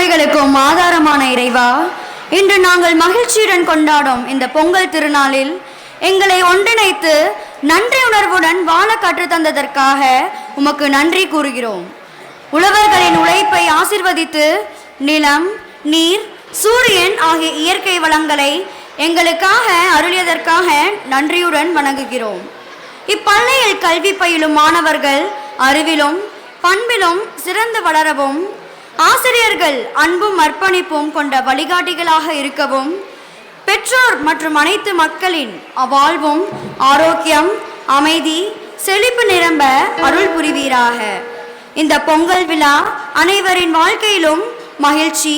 அனைத்துவைகளுக்கும் ஆதாரமான இறைவா, இன்று நாங்கள் மகிழ்ச்சியுடன் கொண்டாடும் இந்த பொங்கல் திருநாளில் எங்களை ஒன்றிணைத்து நன்றி உணர்வுடன் வாழ கற்றுத்தந்ததற்காக உமக்கு நன்றி கூறுகிறோம். உழவர்களின் உழைப்பை ஆசிர்வதித்து நிலம், நீர், சூரியன் ஆகிய இயற்கை வளங்களை எங்களுக்காக அருளியதற்காக நன்றியுடன் வணங்குகிறோம். இப்பள்ளியில் கல்வி பயிலும் மாணவர்கள் அறிவிலும் பண்பிலும் சிறந்து வளரவும், ஆசிரியர்கள் அன்பும் அர்ப்பணிப்பும் கொண்ட வழிகாட்டிகளாக இருக்கவும், பெற்றோர் மற்றும் அனைத்து மக்களின் வாழ்வும் ஆரோக்கியம், அமைதி, செழிப்பு நிரம்ப அருள் புரிவீராக. இந்த பொங்கல் விழா அனைவரின் வாழ்க்கையிலும் மகிழ்ச்சி,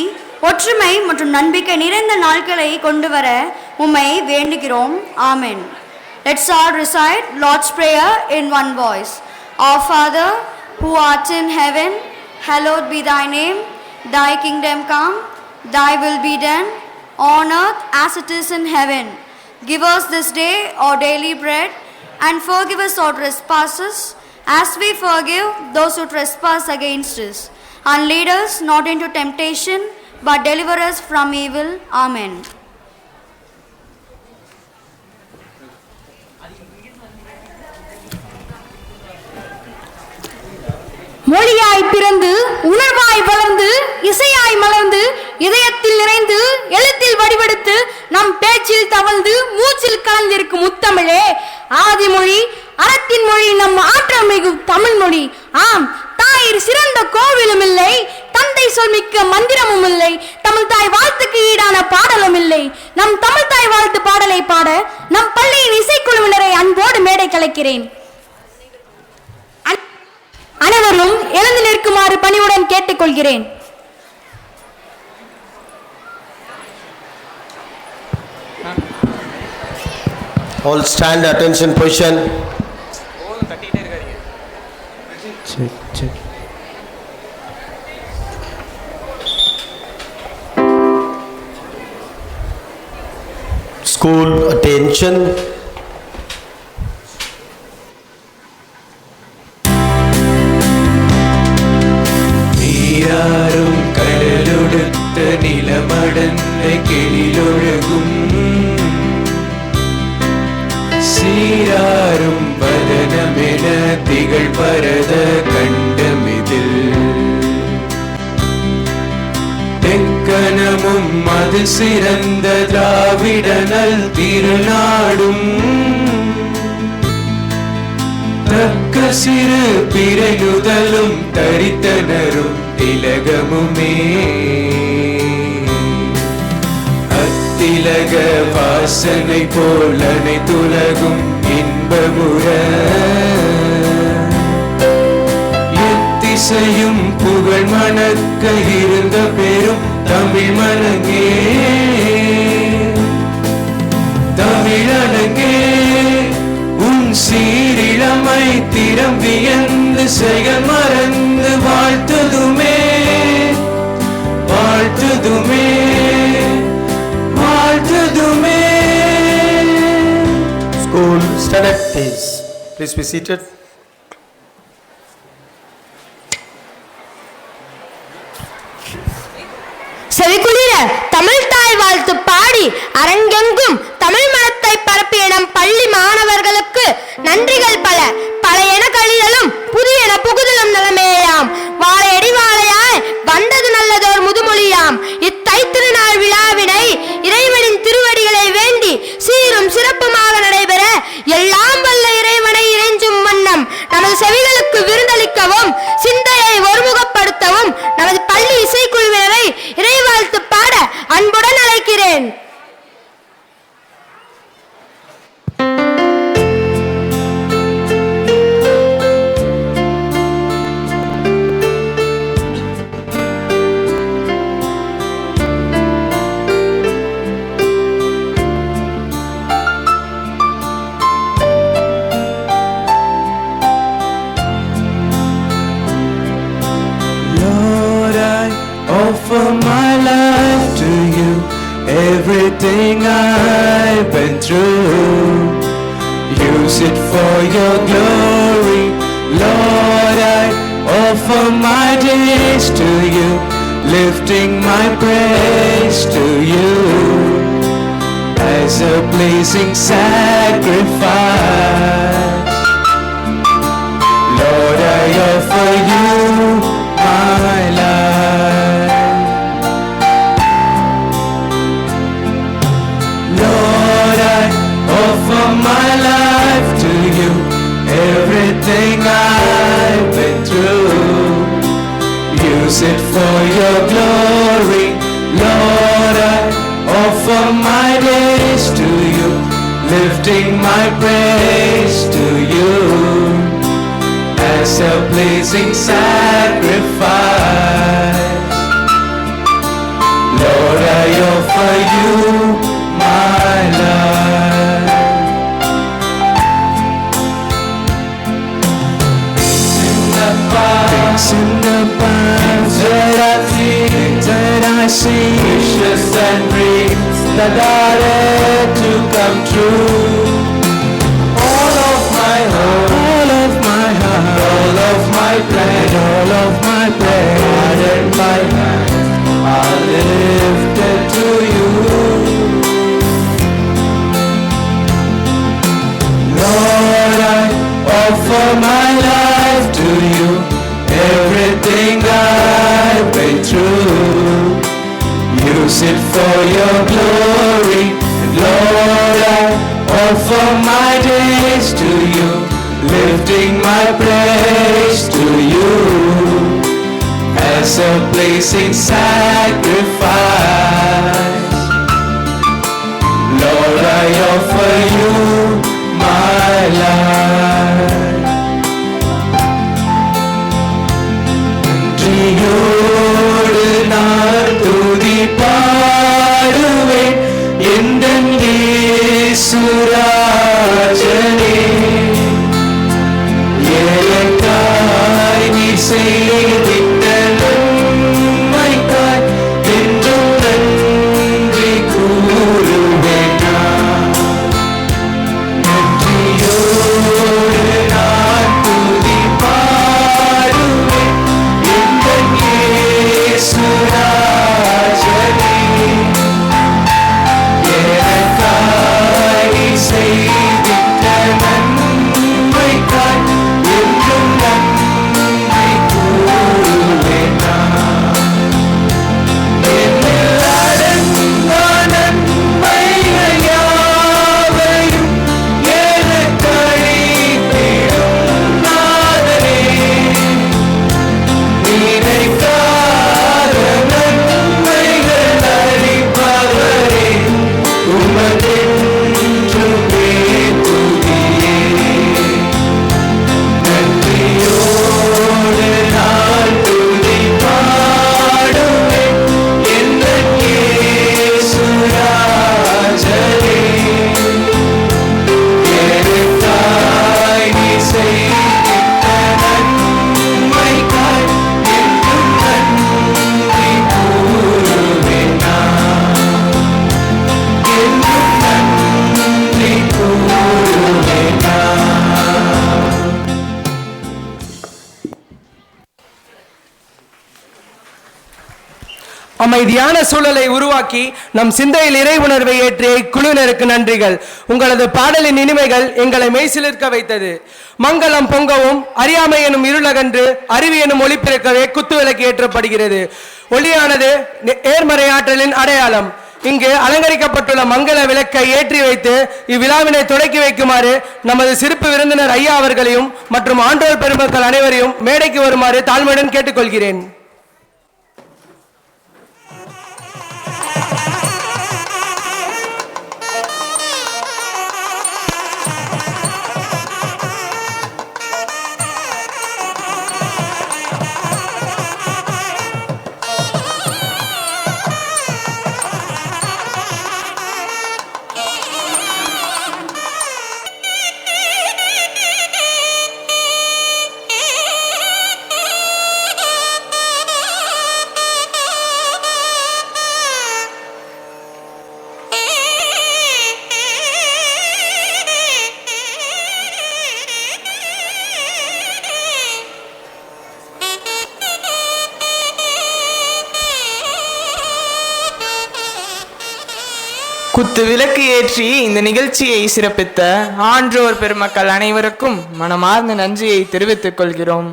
ஒற்றுமை மற்றும் நம்பிக்கை நிறைந்த நாட்களை கொண்டு வர உம்மை வேண்டுகிறோம். ஆமென். Let's all recite Lord's Prayer in one voice. Our Father, who art in heaven, hallowed be thy name. Thy kingdom come, thy will be done, on earth as it is in heaven. Give us this day our daily bread, and forgive us our trespasses, as we forgive those who trespass against us. And lead us not into temptation, but deliver us from evil. Amen. மொழியாய் பிறந்து உணர்வாய் வளர்ந்து இசையாய் மலர்ந்து இதயத்தில் நிறைந்து எழுத்தில் வடிவெடுத்து நம் பேச்சில் தவழ்ந்து மூச்சில் கலந்திருக்கும் முத்தமிழே, ஆதிமொழி அறத்தின் மொழி, நம் ஆற்றல் மிகு தமிழ் மொழி. ஆம், தாயிர் சிறந்த கோவிலும் இல்லை, தந்தை சொல்மிக்க மந்திரமும் இல்லை, தமிழ் தாய் வாழ்த்துக்கு ஈடான பாடலும் இல்லை. நம் தமிழ் தாய் வாழ்த்து பாடலை பாட நம் பள்ளியின் இசைக்குழுவினரை அன்போடு மேடை கலைக்கிறேன். அனைவரும் எழுந்து நிற்குமாறு பணிவுடன் கேட்டுக்கொள்கிறேன். All stand, attention, position. School, attention. நீராரும் கடலொடுத்த நிலமடந்த கெளிலொழுகும் சீராரும் வதனமென திகழ் பரத கண்டமிதில் தெக்கணமும் அது சிறந்த திராவிடனல் திருநாடும் தக்க சிறு பிறையுதலும் தரித்தனரும் திலகமுமே. அத்திலக வாசனை போல் அனைத்துலகும் இன்பமுற எத்திசையும் புகழ் மணக்க இருந்த பெரும் தமிழ் மணங்கே, தமிழனங்கே உன் சீரிழமை திறம் வியந்து செயல் மறந்து வாழ்த்துதுமே, வாழ்த்துதுமே, வாழ்த்துதுமே. School, stand up, please. Please be seated. செவிக்குளிர Tamil தாய் வாழ்த்து பாடி அரங்கெங்கும் தமிழ் மனத்தை பரப்பிய நம் பள்ளி மாணவர்களுக்கு நன்றிகள் பல. பழையன கழிதலும் புதியன புகுதலும் நிலைமையாம், வாழையடி வாழையாய் வந்தது நல்லதோர் முதுமொழியாம். இத்தைத்திருநாள் விழாவினை இறைவனின் திருவடிகளை வேண்டி சீரும் சிறப்புமாக நடைபெற எல்லாம் வல்ல இறைவனை இறைஞ்சும் வண்ணம் நமது செவிகளுக்கு விருந்தளிக்கவும் சிந்தையை ஒருமுகப்படுத்தவும் நமது பள்ளி இசைக்குழுவினரை இறைவாழ்த்து பாட அன்புடன் அழைக்கிறேன். Offer my life to you, everything I've been through. Use it for your glory, Lord. I offer my days to you. lifting my praise to you as a pleasing sacrifice. Lord, I offer you my life. Lord, I offer my life to you, everything I've been through. Use it for your glory. Lord, I offer my days to you, lifting my praise to you as a pleasing sacrifice. Lord, I offer you my life. Things in the past that I think, that I see, wishes and dreams that are yet to come true. All of my hope, all of my heart, all of my plan, all of my prayer, heart and my hand are lifted to you. Lord, I offer my life to you, everything I've been through. Use it for your glory. And Lord, I offer my days to you, lifting my praise to you as a pleasing sacrifice. Lord, I offer you my life. நன்றியோடு நான் துதி பாடுவேன் எந்தன் இயேசுராஜனே. எனக்காய் நீ செய்திட்ட நன்மைக்காய் என்றும் நன்றி கூறுவேன் நான். நன்றியோடு நான் துதி பாடுவேன் எந்தன் இயேசுராஜனே. எனக்காய் நீ செய்திட்ட நன்மைக்காய் என்றும் நன்றி கூறுவேன் நான். என்னில் அடங்கா நன்மைகள் யாவையும் எனக்களித்திடும் நாதனே. நினைக்காத நன்மைகள் அளிப்பவரே, உமதென்றுமே துதியே. நன்றியோடு நான் துதி பாடுவேன் எந்தன் இயேசுராஜனே. எனக்காய் நீ செய்திட்ட நன்மைக்காய் என்றும் நன்றி கூறுவேன் நான். என்றும் நன்றி கூறுவேன் நான். அமைதியான சூழலை உருவாக்கி நம் சிந்தையில் இறை உணர்வை ஏற்றிய இக்குழுவினருக்கு நன்றிகள். உங்களது பாடலின் இனிமைகள் எங்களை மெய்சிலிர்க்க வைத்தது. மங்களம் பொங்கவும் அறியாமை எனும் இருளகன்று அறிவு எனும் ஒளி பிறக்கவே குத்துவிளக்கு ஏற்றப்படுகிறது. ஒளியானது நேர்மறை ஆற்றலின் அடையாளம். இங்கு அலங்கரிக்கப்பட்டுள்ள மங்கள விளக்கை ஏற்றி வைத்து இவ்விழாவினை தொடக்கி வைக்குமாறு நமது சிறப்பு விருந்தினர் ஐயா அவர்களையும் மற்றும் ஆண்டோர் பெருமக்கள் அனைவரையும் மேடைக்கு வருமாறு தாழ்மையுடன் கேட்டுக்கொள்கிறேன். குத்து விளக்கு ஏற்றி இந்த நிகழ்ச்சியை சிறப்பித்த ஆன்றோர் பெருமக்கள் அனைவருக்கும் மனமார்ந்த நன்றியை தெரிவித்துக் கொள்கிறோம்.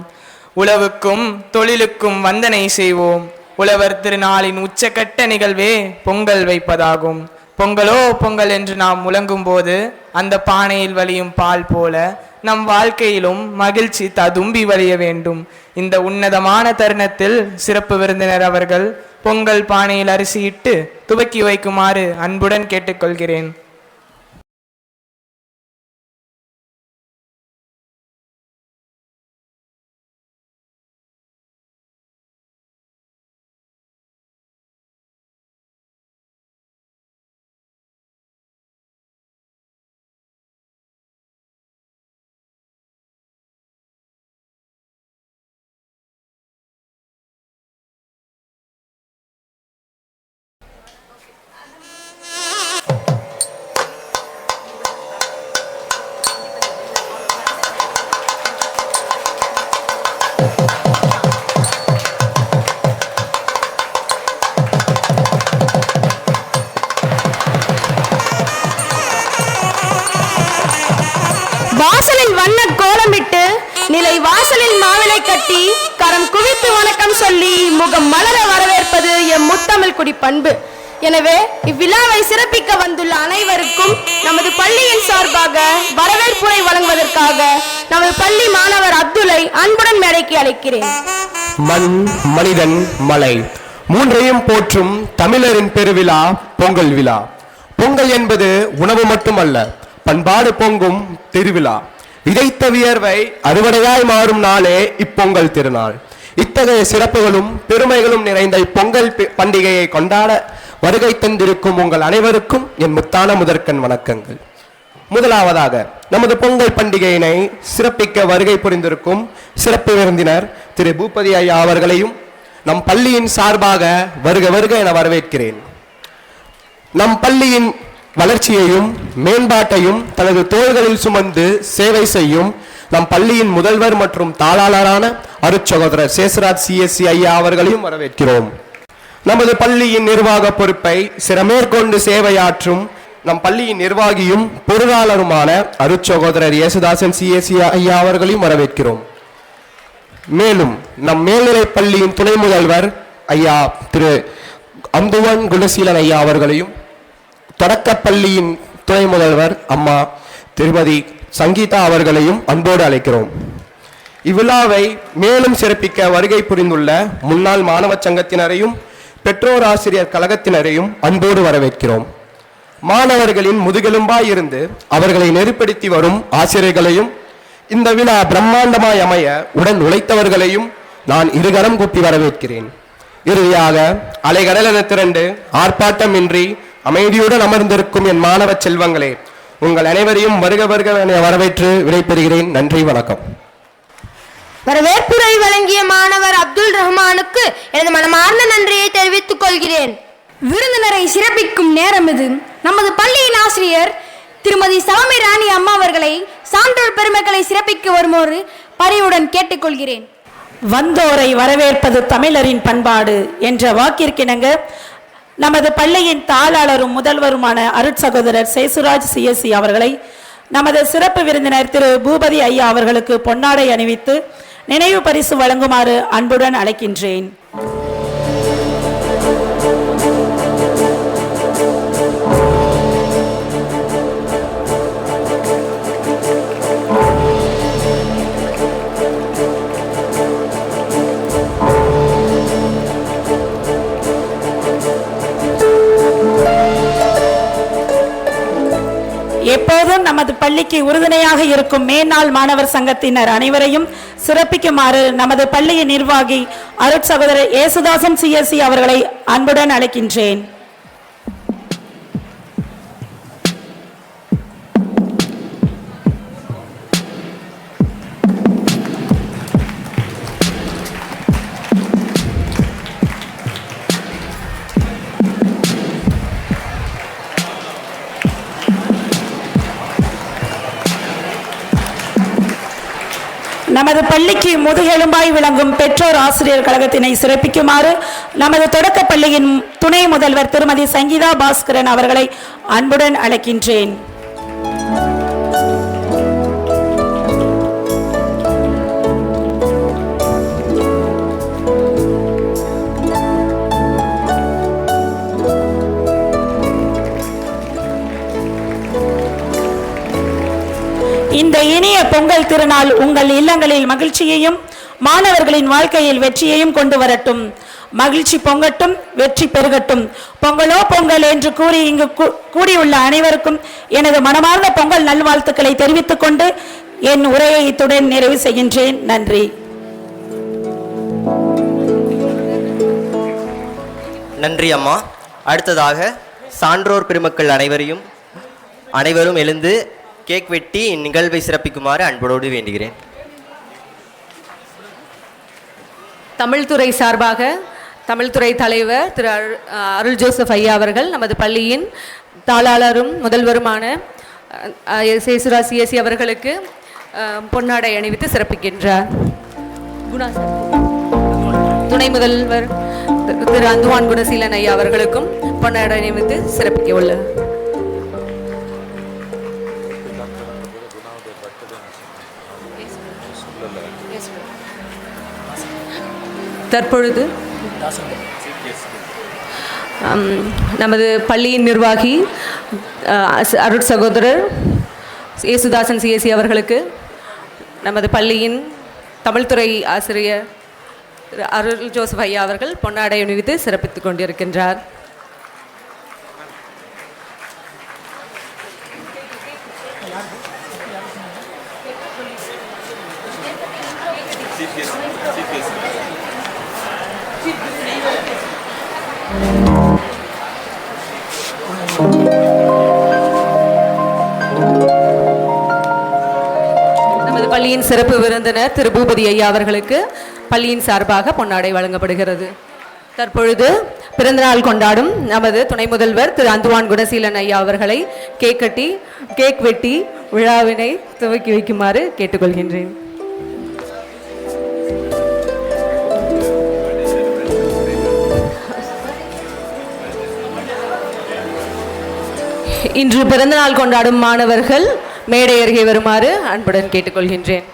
உழவுக்கும் தொழிலுக்கும் வந்தனை செய்வோம். உழவர் திருநாளின் உச்சக்கட்ட நிகழ்வே பொங்கல் வைப்பதாகும். பொங்கலோ பொங்கல் என்று நாம் முழங்கும் போது அந்த பானையில் வலியும் பால் போல நம் வாழ்க்கையிலும் மகிழ்ச்சி ததும்பி வழிய வேண்டும். இந்த உன்னதமான தருணத்தில் சிறப்பு விருந்தினர் அவர்கள் பொங்கல் பானையில் அரிசியிட்டு துவக்கி வைக்குமாறு அன்புடன் கேட்டுக்கொள்கிறேன். வாசலில் வண்ண கோலமிட்டு நிலை வாசலில் மாவிலை கட்டி கரம் குவித்து வணக்கம் சொல்லி முகம் மலர வரவேற்பது எம் முத்தமிழ் குடி பண்பு. எனவே இவ்விழாவை சிறப்பிக்க வந்துள்ள அனைவருக்கும் நமது பள்ளியின் சார்பாக வரவேற்புரை வழங்குவதற்காக நமது பள்ளி மாணவர் அப்துல்லை அன்புடன் மேடைக்கு அழைக்கிறேன். மண், மனிதன், மலை மூன்றையும் போற்றும் தமிழரின் பெருவிழா பொங்கல் விழா. பொங்கல் என்பது உணவு மட்டுமல்ல, பண்பாடு பொங்கும் திருவிழா. விதைத்த வியர்வை அறுவடையாய் மாறும் நாளே இப்பொங்கல் திருநாள். இத்தகைய சிறப்புகளும் பெருமைகளும் நிறைந்த இப்பொங்கல் பண்டிகையை கொண்டாட வருகை தந்திருக்கும் உங்கள் அனைவருக்கும் என் முத்தான முதற்கண் வணக்கங்கள். முதலாவதாக நமது பொங்கல் பண்டிகையினை சிறப்பிக்க வருகை புரிந்திருக்கும் சிறப்பு விருந்தினர் திரு பூபதி ஐயா அவர்களையும் நம் பள்ளியின் சார்பாக வருக வருக என வரவேற்கிறேன். நம் பள்ளியின் வளர்ச்சியையும் மேம்பாட்டையும் தனது தோள்களில் சுமந்து சேவை செய்யும் நம் பள்ளியின் முதல்வர் மற்றும் தாளாளரான அருட்சகோதரர் சேசுராஜ் சிஎஸ்சி ஐயா அவர்களையும் வரவேற்கிறோம். நமது பள்ளியின் நிர்வாக பொறுப்பை சிறமேற்கொண்டு சேவையாற்றும் நம் பள்ளியின் நிர்வாகியும் பொருளாளருமான அருட்சகோதரர் இயேசுதாசன் சிஎஸ்சி ஐயா அவர்களையும் வரவேற்கிறோம். மேலும் நம் மேல்நிலைப் பள்ளியின் துணை முதல்வர் ஐயா திரு அந்துவன் குணசீலன் ஐயா அவர்களையும் தொடக்கப்பள்ளியின் துணை முதல்வர் அம்மா திருமதி சங்கீதா அவர்களையும் அன்போடு அழைக்கிறோம். இவ்விழாவை மேலும் சிறப்பிக்க வருகை புரிந்துள்ள முன்னாள் மாணவ சங்கத்தினரையும் பெற்றோர் ஆசிரியர் கழகத்தினரையும் அன்போடு வரவேற்கிறோம். மாணவர்களின் முதுகெலும்பாய் இருந்து அவர்களை நெருப்படுத்தி வரும் ஆசிரியர்களையும் இந்த விழா பிரம்மாண்டமாய் அமைய உடன் உழைத்தவர்களையும் நான் இருகரம் கூப்பி வரவேற்கிறேன். இறுதியாக அலைகடல் என திரண்டு ஆர்ப்பாட்டமின்றி அமைதியுடன் அமர்ந்திருக்கும் என் மாணவ செல்வங்களே, உங்கள் அனைவரையும் வருக வருக என வரவேற்று விடைபெறுகிறேன். நன்றி, வணக்கம். வரவேற்புரை வழங்கிய மாணவர் அப்துல் ரஹ்மானுக்கு எனது மனமார்ந்த நன்றியை தெரிவித்துக் கொள்கிறேன். விருந்தினரை சிறப்பிக்கும் நேரம் இது. நமது பள்ளியின் ஆசிரியர் திருமதி சலமை ராணி அம்மா அவர்களை சான்றோர் பெருமைகளை சிறப்பிக்க வருமாறு பரிவுடன் கேட்டுக்கொள்கிறேன். வந்தோரை வரவேற்பது தமிழரின் பண்பாடு என்ற வாக்கிற்கிணங்க நமது பள்ளியின் தாளாளரும் முதல்வருமான அருட்சகோதரர் சேசுராஜ் சிஎஸ்சி அவர்களை நமது சிறப்பு விருந்தினர் திரு பூபதி ஐயா அவர்களுக்கு பொன்னாடை அணிவித்து நினைவு பரிசு வழங்குமாறு அன்புடன் அழைக்கின்றேன். எப்போதும் நமது பள்ளிக்கு உறுதுணையாக இருக்கும் மேனாள் மாணவர் சங்கத்தினர் அனைவரையும் சிறப்பிக்குமாறு நமது பள்ளியின் நிர்வாகி அருட்சகோதரர் இயேசுதாசன் சிஎஸ்சி அவர்களை அன்புடன் அழைக்கின்றேன். நமது பள்ளிக்கு முதுகெலும்பாய் விளங்கும் பெற்றோர் ஆசிரியர் கழகத்தினை சிறப்பிக்குமாறு நமது தொடக்கப் பள்ளியின் துணை முதல்வர் திருமதி சங்கீதா பாஸ்கரன் அவர்களை அன்புடன் அழைக்கின்றேன். இந்த இனிய பொங்கல் திருநாள் உங்கள் இல்லங்களில் மகிழ்ச்சியையும் மாணவர்களின் வாழ்க்கையில் வெற்றியையும் கொண்டு வரட்டும். மகிழ்ச்சி பொங்கட்டும், வெற்றி பெருகட்டும். பொங்கலோ பொங்கல் என்று கூறி இங்கு கூடியுள்ள அனைவருக்கும் எனது மனமார்ந்த பொங்கல் நல்வாழ்த்துக்களை தெரிவித்துக் கொண்டு என் உரையை இத்துடன் நிறைவு செய்கின்றேன். நன்றி. நன்றி அம்மா. அடுத்ததாக சான்றோர் பெருமக்கள் அனைவரும் எழுந்து கேக் வெட்டி இந்நிகழ்வை சிறப்பிக்குமாறு அன்போடு வேண்டுகிறேன். தமிழ்துறை சார்பாக தமிழ்துறை தலைவர் திரு அருள் ஜோசப் ஐயா அவர்கள் நமது பள்ளியின் தாளாளரும் முதல்வருமான சேசுராஜ் சிஎஸ்சி அவர்களுக்கு பொன்னாடை அணிவித்து சிறப்பிக்கின்றார். துணை முதல்வர் திரு அந்துவான் குணசீலன் ஐயா அவர்களுக்கும் பொன்னாடை அணிவித்து சிறப்பிக்க உள்ளார். தற்பொழுது நமது பள்ளியின் நிர்வாகி அருட் சகோதரர் ஏசுதாசன் சிஎஸ்சி அவர்களுக்கு நமது பள்ளியின் தமிழ்துறை ஆசிரியர் அருள் ஜோசப் ஐயா அவர்கள் பொன்னாடை அணிவித்து சிறப்பித்துக் கொண்டிருக்கின்றார். நமது பள்ளியின் சிறப்பு விருந்தினர் திரு பூபதி ஐயா அவர்களுக்கு பள்ளியின் சார்பாக பொன்னாடை வழங்கப்படுகிறது. தற்பொழுது பிறந்தநாள் கொண்டாடும் நமது துணை முதல்வர் திரு அந்துவான் குணசீலன் ஐயா அவர்களை கேக் வெட்டி விழாவினை துவக்கி வைக்குமாறு கேட்டுக்கொள்கின்றேன். இன்று பிறந்தநாள் கொண்டாடும் மாணவர்கள் மேடை அருகே வருமாறு அன்புடன் கேட்டுக்கொள்கின்றேன்.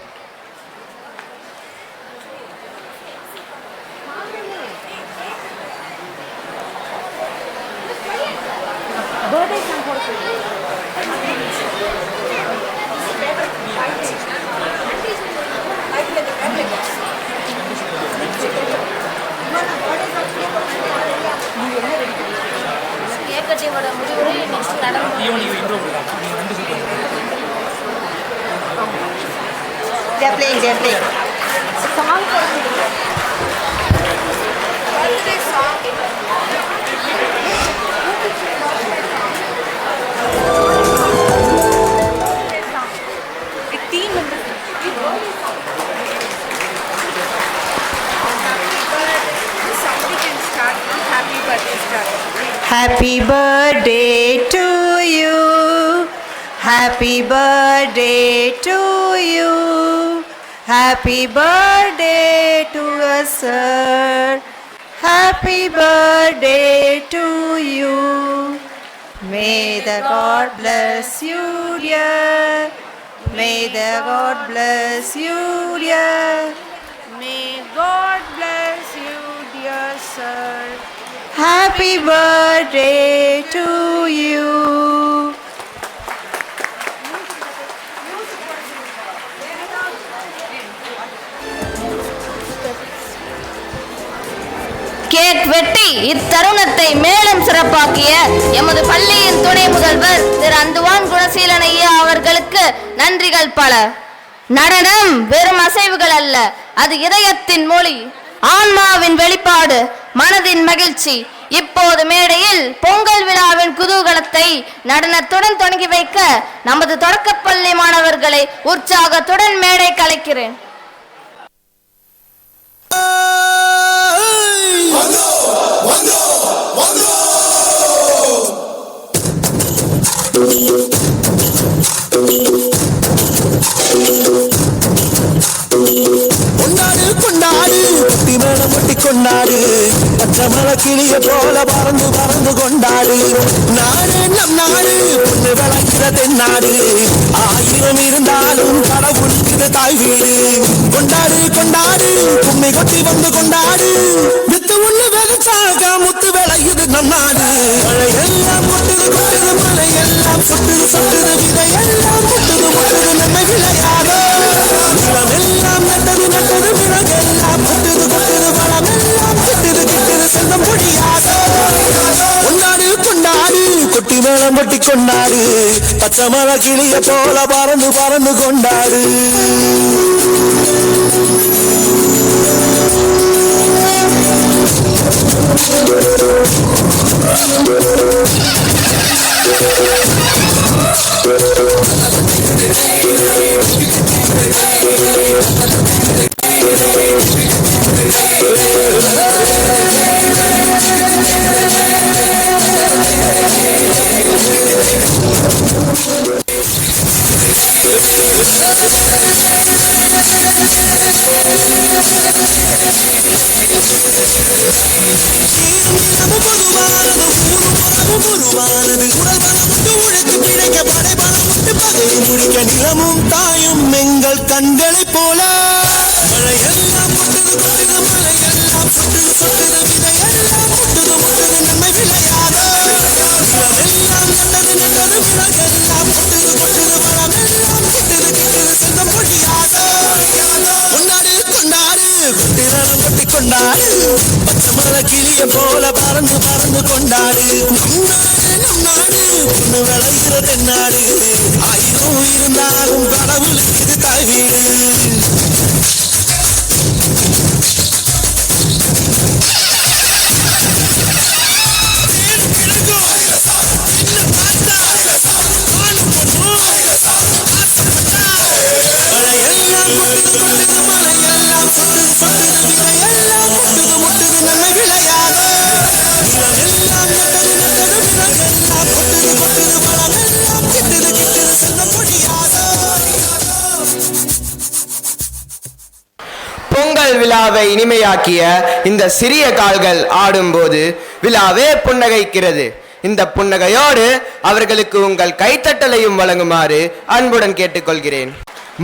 Happy birthday to you. Happy birthday to you. Happy birthday to us, sir. Happy birthday to you. May the God bless you, dear. May the God bless you, dear. May God bless you, dear sir. Happy birthday to you. Cake வெட்டி இத்தருணத்தை மேலும் சிறப்பாக்கிய எமது பள்ளியின் துணை முதல்வர் திரு அந்துவான் குணசீலன் ஐயா அவர்களுக்கு நன்றிகள் பல. நடனம் வெறும் அசைவுகள் அல்ல, அது இதயத்தின் மொழி, ஆன்மாவின் வெளிப்பாடு, மனதின் மகிழ்ச்சி. இப்போது மேடையில் பொங்கல் விழாவின் குதூகலத்தை நடனத்துடன் தொடங்கி வைக்க நமது தொடக்கப்பள்ளி மாணவர்களை உற்சாகத்துடன் மேடை கலைக்கிறேன். பச்சமல கிளிய போல பறந்து பறந்து கொண்டாடு. நாடு நம் நாடு பொண்ணு விளைக்கிற தென்னாடு. ஆயிரம் இருந்தாலும் கடவுளுக்கு இது தாய் வீடு. கொண்டாடு கொண்டாடு கும்மி கொட்டி வந்து கொண்டாடு. வித்து ஒண்ணு விளைச்சாக முத்து விளையுது நம் நாடு. மழையெல்லாம் முட்டுது கொட்டுது மலையெல்லாம் சொட்டுது சொட்டுது விதையெல்லாம் முட்டுது முட்டுது நம்மை விளையாடு. நிலமெல்லாம் நட்டது நட்டது விறகெல்லாம் கொட்டுது கொட்டுது வளமெல்லாம் கிட்டுது கிட்டுது செல்வம் பொடியாது. கொண்டாடு கொண்டாடு கொட்டி மேளம் கொட்டி கொண்டாடு. பச்சை மலை கிளிய போல பறந்து பறந்து கொண்டாடு. நிலமும் தாயும் எங்கள் கண்களை போல. மழையெல்லாம் முட்டுது கொட்டுது மலையெல்லாம் சொட்டுது சொட்டுது விதையெல்லாம் முட்டுது முட்டுது நம்மை விளையாடு. நிலமெல்லாம் நட்டது நட்டது விறகெல்லாம் முட்டுது கொட்டுது வளமெல்லாம் கிட்டுது கிட்டுது செல்வம் பொடியாது. கொண்டாடு கொண்டாடு கொட்டிரணம் கொட்டி கொண்டாடு. பச்சை மலை கிளிய போல பறந்து பறந்து கொண்டாடு. நம் நாடு பொண்ணு விளைகிற தென்னாடு. ஆயிரம் இருந்தாலும் கடவுளுக்கு இது தாய் வீடு. பொங்கல் விழாவை இனிமையாக்கிய இந்த சிறிய கால்கள் ஆடும்போது விழாவே புன்னகைக்கிறது. இந்த புன்னகையோடு அவர்களுக்கு உங்கள் கைத்தட்டலையும் வழங்குமாறு அன்புடன் கேட்டுக்கொள்கிறேன்.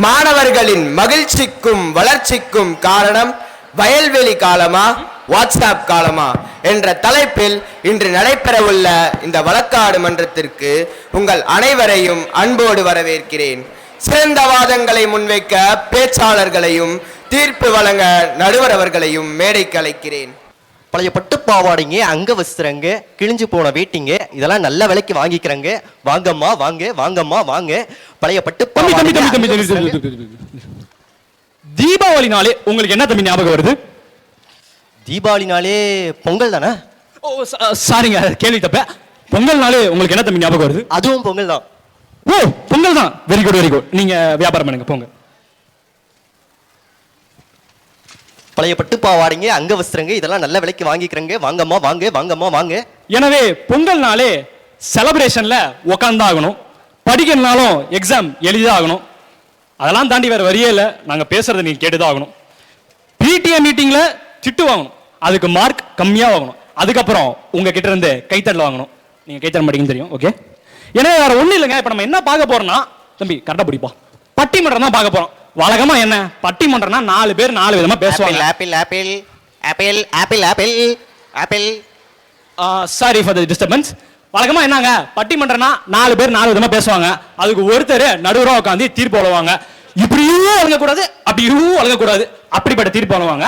மாணவர்களின் மகிழ்ச்சிக்கும் வளர்ச்சிக்கும் காரணம் வயல்வெளி காலமா வாட்ஸ்அப் காலமா என்ற தலைப்பில் இன்று நடைபெறவுள்ள இந்த வழக்காடு மன்றத்திற்கு உங்கள் அனைவரையும் அன்போடு வரவேற்கிறேன். சிறந்த வாதங்களை முன்வைக்க பேச்சாளர்களையும் தீர்ப்பு வழங்க நடுவர் அவர்களையும் மேடைக்கு அழைக்கிறேன். பழைய பட்டு பாவாடைங்க, அங்க வஸ்திரங்க, கிழிஞ்சு போன வேட்டிங்க, இதெல்லாம் நல்ல விலைக்கு வாங்கிக்கிறங்க. வாங்கம்மா வாங்க, வாங்கம்மா வாங்க. பழைய பட்டு தீபாவளினாலே உங்களுக்கு என்ன தம்பி ஞாபகம் வருது? தீபாவளினாலே பொங்கல் தானே? ஓ சாரிங்க, கேள்வி தப்ப. பொங்கல்னாலே உங்களுக்கு என்ன தம்பி ஞாபகம் வருது? அதுவும் பொங்கல் தான். ஓ பொங்கல் தான். Very good very good. நீங்க வியாபாரம் பண்ணுங்க போங்க. பழைய பட்டு பாவாடைங்க, அங்க வஸ்திரங்க, இதெல்லாம் நல்ல விலைக்கு வாங்கிக்கிறங்க. வாங்கம்மா வாங்க, வாங்கம்மா வாங்க. எனவே பொங்கல்னாலே செலப்ரேஷன்ல உக்காந்தாகணும். படிக்கணும்னாலும் எக்ஸாம் எழுதிதான் அதெல்லாம் தாண்டி வேற வழியே இல்லை. நாங்க பேசுறதை நீங்க கேட்டுதான் ஆகணும். பிடிஏ மீட்டிங்ல திட்டு வாங்கணும், அதுக்கு மார்க் கம்மியா வாங்கணும். அதுக்கப்புறம் உங்க கிட்ட இருந்து கைத்தட்டல் வாங்கணும். நீங்க கைத்தட்ட மாட்டீங்கன்னு தெரியும். ஓகே, எனவே வேற ஒண்ணு இல்லைங்க. இப்ப நம்ம என்ன பார்க்க போறோம்னா, தம்பி கரெக்டா பிடிப்பா, பட்டிமன்றம் தான் பார்க்க போறோம். வழக்கமா என்ன பட்டிமன்றம்னா 4 பேர் 4 விதமா பேசுவாங்க. Apple apple apple apple apple apple. Sorry for the disturbance. வழக்கமா என்னங்க பட்டிமன்றம்னா 4 பேர் 4 விதமா பேசுவாங்க. அதுக்கு ஒருத்தர் நடுவரா உட்காந்து தீர்ப்பு வழங்குவாங்க. இப்படியும் வழங்கக்கூடாது, அப்படியும் வழங்கக்கூடாது, அப்படிப்பட்ட தீர்ப்பு வழங்குவாங்க.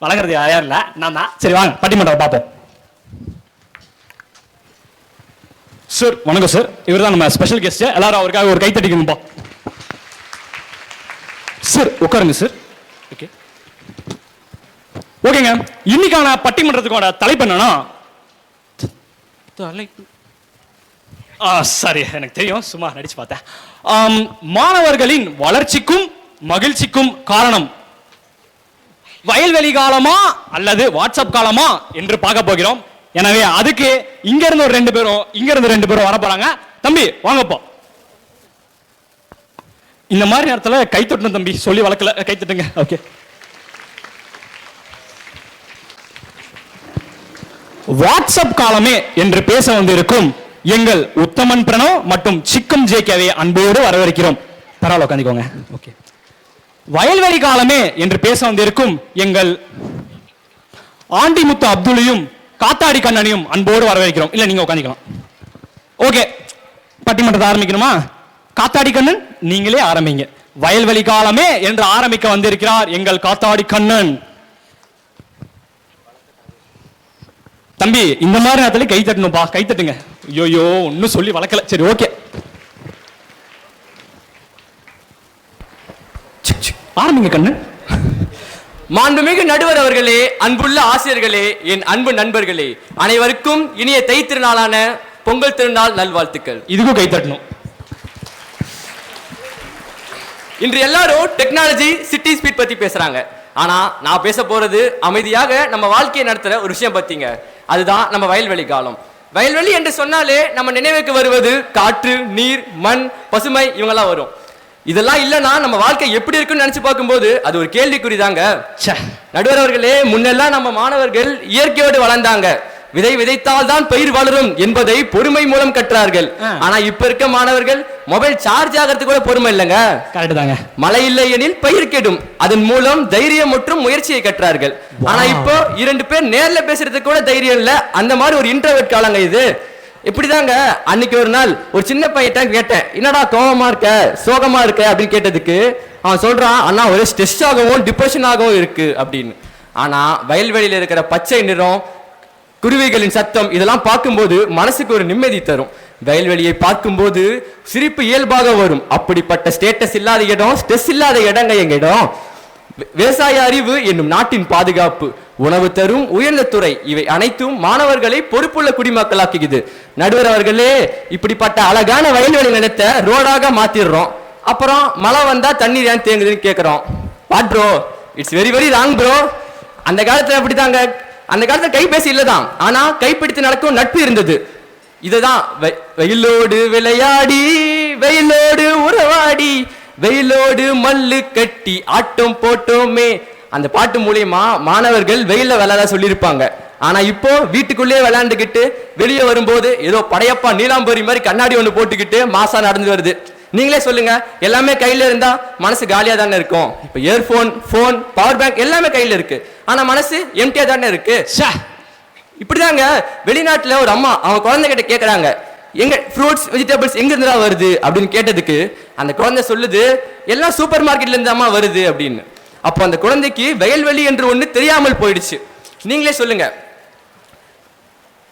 வழங்குறது யாரும் இல்ல, நான் தான். சரி வாங்க பட்டிமன்றம் பார்ப்போம். சார் வணக்கம் சார். இவர் தான் நம்ம ஸ்பெஷல் கெஸ்ட். எல்லாரும் அவருக்காக ஒரு கைத்தட்டிக்கணும்பா. சார் உட்காருங்க சார். ஓகே ஓகேங்க. இன்னைக்கான பட்டிமன்றத்துக்கோட தலைப்பு என்னன்னா, சாரி எனக்கு தெரியும், சும்மா நடிச்சு பார்த்தேன். மாணவர்களின் வளர்ச்சிக்கும் மகிழ்ச்சிக்கும் காரணம் வயல்வெளி காலமா அல்லது வாட்ஸ்அப் காலமா என்று பார்க்க போகிறோம். எனவே அதுக்கு இங்க இருந்து ஒரு 2 பேரும் இங்க இருந்து 2 பேரும் வர போறாங்க. தம்பி வாங்கப்போ. இந்த மாதிரி நேரத்துல கை தட்டணும் தம்பி, சொல்லி வளர்க்கல, கை தட்டுங்க. ஓகே வாட்ஸ்அப் காலமே என்று பேச வந்திருக்கும் எங்கள் உத்தமன் பிரணவ் மற்றும் சிக்கம் ஜேகேவை அன்போடு வரவேற்கிறோம். பரவாயில்ல, உட்காந்துக்கோங்க. ஓகே. வயல்வெளி காலமே என்று பேச வந்திருக்கும் எங்கள் ஆண்டிமுத்து அப்துல்லையும் காத்தாடி கண்ணனையும் அன்போடு வரவேற்கிறோம். இல்ல, நீங்க உட்காந்துக்கலாம். ஓகே, பட்டிமன்றத்தை ஆரம்பிக்கணுமா? காத்தாடி கண்ணன், நீங்களே ஆரம்பிங்க. வயல்வெளி காலமே என்று ஆரம்பிக்க வந்திருக்கிறார் எங்கள் காத்தாடி கண்ணன். தம்பி, இந்த மாதிரி நேரத்துல கை தட்டணும்பா, கை தட்டுங்க. ஐயோ, ஒன்னும் சொல்லி வளர்க்கல. சரி, ஓகே, ஆரம்பிங்க கண்ணன். மாண்புமிகு நடுவர் அவர்களே, அன்புள்ள ஆசிரியர்களே, என் அன்பு நண்பர்களே, அனைவருக்கும் இனிய தை திருநாளான பொங்கல் திருநாள் நல்வாழ்த்துக்கள். இதுக்கும் கை தட்டணும். இன்று எல்லாரும் டெக்னாலஜி, சிட்டி ஸ்பீட் பத்தி பேசுறாங்க. ஆனா நான் பேச போறது அமைதியாக நம்ம வாழ்க்கையை நடத்துற ஒரு விஷயம் பத்திங்க. அதுதான் நம்ம வயல்வெளி காலம். வயல்வெளி என்று சொன்னாலே நம்ம நினைவுக்கு வருவது காற்று, நீர், மண், பசுமை, இவங்கெல்லாம் வரும். இதெல்லாம் இல்லைன்னா நம்ம வாழ்க்கை எப்படி இருக்குன்னு நினைச்சு பார்க்கும்போது அது ஒரு கேள்விக்குறிதாங்க. நடுவர் அவர்களே, முன்னெல்லாம் நம்ம மாணவர்கள் இயற்கையோடு வளர்ந்தாங்க. விதை விதைத்தால் தான் பயிர் வளரும் என்பதை பொறுமை மூலம் கற்றார்கள். ஆனா இப்ப இருக்க மாணவர்கள் மொபைல் சார்ஜ் ஆகிறதுக்கு கூட பொறுமை இல்லைங்க. கரெக்ட் தாங்க. மழை இல்லை எனில் பயிர் கெடும். அதன் மூலம் தைரியம் மற்றும் முயற்சியை கற்றார்கள். ஆனா இப்போ 2 பேர் நேர்ல பேசுறதுக்கு கூட தைரியம் இல்ல. அந்த மாதிரி ஒரு இன்ட்ரோவர்ட் காலங்க இது. இப்படிதாங்க. அன்னைக்கு ஒரு நாள் ஒரு சின்ன பையன் கேட்டேன், என்னடா கோபமா இருக்க, சோகமா இருக்க அப்படின்னு கேட்டதுக்கு அவன் சொல்றான், அண்ணா ஒரே ஸ்ட்ரெஸ் ஆகவும் டிப்ரெஷன் ஆகவும் இருக்கு அப்படின்னு. ஆனா வயல்வெளியில இருக்கிற பச்சை நிறம், குருவிகளின் சத்தம், இதெல்லாம் பார்க்கும்போது மனசுக்கு ஒரு நிம்மதி தரும். வயல்வெளியை பார்க்கும்போது சிரிப்பு இயல்பாக வரும். அப்படிப்பட்ட ஸ்டேட்டஸ் இல்லாத இடம், ஸ்ட்ரெஸ் இல்லாத இடங்க எங்க இடம். விவசாய அறிவு என்னும் நாட்டின் பாதுகாப்பு, உணவு தரும் உயர்ந்த துறை, இவை அனைத்தும் மாணவர்களை பொறுப்புள்ள குடிமக்களாக்குகிறது. நடுவர் அவர்களே, இப்படிப்பட்ட அழகான வயல்வெளி நிலத்தை ரோடாக மாத்திடுறோம். அப்புறம் மழை வந்தா தண்ணீர் ஏன் தேங்குதுன்னு கேட்கிறோம். What bro, it's very very wrong bro. அந்த காலத்துல அப்படித்தாங்க. அந்த காலத்துல கைபேசி இல்லதான், ஆனா கைப்பிடித்து நடக்கும் நட்பு இருந்தது. இதுதான் வெயிலோடு விளையாடி, வெயிலோடு உறவாடி, வெயிலோடு மல்லு கட்டி ஆட்டம் போட்டோமே. அந்த பாட்டு மூலியமா மாணவர்கள் வெயில விளையாட சொல்லியிருப்பாங்க. ஆனா இப்போ வீட்டுக்குள்ளேயே விளையாண்டுக்கிட்டு வெளியே வரும்போது ஏதோ படையப்பா நீலாம்பரி மாதிரி கண்ணாடி ஒண்ணு போட்டுக்கிட்டு மாசா நடந்து வருது. நீங்களே சொல்லுங்க, எல்லாமே கையில இருந்தா மனசு காலியா தானே இருக்கும். இப்ப இயர்போன், போன், பவர் பேங்க் எல்லாமே கையில இருக்கு. ஆனா மனசு எம்டியா தானே இருக்கு. இப்படிதாங்க. வெளிநாட்டுல ஒரு அம்மா அவங்க குழந்தைகிட்ட கேக்குறாங்க, எங்க ஃப்ரூட்ஸ் வெஜிடபிள்ஸ் எங்க இருந்தா வருது அப்படின்னு கேட்டதுக்கு அந்த குழந்தை சொல்லுது, எல்லாம் சூப்பர் மார்க்கெட்ல இருந்து அம்மா வருது அப்படின்னு. அப்போ அந்த குழந்தைக்கு வயல்வெளி என்று ஒண்ணு தெரியாமல் போயிடுச்சு. நீங்களே சொல்லுங்க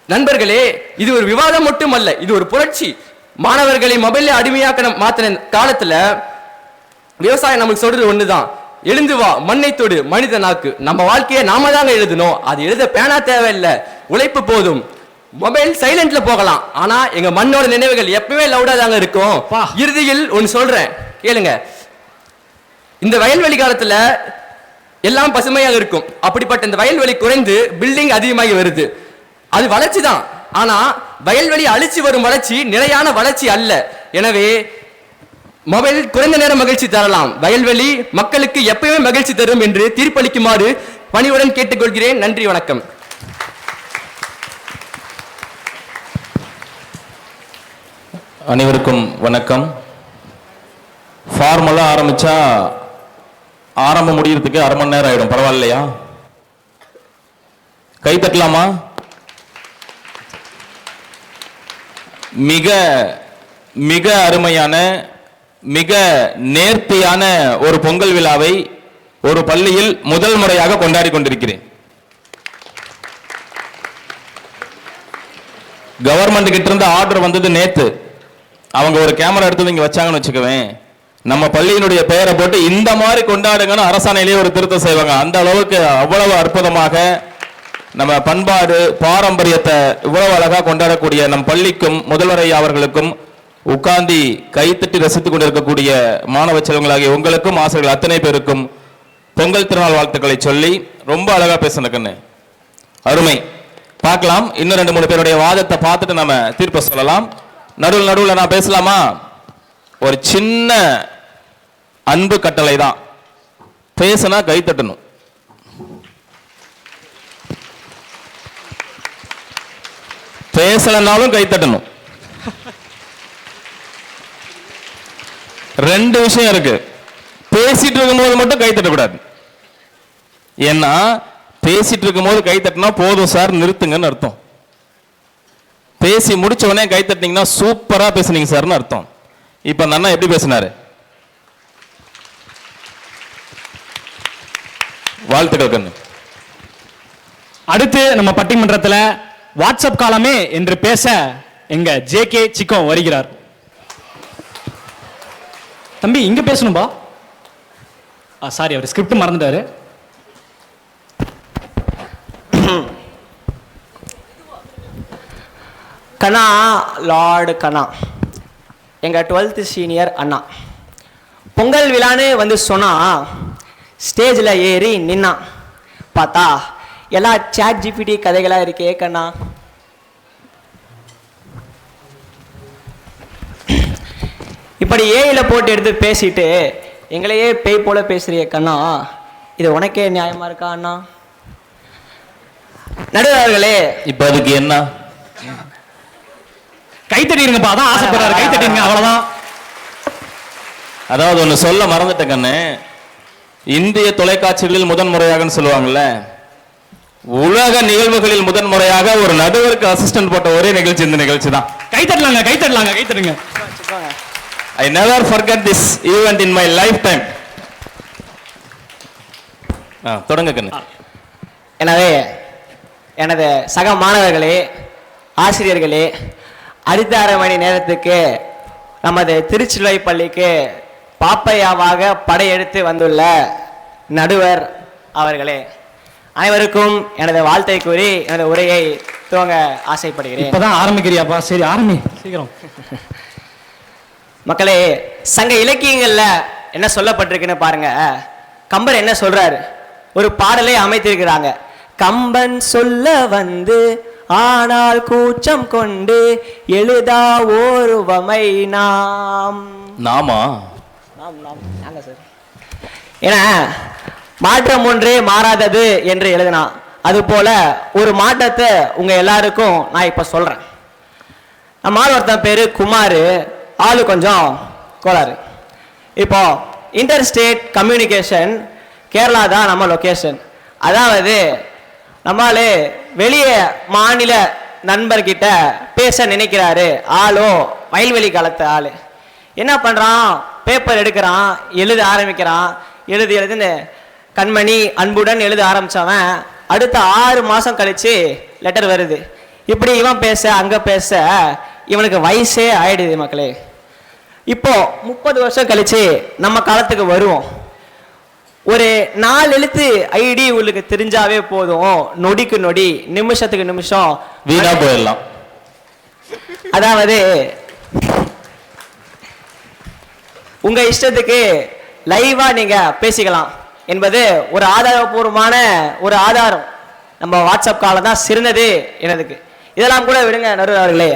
நண்பர்களே, இது ஒரு விவாதம் மட்டும் அல்ல, இது ஒரு புரட்சி. மாணவர்களை மொபைல்ல அடிமையாக்க மாத்தின காலத்துல விவசாயம் நமக்கு சொல்றது ஒண்ணுதான், எழுந்து வா மண்ணை தொடு மனித நாக்கு. நம்ம வாழ்க்கையை நாம தாங்க எழுதணும். அது எழுத பேனா தேவையில்லை, உழைப்பு போதும். மொபைல் சைலண்ட்ல போகலாம், ஆனா எங்க மண்ணோட நினைவுகள் எப்பவுமே லவுடா தாங்க இருக்கும். இறுதியில் ஒன்னு சொல்றேன் கேளுங்க. இந்த வயல்வெளி காலத்துல எல்லாம் பசுமையாக இருக்கும். அப்படிப்பட்ட இந்த வயல்வெளி குறைந்து பில்டிங் அதிகமாகி வருது. அது வளர்ச்சி தான், ஆனா வயல்வெளி அழிச்சு வரும் வளர்ச்சி நிலையான வளர்ச்சி அல்ல. எனவே மொபைல் குறைந்த நேரம் மகிழ்ச்சி தரலாம், வயல்வெளி மக்களுக்கு எப்பவுமே மகிழ்ச்சி தரும் என்று தீர்ப்பளிக்குமாறு பணிவுடன் கேட்டுக்கொள்கிறேன். நன்றி, வணக்கம். அனைவருக்கும் வணக்கம். ஃபார்மலா ஆரம்பிச்சா ஆரம்பம் முடியறதுக்கு 1/2 மணி நேரம் ஆயிடும். பரவாயில்லையா? கை தட்டலாமா? மிக மிக அருமையான, மிக நேர்த்தியான ஒரு பொங்கல் விழாவை ஒரு பள்ளியில் முதல் முறையாக கொண்டாடி கொண்டிருக்கிறேன். கவர்மெண்ட் கிட்ட இருந்து ஆர்டர் வந்தது நேத்து. அவங்க ஒரு கேமரா எடுத்து இங்க வச்சாங்கன்னு வச்சுக்கவேன், நம்ம பள்ளியினுடைய பெயரை போட்டு இந்த மாதிரி கொண்டாடுங்கன்னு அரசாணையிலேயே ஒரு திருத்தம் செய்வாங்க. அந்த அளவுக்கு அவ்வளவு அற்புதமாக நம்ம பண்பாடு பாரம்பரியத்தை இவ்வளவு அழகா கொண்டாடக்கூடிய நம் பள்ளிக்கும் முதல்வர் ஐயா அவர்களுக்கும் உட்கார்ந்து கைத்தட்டி ரசித்துக் கொண்டிருக்கக்கூடிய மாணவ செல்வங்களாகிய உங்களுக்கும் ஆசிரியர்கள் அத்தனை பேருக்கும் பொங்கல் திருநாள் வாழ்த்துக்களை சொல்லி ரொம்ப அழகா பேசின கண்ணு, அருமை. பார்க்கலாம், இன்னும் 2-3 பேருடைய வாதத்தை பார்த்துட்டு நம்ம தீர்ப்பை சொல்லலாம். நடுவில் நான் பேசலாமா? ஒரு சின்ன அன்பு கட்டளை தான், பேசினா கை தட்டணும். பேசலனாலும் கை தட்டணும். ரெண்டு விஷயம் இருக்கு. பேசிட்டு இருக்கும்போது மட்டும் கை தட்டக்கூடாது. ஏன்னா பேசிட்டு இருக்கும்போது கை தட்டினா போதும் சார் நிறுத்துங்கன்னு அர்த்தம். பேசி முடிச்ச உடனே கை தட்டினீங்கன்னா சூப்பரா பேசுனீங்க சார்னு அர்த்தம். இப்ப அந்த அண்ணா எப்படி பேசினாரு? வாழ்த்துக்கள் கண்ணு. அடுத்து நம்ம பட்டிமன்றத்தில் வாட்ஸ்அப் காலமே என்று பேச எங்க ஜே.கே. சிக்கோ வருகிறார். தம்பி இங்க பேசணும்பா. சாரி, அவர் ஸ்கிரிப்ட் மறந்துட்டாரு. கண்ணா, லார்டு கண்ணா, எங்கள் 12th சீனியர் அண்ணா, பொங்கல் விழான்னு வந்து சொன்னா ஸ்டேஜில் ஏறி நின்னா பார்த்தா எல்லா சாட் ஜிபிடி கதைகளாக இருக்கே கண்ணா. இப்படி ஏயில் போட்டு எடுத்து பேசிட்டு எங்களையே பேய் போல பேசுறிய கண்ணா, இது உனக்கே நியாயமா இருக்கா அண்ணா? நடுவர்களே, இப்ப அதுக்கு என்ன? கை தட்டிருங்கப்பா, அதான் ஆசைப்படுறாரு, கை தட்டிருங்க, அவ்வளவுதான். அதாவது ஒண்ணு சொல்ல மறந்துட்டேன் கண்ணு. இந்திய தொலைக்காட்சிகளில் முதன்முறையாக சொல்லுவாங்கல்ல, உலக நிகழ்வுகளில் முதன்முறையாக ஒரு நடுவருக்கு அசிஸ்டன்ட் போட்ட ஒரே நிகழ்ச்சி இந்த நிகழ்ச்சி தான். கை தட்டலாங்க, கை தட்டலாங்க, கை தட்டுங்க. I never forget this event in my lifetime. தொடங்க கண்ணு. எனவே எனது சக மாணவர்களே, ஆசிரியர்களே, அடுத்த அரை மணி நேரத்துக்கு நமது திருச்சிலுவை பள்ளிக்கு பாப்பையாவாக படையெடுத்து வந்துள்ள நடுவர் அவர்களே, அனைவருக்கும் எனது வாழ்த்தை கூறி எனது உரையை துவங்க ஆசைப்படுகிறேன். இப்பதான் ஆரம்பிக்கிறியாப்பா? சரி ஆரம்பி, சீக்கிரம். மக்களே, சங்க இலக்கியங்கள்ல என்ன சொல்லப்பட்டிருக்குன்னு பாருங்க. கம்பர் என்ன சொல்றாரு? ஒரு பாடலை அமைத்திருக்கிறாங்க. கம்பன் சொல்ல வந்து ஆனால் கூச்சம் கொண்டு எழுதா ஓருவமை நாம். நாமா? நாங்க சார். ஏன்னா மாற்றம் ஒன்றே மாறாதது என்று எழுதினா, அது போல ஒரு மாற்றத்தை உங்க எல்லாருக்கும் நான் இப்ப சொல்றேன். நம்ம ஆள் ஒருத்தன் பேரு குமார், ஆளு கொஞ்சம் கோளாறு. இப்போ இன்டர் ஸ்டேட் கம்யூனிகேஷன் கேரளா தான் நம்ம லொக்கேஷன். அதாவது நம்மளே வெளியே மாநில நண்பர்கிட்ட பேச நினைக்கிறாரு. ஆளோ வயல்வெளி காலத்து ஆளு. என்ன பண்றான்? பேப்பர் எடுக்கிறான், எழுத ஆரம்பிக்கிறான். எழுதுன்னு கண்மணி அன்புடன் எழுத ஆரம்பிச்சவன் அடுத்த 6 மாசம் கழிச்சு லெட்டர் வருது. இப்படி இவன் பேச அங்க பேச இவனுக்கு வயசே ஆயிடுது மக்களே. இப்போ 30 வருஷம் கழிச்சு நம்ம காலத்துக்கு வருவோம். ஒரு 4 எழுத்து ஐடி உங்களுக்கு தெரிஞ்சாவே போதும், நொடிக்கு நொடி நிமிஷத்துக்கு நிமிஷம் வீணா போயிடலாம். அதாவது உங்க இஷ்டத்துக்கு லைவா நீங்க பேசிக்கலாம் என்பது ஒரு ஆதாரபூர்வமான ஒரு ஆதாரம். நம்ம வாட்ஸ்அப் காலம் தான் சிறந்தது எனதுக்கு. இதெல்லாம் கூட விடுங்க நடுவர்களே.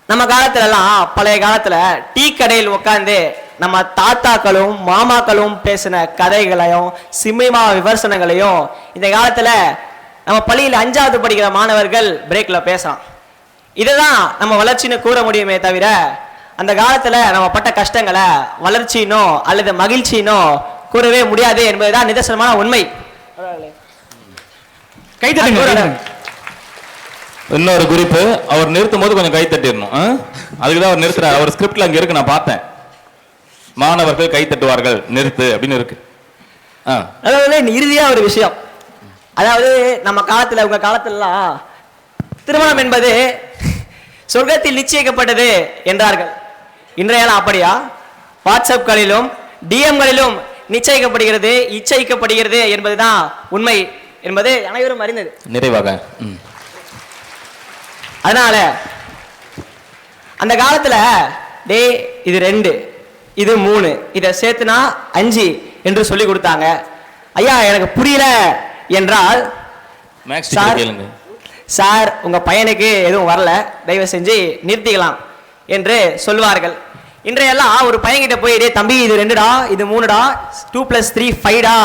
நம்ம காலத்துலலாம், பழைய காலத்துல டீ கடையில் உட்காந்து நம்ம தாத்தாக்களும் மாமாக்களும் பேசின கதைகளையும் சினிமா விமர்சனங்களையும் இந்த காலத்துல நம்ம பள்ளியில் 5வது படிக்கிற மாணவர்கள் பிரேக்ல பேசலாம். இதுதான் நம்ம வளர்ச்சின்னு கூற முடியுமே தவிர, அந்த காலத்துல நம்ம பட்ட கஷ்டங்களை வளர்ச்சினோ அல்லது மகிழ்ச்சினோ கூறவே முடியாது என்பதுதான் நிதர்சனமான உண்மை. இன்னொரு குறிப்பு, அவர் நிறுத்தும் போது கொஞ்சம் கை தட்டிடணும். அதுக்குதான் அவர் நிறுத்துறாரு. அவர் ஸ்கிரிப்ட்ல அங்க இருக்கு, நான் பார்த்தேன். மாணவர்கள் கை தட்டுவார்கள், நிறுத்து அப்படின்னு இருக்கு. அதாவது இறுதியா ஒரு விஷயம், அதாவது நம்ம காலத்துல உங்க காலத்துலலாம் திருமணம் என்பது சொர்க்கத்தில் நிச்சயிக்கப்பட்டது என்றார்கள். இன்றையெல்லாம் அப்படியா? வாட்ஸ்அப்களிலும் டிஎம்களிலும் நிச்சயிக்கப்படுகிறது, இச்சைக்கப்படுகிறது என்பதுதான் உண்மை என்பது அனைவரும் அறிந்தது. நிறைவாக அதனால அந்த காலத்துல டே இது 2 இது 3 இதை சேர்த்துனா 5 என்று சொல்லி கொடுத்தாங்க. ஐயா எனக்கு புரியல என்றால், சார் உங்க பையனுக்கு எதுவும் வரல, தயவு செஞ்சு நிறுத்திக்கலாம் என்று சொல்வார்கள். இன்றையெல்லாம் ஒரு பையன்கிட்ட போய் டே தம்பி இது 2டா இது 3டா 2 + 3 5டா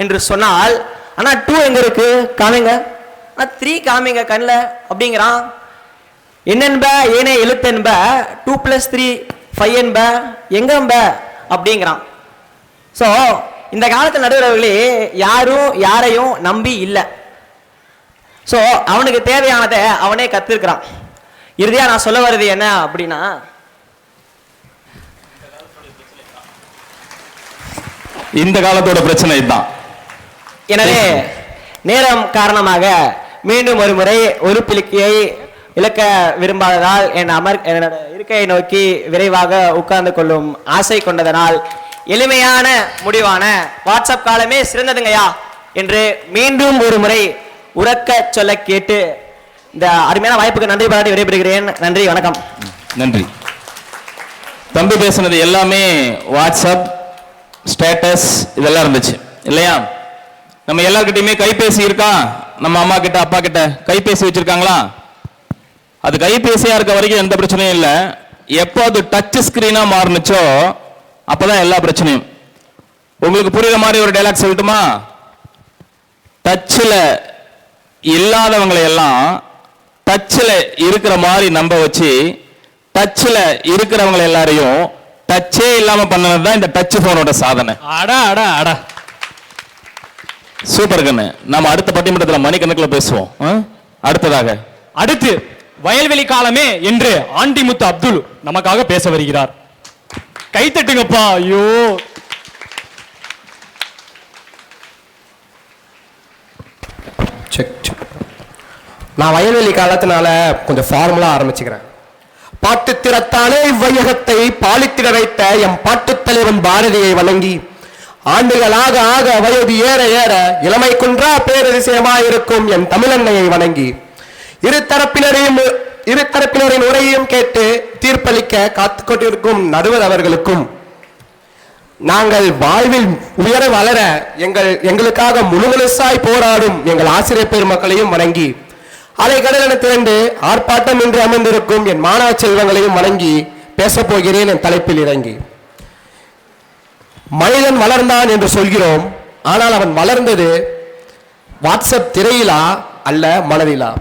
என்று சொன்னால், ஆனா 2 எங்க இருக்கு காமிங்க ஆனால் 3 காமிங்க கண்ணில் அப்படிங்கிறான். என்னென்ப ஏனே எழுத்தென்ப 2 + 3 5 என்ப எங்கம்ப அப்படிங்கிறான். ஸோ இந்த காலத்து நடுவர்களே யாரும் யாரையும் நம்பி இல்லை. ஸோ அவனுக்கு தேவையானதை அவனே கற்றுக்கிறான். இறுதியாக நான் சொல்ல வர்றது என்ன அப்படின்னா, இந்த காலத்தோட பிரச்சனை இதுதான். எனவே நேரம் காரணமாக மீண்டும் ஒரு முறை ஒரு பிளிக்கையை இழக்க விரும்பாததால் என்னோட இருக்கையை நோக்கி விரைவாக உட்கார்ந்து கொள்ளும் ஆசை கொண்டதனால் எளிமையான முடிவான வாட்ஸ்அப் காலமே சிறந்ததுங்கய்யா என்று மீண்டும் ஒரு முறை உறக்க சொல்ல கேட்டு இந்த அருமையான வாய்ப்புக்கு நன்றி பாராட்டி விடைபெறுகிறேன். நன்றி, வணக்கம். நன்றி. தம்பி பேசுனது எல்லாமே வாட்ஸ்அப் ஸ்டேட்டஸ் இதெல்லாம் இருந்துச்சு இல்லையா? நம்ம எல்லார்கிட்டயுமே கைபேசி இருக்கா? நம்ம அம்மா கிட்ட அப்பா கிட்ட கைபேசி வச்சிருக்காங்களா? அது கைபேசியா இருக்க வரைக்கும் எந்த பிரச்சனையும் இல்லை. எப்போ அது டச் ஸ்கிரீனா மாறுனுச்சோ அப்பதான் எல்லா பிரச்சனையும். உங்களுக்கு புரியுற மாதிரி ஒரு டைலாக் சொல்லட்டுமா? டச்சில் இல்லாதவங்களை எல்லாம் டச்சில் இருக்கிற மாதிரி நம்ப வச்சு டச்சில் இருக்கிறவங்களை எல்லாரையும் டச்சே இல்லாம பண்ணது தான் இந்த டச் போனோட சாதனை. அடா அடா அடா, சூப்பர் கண்ணு. நம்ம அடுத்த பட்டிமன்றத்தில் மணிக்கணக்கில் பேசுவோம். அடுத்து வயல்வெளி காலமே என்று ஆண்டிமுத்து அப்துல் நமக்காக பேச வருகிறார். கைத்தட்டுங்கப்பா. ஐயோ, நான் வயல்வெளி காலத்தினால கொஞ்சம் ஃபார்முலா ஆரம்பிச்சுக்கிறேன். பாட்டு திறத்தாலே இவ்வையகத்தை பாலித்திட வைத்த எம் பாட்டுத் தலைவன் பாரதியை வணங்கி ஆண்டுகளாக ஆக வயது ஏற ஏற இளமை குன்றா பேரதிசயமாயிருக்கும் என் தமிழன்னையை வணங்கி இரு தரப்பினரின் உரையையும் கேட்டு தீர்ப்பளிக்க காத்து கொண்டிருக்கும் நடுவர் அவர்களுக்கும் நாங்கள் வாழ்வில் உயர வளர எங்களுக்காக முழுமுழுசாய் போராடும் எங்கள் ஆசிரியர் பெருமக்களையும் வணங்கி அலைக்கடலென திரண்டு ஆர்ப்பாட்டம் என்று அமர்ந்திருக்கும் என் மாணவ செல்வங்களையும் வணங்கி பேசப் போகிறேன் என் தலைப்பில் இறங்கி. மனிதன் வளர்ந்தான் என்று சொல்கிறோம், ஆனால் அவன் வளர்ந்தது வாட்ஸ்அப் திரையிலா அல்ல மனதிலா?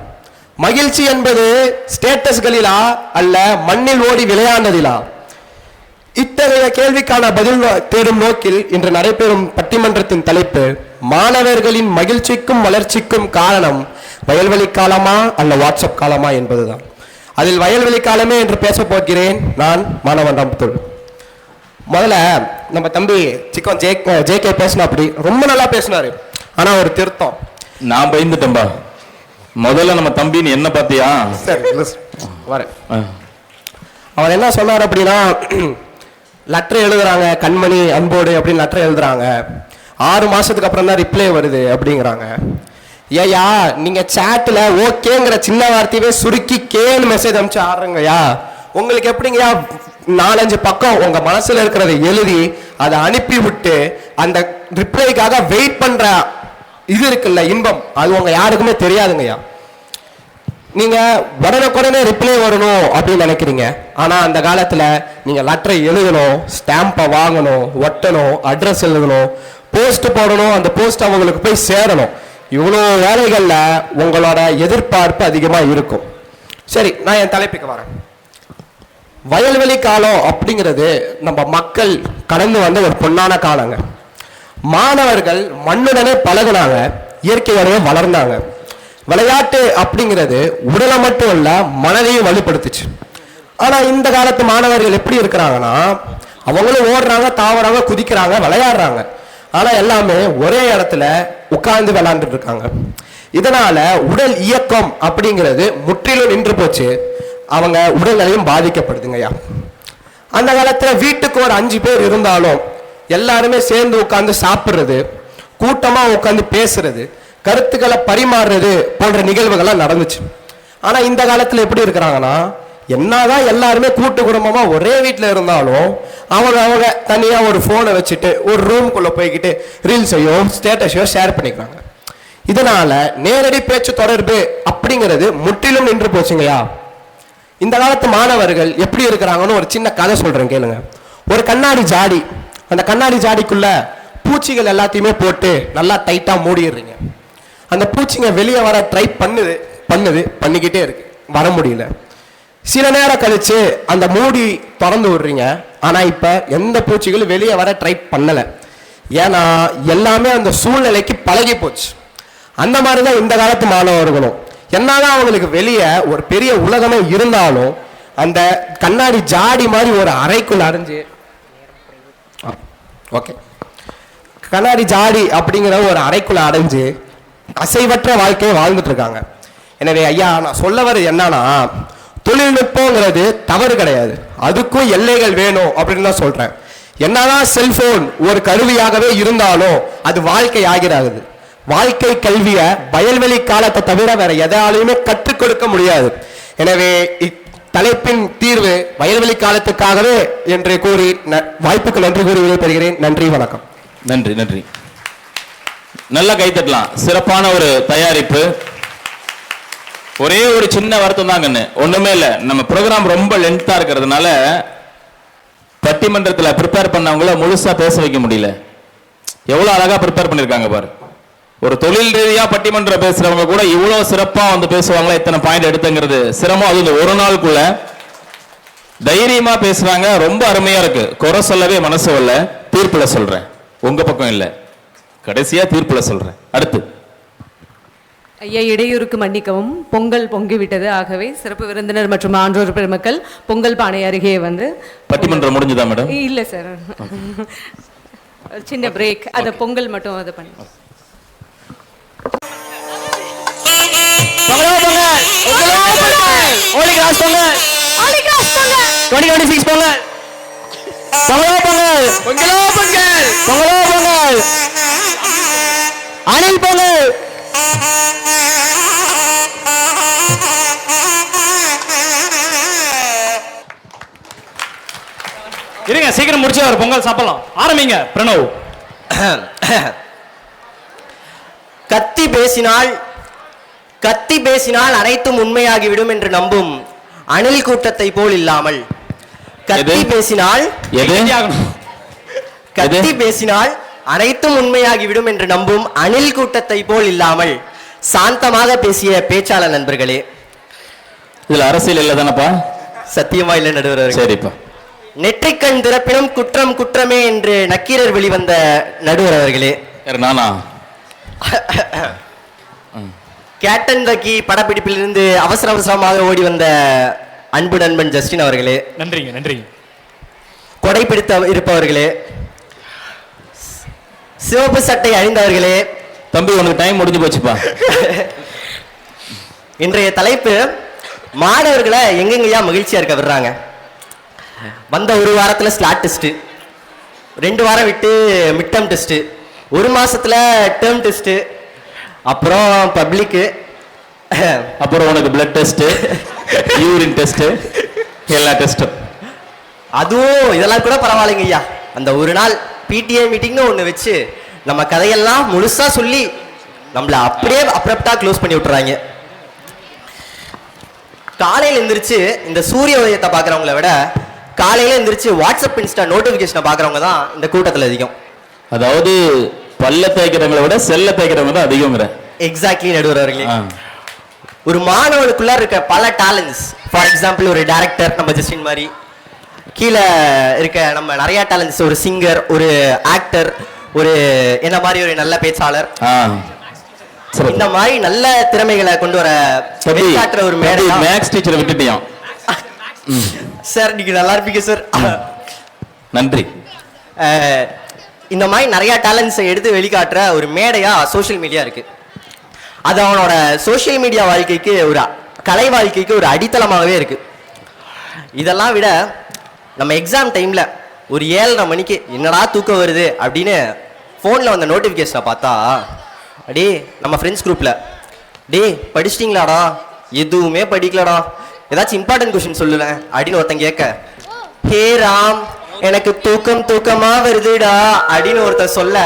மகிழ்ச்சி என்பது ஸ்டேட்டஸ்களிலா அல்ல மண்ணில் ஓடி விளையாண்டதிலா? இத்தகைய கேள்விக்கான பதில் தேடும் நோக்கில் இன்று நடைபெறும் பட்டிமன்றத்தின் தலைப்பு மாணவர்களின் மகிழ்ச்சிக்கும் வளர்ச்சிக்கும் காரணம் வயல்வெளி காலமா அல்ல வாட்ஸ்அப் காலமா என்பதுதான். அதில் வயல்வெளி காலமே என்று பேச போகிறேன். நான் மாணவன் அப்துல். முதல்ல நம்ம தம்பி சிக்கன் ஜேகே பேசினா அப்படி ரொம்ப நல்லா பேசினாரு. ஆனா ஒரு திருத்தம். நான் பயந்துட்டேன்பா. முதல்ல நம்ம தம்பின்னு என்ன பாத்தியா? சரி வரேன். அவர் என்ன சொன்னார் அப்படின்னா, லெட்டர் எழுதுறாங்க கண்மணி அன்போடு அப்படின்னு லெட்டர் எழுதுறாங்க, 6 மாசத்துக்கு அப்புறம் தான் ரிப்ளை வருது அப்படிங்கிறாங்க. ஏயா நீங்க சாட்ல ஓகேங்கிற சின்ன வார்த்தையவே சுருக்கி கேன்னு மெசேஜ் அனுப்பிச்சு ஆடுறங்கய்யா. உங்களுக்கு எப்படிங்கய்யா 4-5 பக்கம் உங்க மனசுல இருக்கிறத எழுதி அதை அனுப்பி விட்டு அந்த ரிப்ளைக்காக வெயிட் பண்ற இது இருக்குல்ல இன்பம், அது உங்க யாருக்குமே தெரியாதுங்கய்யா. நீங்க உடனுக்குடனே ரிப்ளை வரணும் அப்படின்னு நினைக்கிறீங்க. ஆனா அந்த காலத்துல நீங்க லெட்டரை எழுதணும், ஸ்டாம்பை வாங்கணும், ஒட்டணும், அட்ரஸ் எழுதணும், போஸ்ட் போடணும், அந்த போஸ்ட் அவங்களுக்கு போய் சேரணும். இவ்வளோ வேலைகள்ல உங்களோட எதிர்பார்ப்பு அதிகமா இருக்கும். சரி, நான் என் தலைப்புக்கு வரேன். வயல்வெளி காலம் அப்படிங்கிறது நம்ம மக்கள் கடந்து வந்த ஒரு பொன்னான காலங்க. மாணவர்கள் மண்ணுடனே பழகுனாங்க, இயற்கையோடவே வளர்ந்தாங்க. விளையாட்டு அப்படிங்கிறது உடலை மட்டும் இல்ல மனதையும் வலுப்படுத்துச்சு. ஆனா இந்த காலத்து மாணவர்கள் எப்படி இருக்கிறாங்கன்னா, அவங்களும் ஓடுறாங்க, தாவறாங்க, குதிக்கிறாங்க, விளையாடுறாங்க. ஆனா எல்லாமே ஒரே இடத்துல உட்கார்ந்து விளையாண்டுட்டு இருக்காங்க. இதனால உடல் இயக்கம் அப்படிங்கிறது முற்றிலும் நின்று போச்சு. அவங்க உடல்நிலையும் பாதிக்கப்படுதுங்கய்யா. அந்த காலத்துல வீட்டுக்கு ஒரு 5 பேர் இருந்தாலும் எல்லாருமே சேர்ந்து உட்கார்ந்து சாப்பிடுறது, கூட்டமா உட்கார்ந்து பேசுறது, கருத்துக்களை பரிமாறுறது போன்ற நிகழ்வுகள்லாம் நடந்துச்சு. ஆனா இந்த காலத்துல எப்படி இருக்கிறாங்கன்னா, என்னதான் எல்லாருமே கூட்டு குடும்பமா ஒரே வீட்டுல இருந்தாலும் அவங்க தனியா ஒரு போனை வச்சுட்டு ஒரு ரூம்குள்ள போய்கிட்டு ரீல்ஸையோ ஸ்டேட்டஸையோ ஷேர் பண்ணிக்கிறாங்க. இதனால நேரடி பேச்சு தொடர்பு அப்படிங்கிறது முற்றிலும் நின்று போச்சுங்கய்யா. இந்த காலத்து மாணவர்கள் எப்படி இருக்கிறாங்கன்னு ஒரு சின்ன கதை சொல்றேன் கேளுங்க. ஒரு கண்ணாடி ஜாடி, அந்த கண்ணாடி ஜாடிக்குள்ள பூச்சிகள் எல்லாத்தையுமே போட்டு நல்லா டைட்டா மூடிடுறீங்க. அந்த பூச்சிங்க வெளியே வர ட்ரை பண்ணிக்கிட்டே இருக்கு, வர முடியல. சில நேரம் கழிச்சு அந்த மூடி திறந்து விடுறீங்க, ஆனா இப்ப எந்த பூச்சிகளும் வெளியே வர ட்ரை பண்ணல. ஏன்னா எல்லாமே அந்த சூழ்நிலைக்கு பழகி போச்சு. அந்த மாதிரிதான் இந்த காலத்து மாணவர்களும் என்னதான் அவங்களுக்கு வெளியே ஒரு பெரிய உலகமே இருந்தாலும் அந்த கண்ணாடி ஜாடி மாதிரி ஒரு அறைக்குள்ள அடைஞ்சு கண்ணாடி ஜாடி அப்படிங்கிற ஒரு அறைக்குள்ள அடைஞ்சு அசைவற்ற வாழ்க்கையை வாழ்ந்துட்டு இருக்காங்க. எனவே ஐயா, நான் சொல்ல வர்றது என்னன்னா, தொழில்நுட்பங்கிறது தவறு கிடையாது, அதுக்கும் எல்லைகள் வேணும் அப்படின்னு தான் சொல்றேன். என்னதான் செல்போன் ஒரு கருவியாகவே இருந்தாலும் அது வாழ்க்கை ஆகிறது. வாழ்க்கை கல்விய வயல்வெளி காலத்தை தவிர வேற எதாலையுமே கற்றுக் கொடுக்க முடியாது. எனவே தலைப்பின் தீர்வு வயல்வெளி காலத்துக்காகவே என்று கூறி வாய்ப்புக்கு நன்றி கூறி விடைபெறுகிறேன். நன்றி, வணக்கம். நன்றி நன்றி. நல்லா கைத்தட்டலாம். சிறப்பான ஒரு தயாரிப்பு. ஒரே ஒரு சின்ன வருத்தம் தாங்கன்னு, ஒண்ணுமே இல்லை. நம்ம ப்ரோக்ராம் ரொம்ப லென்த்தா இருக்கிறதுனால பட்டிமன்றத்தில் ப்ரிப்பேர் பண்ணவங்கள முழுசா பேச வைக்க முடியல. எவ்வளவு அழகா ப்ரிப்பேர் பண்ணிருக்காங்க பாரு. ஒரு தொழில் ரீதியா பட்டிமன்றம் பேசுறவங்க கூட இவ்வளவு சிறப்பா வந்து பேசுவாங்களா, இத்தனை பாயிண்ட் எடுத்துங்கிறது சிரமம். அது ஒரு நாளுக்குள்ள தைரியமா பேசுறாங்க, ரொம்ப அருமையா இருக்கு. குறை சொல்லவே மனசு வரல. தீர்ப்புல சொல்றேன், உங்க பக்கம் இல்ல, கடைசியா தீர்ப்புல சொல்றேன். அடுத்து ஐயா, இடையூறுக்கு மன்னிக்கவும். பொங்கல் பொங்கிவிட்டது. ஆகவே சிறப்பு விருந்தினர் மற்றும் ஆன்றோர் பெருமக்கள் பொங்கல் பானை அருகே வந்து பட்டிமன்றம் முடிஞ்சுதா மேடம்? இல்ல சார், சின்ன பிரேக். அத பொங்கல் மட்டும் அதை பண்ணி அணில் பொங்கல். இருங்க, சீக்கிரம் முடிச்சு ஒரு பொங்கல் சாப்பிடலாம். ஆரம்பிங்க பிரணவ். கத்தி பேசினால் அனைத்தும் உண்மையாகிவிடும் என்று நம்பும் அணில் கூட்டத்தை போல் இல்லாமல், கத்தி பேசினால் அனைத்தும் உண்மையாகிவிடும் என்று நம்பும் அணில் கூட்டத்தை போல் இல்லாமல் சாந்தமாக பேசிய பேச்சாளர் நண்பர்களே. இதுல அரசியல் இல்ல தானப்பா? சத்தியமா இல்ல நடுவர். சரிப்பா. நெற்றிக்கண் திறப்பினும் குற்றம் குற்றமே என்று நக்கீரர் வெளிவந்த நடுவர் அவர்களே. நானா? கேப்டன் தக்கி படப்பிடிப்பில் இருந்து அவசரமாக ஓடி வந்த அன்பு நண்பன் ஜஸ்டின் அவர்களே. நன்றிங்க நன்றிங்க. கொடை பிடித்த இருப்பவர்களே, சிவப்பு சட்டை அணிந்தவர்களே. தம்பி, உனக்கு டைம் முடிஞ்சு போச்சுப்பா. இன்றைய தலைப்பு மாணவர்களை எங்கெங்கயா மகிழ்ச்சியா இருக்க விடுறாங்க. வந்த ஒரு வாரத்துல ஸ்லாட் டெஸ்ட், 2 வாரம் விட்டு மிட் டேர்ம் டெஸ்ட், 1 மாசத்துல டேர்ம் டெஸ்ட், அப்புறம் பப்ளிக், அப்புறம் உனக்கு பிளட் டெஸ்ட், யூரின் டெஸ்ட், எல்லா டெஸ்டும். அதுவும் இதெல்லாம் கூட பரவாயில்லைங்க ஐயா. அந்த ஒரு நாள் பிடிஏ மீட்டிங்னு ஒன்று வச்சு நம்ம கதையெல்லாம் முழுசா சொல்லி நம்மளை அப்படியே அப்ரப்டா க்ளோஸ் பண்ணி விட்டுறாங்க. காலையில் எந்திரிச்சு இந்த சூரிய உதயத்தை பார்க்குறவங்கள விட காலையில் எந்திரிச்சு வாட்ஸ்அப் இன்ஸ்டா நோட்டிஃபிகேஷனை பார்க்குறவங்க தான் இந்த கூட்டத்தில் அதிகம். அதாவது பல்ல தேய்க்கிறவங்களை விட செல்ல தேய்க்கிறவங்க தான் அதிகங்கிற. எக்ஸாக்ட்லி நடுவர் அவர்களே. ஒரு மாணவனுக்குள்ள இருக்க பல டேலண்ட்ஸ், ஃபார் எக்ஸாம்பிள் ஒரு டைரக்டர் நம்ம ஜஸ்டின் மாதிரி, கீழே இருக்க நம்ம நிறைய டேலண்ட்ஸ், ஒரு சிங்கர், ஒரு ஆக்டர், ஒரு என்ன மாதிரி ஒரு நல்ல பேச்சாளர், இந்த மாதிரி நல்ல திறமைகளை கொண்டு வர வெளிக்காட்டுற ஒரு மேடை. மேக்ஸ் டீச்சரை விட்டுட்டியாம் சார். நீங்க நல்லா இருப்பீங்க சார். நன்றி. இந்த மாதிரி நிறைய டேலண்ட்ஸை எடுத்து வெளிக்காட்டுற ஒரு மேடையா சோஷியல் மீடியா இருக்கு. அது அவனோட சோஷியல் மீடியா வாழ்க்கைக்கு, ஒரு கலை வாழ்க்கைக்கு ஒரு அடித்தளமாகவே இருக்கு. இதெல்லாம் விட நம்ம எக்ஸாம் டைம்ல ஒரு 7:30 மணிக்கு என்னடா தூக்கம் வருது அப்படின்னு ஃபோனில் வந்த நோட்டிஃபிகேஷனை பார்த்தா, அடே நம்ம ஃப்ரெண்ட்ஸ் குரூப்ல, டே படிச்சிட்டிங்களாடா? எதுவுமே படிக்கலடா, ஏதாச்சும் இம்பார்ட்டன்ட் கொஸ்டின் சொல்லுல அப்படின்னு ஒருத்தன் கேட்க, ஹே ராம் எனக்கு தூக்கமா வருதுடா அப்படின்னு ஒருத்தர் சொல்ல,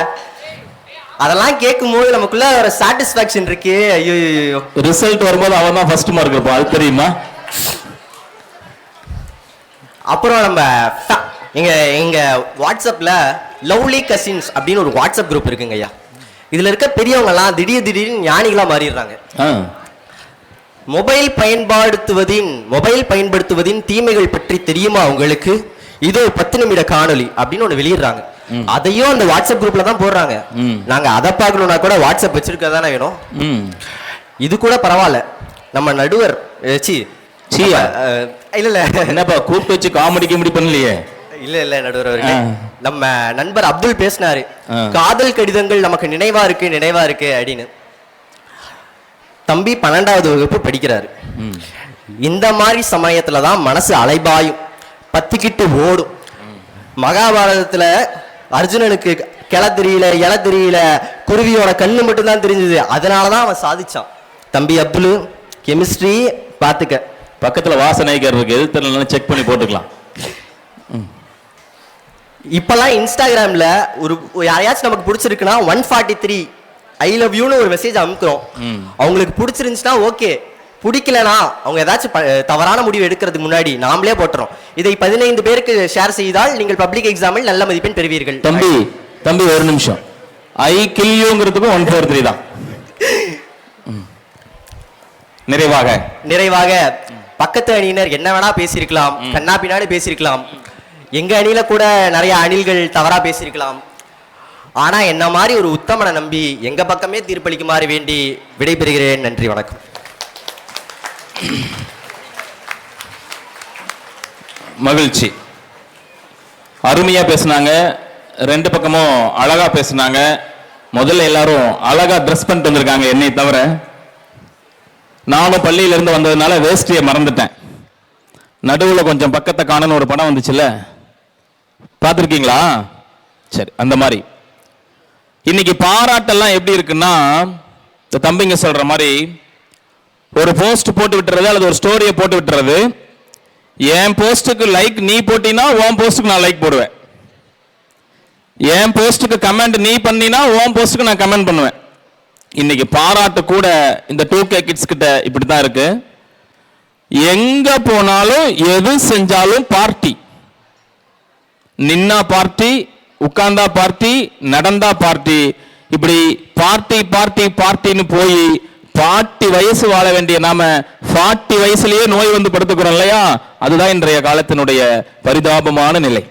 அதெல்லாம் கேட்கும் போது நமக்குள்ள ஒரு சாட்டிஸ்பாக்சன் இருக்கு. ஐயோ, ரிசல்ட் வரும்போது அவன் தான் ஃபர்ஸ்ட் மார்க் இருப்பான், அது தெரியுமா? அப்புறம் நம்ம எங்க வாட்ஸ்அப்ல லவ்லி கசின்ஸ் அப்படின்னு ஒரு வாட்ஸ்அப் குரூப் இருக்குங்க ஐயா. இதுல இருக்க பெரியவங்கலாம் திடீர்னு ஞானிகளா மாறிடுறாங்க. மொபைல் பயன்படுத்துவதின் தீமைகள் பற்றி தெரியுமா உங்களுக்கு? இதோ 10 நிமிட காணொலி அப்படின்னு ஒண்ணு வெளியிடுறாங்க. அதையும் அந்த வாட்ஸ்அப் குரூப்ல தான் போடுறாங்க. நாங்க அதை பார்க்கணும்னா கூட வாட்ஸ்அப் வச்சிருக்க தானே வேணும். இது கூட பரவாயில்ல. நம்ம நடுவர் இல்ல என்னப்பா கூப்பிட்டு வச்சு காமெடி பண்ணலையே? இல்ல நடுவர் அவர்களே, நம்ம நண்பர் அப்துல் பேசினாரு, காதல் கடிதங்கள் நமக்கு நினைவா இருக்கு அப்படின்னு. தம்பி 12வது வகுப்பு படிக்கிறாரு. இந்த மாதிரி சமயத்துலதான் மனசு அலைபாயும், பத்திக்கிட்டு ஓடும். மகாபாரதத்துல அர்ஜுனனுக்கு கிளை தெரியல குருவியோட கண்ணு மட்டும் தான் தெரிஞ்சது. அதனாலதான் அவன் சாதிச்சான். தம்பி அப்துல், கெமிஸ்ட்ரி பாத்துக்க, பக்கத்துல வாசனைகர் இருக்கு, எதிர்த்து செக் பண்ணி போட்டுக்கலாம். இப்பெல்லாம் இன்ஸ்டாகிராம்ல ஒரு யாரையாச்சும் நமக்கு பிடிச்சிருக்குன்னா 143 ஐ லவ் யூன்னு ஒரு மெசேஜ் அனுப்புறோம். அவங்களுக்கு பிடிச்சிருந்துச்சுன்னா ஓகே, பிடிக்கலனா அவங்க ஏதாச்சும் தவறான முடிவு எடுக்கிறதுக்கு முன்னாடி நாமளே போட்டுறோம். இதை 15 பேருக்கு ஷேர் செய்தால் நீங்கள் பப்ளிக் எக்ஸாமில் நல்ல மதிப்பெண் பெறுவீர்கள். தம்பி ஒரு நிமிஷம், ஐ கில் யூங்கிறதுக்கும் 143 தான். நிறைவாக பக்கத்து அணியினர் என்ன வேணா பேசியிருக்கலாம், கண்ணா பின்னாடி பேசியிருக்கலாம். எங்க அணியில கூட நிறைய அணில்கள் தவறா பேசியிருக்கலாம். ஆனா என்ன மாதிரி ஒரு உத்தமனை நம்பி எங்க பக்கமே தீர்ப்பளிக்குமாறு வேண்டி விடைபெறுகிறேன். நன்றி, வணக்கம். மகிழ்ச்சி. அருமையா பேசினாங்க, 2 பக்கமும் அழகா பேசினாங்க. முதல்ல எல்லாரும் அழகா ட்ரெஸ் பண்ணிட்டு வந்திருக்காங்க, என்னை தவிர. நானும் பள்ளியில இருந்து வந்ததுனால வேஷ்டியை மறந்துட்டேன். நடுவுல கொஞ்சம் பக்கத்தை காணன்னு ஒரு படம் வந்துச்சுல்ல, பார்த்துருக்கீங்களா? சரி, அந்த மாதிரி இன்னைக்கு பாராட்டெல்லாம் எப்படி இருக்குன்னா, இந்த தம்பிங்க சொல்ற மாதிரி ஒரு போஸ்ட் போட்டு விட்டுறது அல்லது ஒரு ஸ்டோரியை போட்டு விட்டுறது. என் போஸ்ட்டுக்கு லைக் நீ போட்டினா உன் போஸ்ட்டுக்கு நான் லைக் போடுவேன். என் போஸ்ட்டுக்கு கமெண்ட் நீ பண்ணினா உன் போஸ்ட்டுக்கு நான் கமெண்ட் பண்ணுவேன். இன்னைக்கு பாராட்டு கூட இந்த 2K கிட்ஸ் கிட்ட இப்படிதான் இருக்கு. எங்க போனாலும் எது செஞ்சாலும் பார்ட்டி. நின்னா பார்ட்டி, உட்கார்ந்தா பார்ட்டி, நடந்தா பார்ட்டி. இப்படி பார்ட்டின்னு போய் 40 வயசு வாழ வேண்டிய நாம 40 வயசுலயே நோய் வந்து படுத்துக்கிறோம் இல்லையா? அதுதான் இன்றைய காலத்தினுடைய பரிதாபமான நிலை.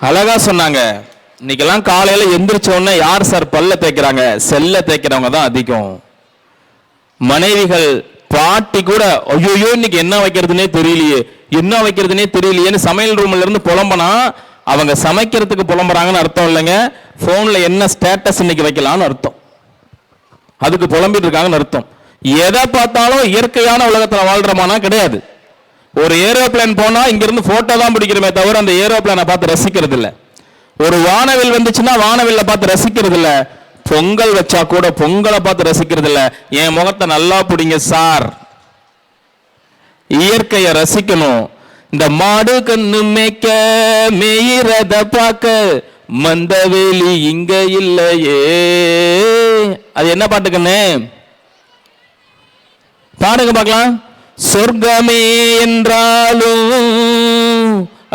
அழகா சொன்னாங்க. இன்னைக்கெல்லாம் காலையில எந்திரிச்ச உடனே யார் சார் பல்ல தேய்க்கிறாங்க? செல்ல தேய்க்கிறவங்க தான் அதிகம். மனைவிகள் பாட்டி கூட ஐயோ இன்னைக்கு என்ன வைக்கிறதுனே தெரியலையேன்னு சமையல் ரூம்ல இருந்து புலம்பனா அவங்க சமைக்கிறதுக்கு புலம்புறாங்கன்னு அர்த்தம் இல்லைங்க. போன்ல என்ன ஸ்டேட்டஸ் இன்னைக்கு வைக்கலாம்னு அர்த்தம். அதுக்கு புலம்பிட்டு இருக்காங்கன்னு அர்த்தம். எதை பார்த்தாலும் இயற்கையான உலகத்துல வாழ்றமானா கிடையாது. ஒரு ஏரோப்ளேன் போனா இங்க இருந்து போட்டோ தான் பிடிக்கிறமே தவிர அந்த ஏரோப்ளேனை பார்த்து ரசிக்கிறது இல்ல. ஒரு வானவில் வந்துச்சுன்னா வானவில்ல பார்த்து ரசிக்கிறது இல்ல. பொங்கல் வச்சா கூட பொங்கலை பார்த்து ரசிக்கிறது இல்ல. என் முகத்தை நல்லா பிடிங்க சார். இயற்கையை ரசிக்கணும். இந்த மாடு கண்ணு மேய்க்க மேயிறத பார்க்க மந்தவெளி இங்க இல்லையே. அது என்ன பாட்டுக்குன்னு பாடுங்க பார்க்கலாம். சொர்க்கமே என்றாலும்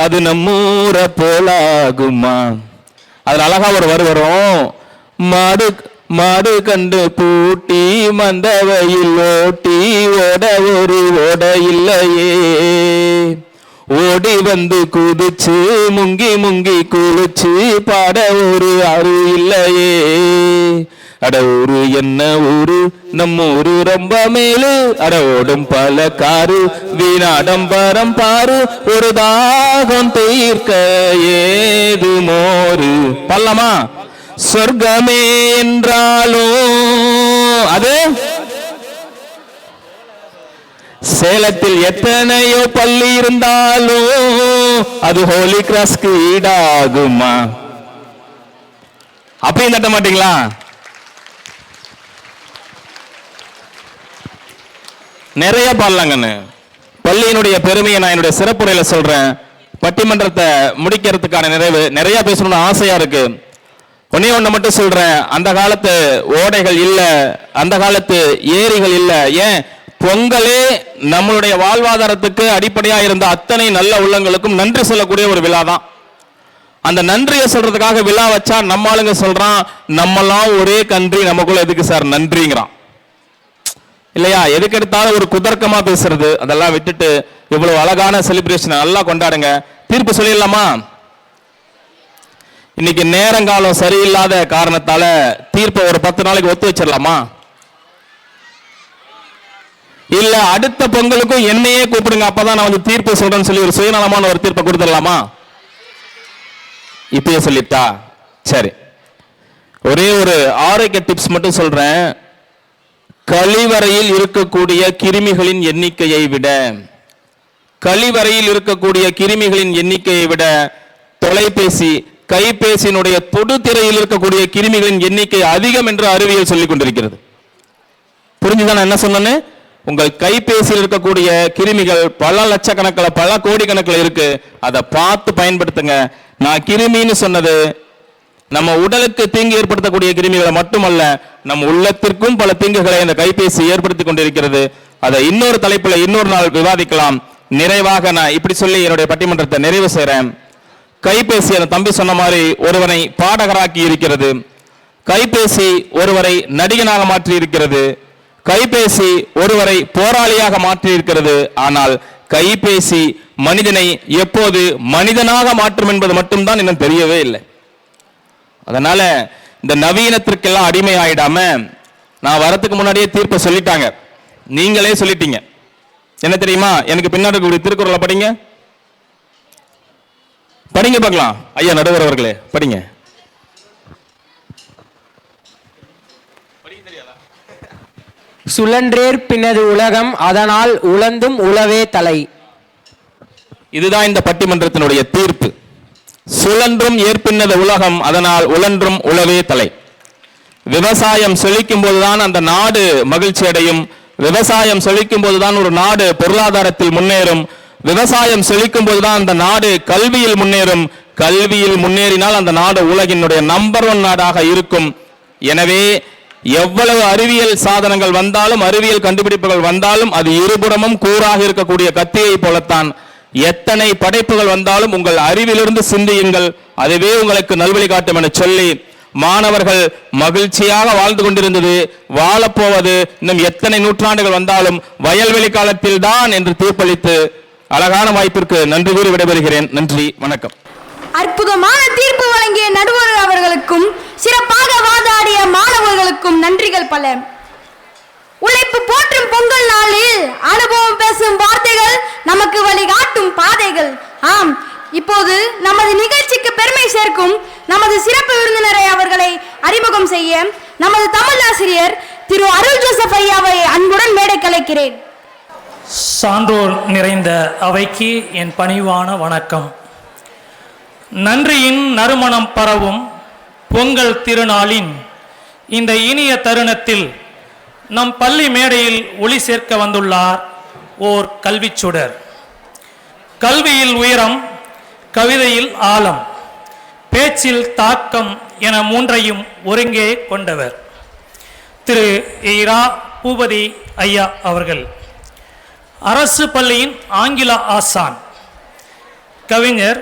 அது நம்மூர போலாகுமா. அதுல அழகா ஒரு வரும். மாடு கண்டு பூட்டி மந்தவையில் ஓட்டி ஓட ஒரு ஓட இல்லையே. ஓடி வந்து குதிச்சு முங்கி குளிச்சு பாட ஒரு அரு இல்லையே. அட ஊரு என்ன ஊரு, நம்ம ஊரு ரொம்ப மேலு. அட ஓடும் பல காரு வீணாடம்பரம் பாரு. ஒரு தாகம் தீர்க்க ஏது மோரு. பல்லமா சொர்க்கமே என்றாலும் அது சேலத்தில் எத்தனையோ பள்ளி இருந்தாலும் அது ஹோலி கிராஸ்க்கு ஈடாகுமா? அப்பயும் தட்ட மாட்டீங்களா? நிறைய பாடலாங்கன்னு. பள்ளியினுடைய பெருமையை நான் என்னுடைய சிறப்புரையில சொல்றேன். பட்டிமன்றத்தை முடிக்கிறதுக்கான நிறைய பேசணும்னு ஆசையா இருக்கு. ஒண்ணு மட்டும் சொல்றேன். அந்த காலத்து ஓடைகள் இல்ல, அந்த காலத்து ஏரிகள் இல்ல. ஏன் பொங்கலே நம்மளுடைய வாழ்வாதாரத்துக்கு அடிப்படையா இருந்த அத்தனை நல்ல உள்ளங்களுக்கும் நன்றி சொல்லக்கூடிய ஒரு விழா தான். அந்த நன்றியை சொல்றதுக்காக விழா வச்சா நம்ம ஆளுங்க சொல்றான் நம்மலாம் ஒரே கண்ட்ரி, நமக்குள்ள எதுக்கு சார் நன்றிங்கிறான் இல்லையா? எதுக்கு எடுத்தாலும் ஒரு குதர்க்கமா பேசுறது, அதெல்லாம் விட்டுட்டு இவ்வளவு அழகான செலிப்ரேஷன் நல்லா கொண்டாடுங்க. தீர்ப்பு சொல்லிடலாமா? இன்னைக்கு நேரங்காலம் சரியில்லாத காரணத்தால தீர்ப்பை ஒரு 10 நாளைக்கு ஒத்து வச்சிடலாமா? இல்ல அடுத்த பொங்கலுக்கும் என்னையே கூப்பிடுங்க, அப்பதான் நான் வந்து தீர்ப்பு சொல்றேன்னு சொல்லி ஒரு சுயநலமான ஒரு தீர்ப்பை கொடுத்துடலாமா? இப்பயே சொல்லிட்டா சரி. ஒரே ஒரு ஆரோக்கிய டிப்ஸ் மட்டும் சொல்றேன். கழிவறையில் இருக்கக்கூடிய கிருமிகளின் எண்ணிக்கையை விட தொலைபேசி கைபேசியினுடைய தொடுதிரையில் இருக்கக்கூடிய கிருமிகளின் எண்ணிக்கை அதிகம் என்று அறிவியல் சொல்லிக் கொண்டிருக்கிறது. புரிஞ்சுதான் என்ன சொன்னேன்னு? உங்கள் கைபேசியில் இருக்கக்கூடிய கிருமிகள் பல லட்சக்கணக்கில் பல கோடிக்கணக்கில் இருக்கு. அதை பார்த்து பயன்படுத்துங்க. நான் கிருமின்னு சொன்னது நம்ம உடலுக்கு தீங்கு ஏற்படுத்தக்கூடிய கிருமிகளை மட்டுமல்ல, நம் உள்ளத்திற்கும் பல தீங்குகளை இந்த கைபேசி ஏற்படுத்தி கொண்டிருக்கிறது. அதை இன்னொரு தலைப்பில் இன்னொரு நாள் விவாதிக்கலாம். நிறைவாக நான் இப்படி சொல்லி என்னுடைய பட்டிமன்றத்தை நிறைவு செய்கிறேன். கைபேசி அந்த தம்பி சொன்ன மாதிரி ஒருவனை பாடகராக்கி இருக்கிறது. கைபேசி ஒருவரை நடிகனாக மாற்றி இருக்கிறது. கைபேசி ஒருவரை போராளியாக மாற்றி இருக்கிறது. ஆனால் கைபேசி மனிதனை எப்போது மனிதனாக மாற்றும் என்பது மட்டும்தான் இன்னும் தெரியவே இல்லை. அதனால இந்த நவீனத்திற்கெல்லாம் அடிமை ஆயிடாம, நான் வரத்துக்கு முன்னாடியே தீர்ப்பை சொல்லிட்டாங்க, நீங்களே சொல்லிட்டீங்க. என்ன தெரியுமா? எனக்கு பின்னாடி இருக்கக்கூடிய திருக்குறளை படிங்க, படிங்க பார்க்கலாம். ஐயா நடுவர் அவர்களே படிங்க. சுழன்றேர் பின்னது உலகம், அதனால் உழந்தும் உழவே தலை. இதுதான் இந்த பட்டிமன்றத்தினுடைய தீர்ப்பு. சுழன்றும் ஏற்பின்னது உலகம், அதனால் உழன்றும் உழவே தலை. விவசாயம் செழிக்கும் போதுதான் அந்த நாடு மகிழ்ச்சி அடையும். விவசாயம் செழிக்கும் போதுதான் ஒரு நாடு பொருளாதாரத்தில் முன்னேறும். விவசாயம் செழிக்கும் போதுதான் அந்த நாடு கல்வியில் முன்னேறும். கல்வியில் முன்னேறினால் அந்த நாடு உலகினுடைய நம்பர் 1 நாடாக இருக்கும். எனவே எவ்வளவு அறிவியல் சாதனங்கள் வந்தாலும், அறிவியல் கண்டுபிடிப்புகள் வந்தாலும், அது இருபுறமும் கூறாக இருக்கக்கூடிய கத்தியை போலத்தான். எத்தனை படைப்புகள் வந்தாலும் உங்கள் அறிவிலிருந்து சிந்தியுங்கள், அதுவே உங்களுக்கு நல்வழி காட்டும் என சொல்லி, மாணவர்கள் மகிழ்ச்சியாக வாழ்ந்து கொண்டிருந்தது, வாழப்போவது இன்னும் எத்தனை நூற்றாண்டுகள் வந்தாலும் வயல்வெளி காலத்தில் தான் என்று தீர்ப்பளித்து அழகான வாய்ப்பிற்கு நன்றி கூறி விடைபெறுகிறேன். நன்றி, வணக்கம். அற்புதமான தீர்ப்பு வழங்கிய நடுவர் அவர்களுக்கும் சிறப்பாக வாதாடிய மாணவர்களுக்கும் நன்றிகள் பல. உழைப்பு போற்றும் பொங்கல் நாளில் அனுபவம் பேசும் வார்த்தைகள் நமக்கு வழிகாட்டும் பாதைகள். ஆம், இப்போது நமது நிகழ்ச்சிக்கு பெருமை சேர்க்கும் நமது சிறப்பு விருந்தினரை அவர்களை அறிமுகம் செய்ய நமது தமிழாசிரியர் திரு அருள் ஜோசப் ஐயாவை அன்புடன் மேடை கலைக்கிறேன். சான்றோர் நிறைந்த அவைக்கு என் பணிவான வணக்கம். நன்றியின் நறுமணம் பரவும் பொங்கல் திருநாளின் இந்த இனிய தருணத்தில் நம் பள்ளி மேடையில் ஒளி சேர்க்க வந்துள்ளார் ஓர் கல்விச்சுடர். கல்வியில் உயரம், கவிதையில் ஆழம், பேச்சில் தாக்கம் என மூன்றையும் ஒருங்கே கொண்டவர் திரு இரா. பூபதி ஐயா அவர்கள். அரசு பள்ளியின் ஆங்கில ஆசான், கவிஞர்,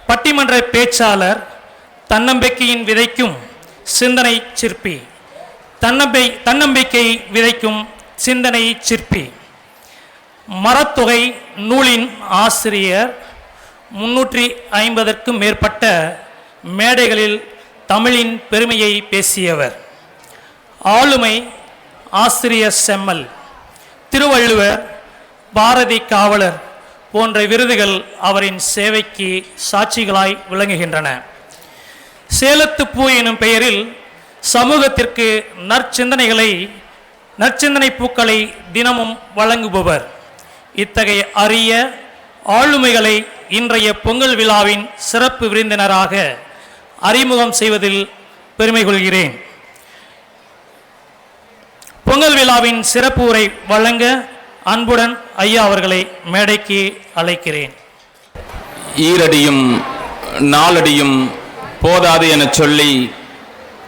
பட்டிமன்ற பேச்சாளர், தன்னம்பிக்கையின் விதைக்கும் சிந்தனை சிற்பி, தன்னம்பிக்கை விதைக்கும் சிந்தனை சிற்பி, மரத்தொகை நூலின் ஆசிரியர், 350க்கும் மேற்பட்ட மேடைகளில் தமிழின் பெருமையை பேசியவர், ஆளுமை, ஆசிரியர் செம்மல், திருவள்ளுவர், பாரதி காவலர் போன்ற விருதுகள் அவரின் சேவைக்கு சாட்சிகளாய் விளங்குகின்றன. சேலத்துப்பூ எனும் பெயரில் சமூகத்திற்கு நற்சிந்தனை பூக்களை தினமும் வழங்குபவர். இத்தகைய அரிய ஆளுமைகளை இன்றைய பொங்கல் விழாவின் சிறப்பு விருந்தினராக அறிமுகம் செய்வதில் பெருமை கொள்கிறேன். பொங்கல் விழாவின் சிறப்பு உரை வழங்க அன்புடன் ஐயா அவர்களை மேடைக்கு அழைக்கிறேன். ஈரடியும் நாலடியும் போதாது என சொல்லி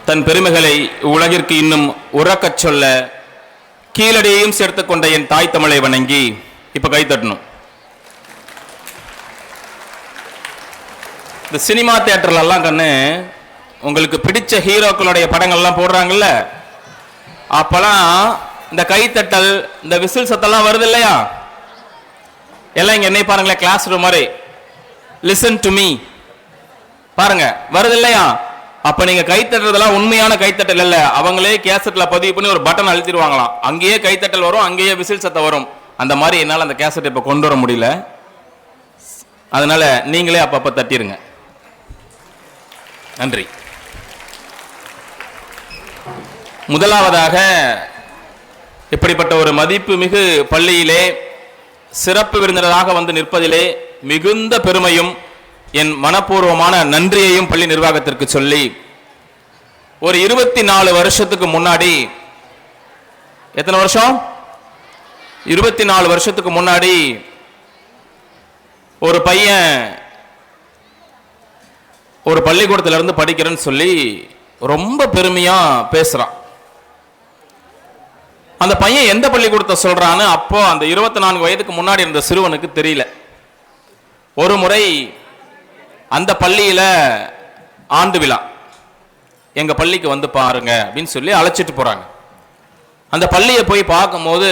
தன் பெருமைகளை உலகிற்கு இன்னும் உறக்கச் சொல்ல கீழடியையும் சேர்த்துக் கொண்ட என் தாய் தமிழை வணங்கி இப்ப கைத்தட்டணும். இந்த சினிமா தியேட்டர்லாம் கண்ணு உங்களுக்கு பிடிச்ச ஹீரோக்களுடைய படங்கள்லாம் போடுறாங்கல்ல, அப்பெல்லாம் இந்த கைத்தட்டல் இந்த விசில் சத்தெல்லாம் வருது இல்லையா? எல்லாம் இங்க என்ன பாருங்களேன், கிளாஸ் ரூம் மாதிரி லிசன் டு மீ பாருங்க வருது இல்லையா? அப்ப நீங்க கைத்தட்டுறதெல்லாம் உண்மையான கைத்தட்டல் இல்ல, அவங்களே கேசட்ல பதிவு பண்ணி ஒரு பட்டன் அழுத்திடுவாங்களாம், அங்கேயே கைத்தட்டல் வரும், அங்கேயே விசில் சத்தம் வரும். அந்த மாதிரி என்னால் அந்த கேசட் இப்ப கொண்டு வர முடியல, அதனால நீங்களே அப்பப்ப தட்டிருங்க. நன்றி. முதலாவதாக இப்படிப்பட்ட ஒரு மதிப்பு மிகு பள்ளியிலே சிறப்பு விருந்தினராக வந்து நிற்பதிலே மிகுந்த பெருமையும் என் மனப்பூர்வமான நன்றியையும் பள்ளி நிர்வாகத்திற்கு சொல்லி, ஒரு 24 வருஷத்துக்கு முன்னாடி, எத்தனை வருஷம்? 24 வருஷத்துக்கு முன்னாடி ஒரு பையன் ஒரு பள்ளிக்கூடத்துல இருந்து படிக்கிறேன்னு சொல்லி ரொம்ப பெருமையா பேசுறான். அந்த பையன் எந்த பள்ளிக்கூடத்தை சொல்றான்னு அப்போ அந்த 24 வயதுக்கு முன்னாடி இருந்த சிறுவனுக்கு தெரியல. ஒரு முறை அந்த பள்ளியில ஆண்டு விழா, எங்க பள்ளிக்கு வந்து பாருங்க அப்படின்னு சொல்லி அழைச்சிட்டு போறாங்க. அந்த பள்ளியை போய் பார்க்கும்போது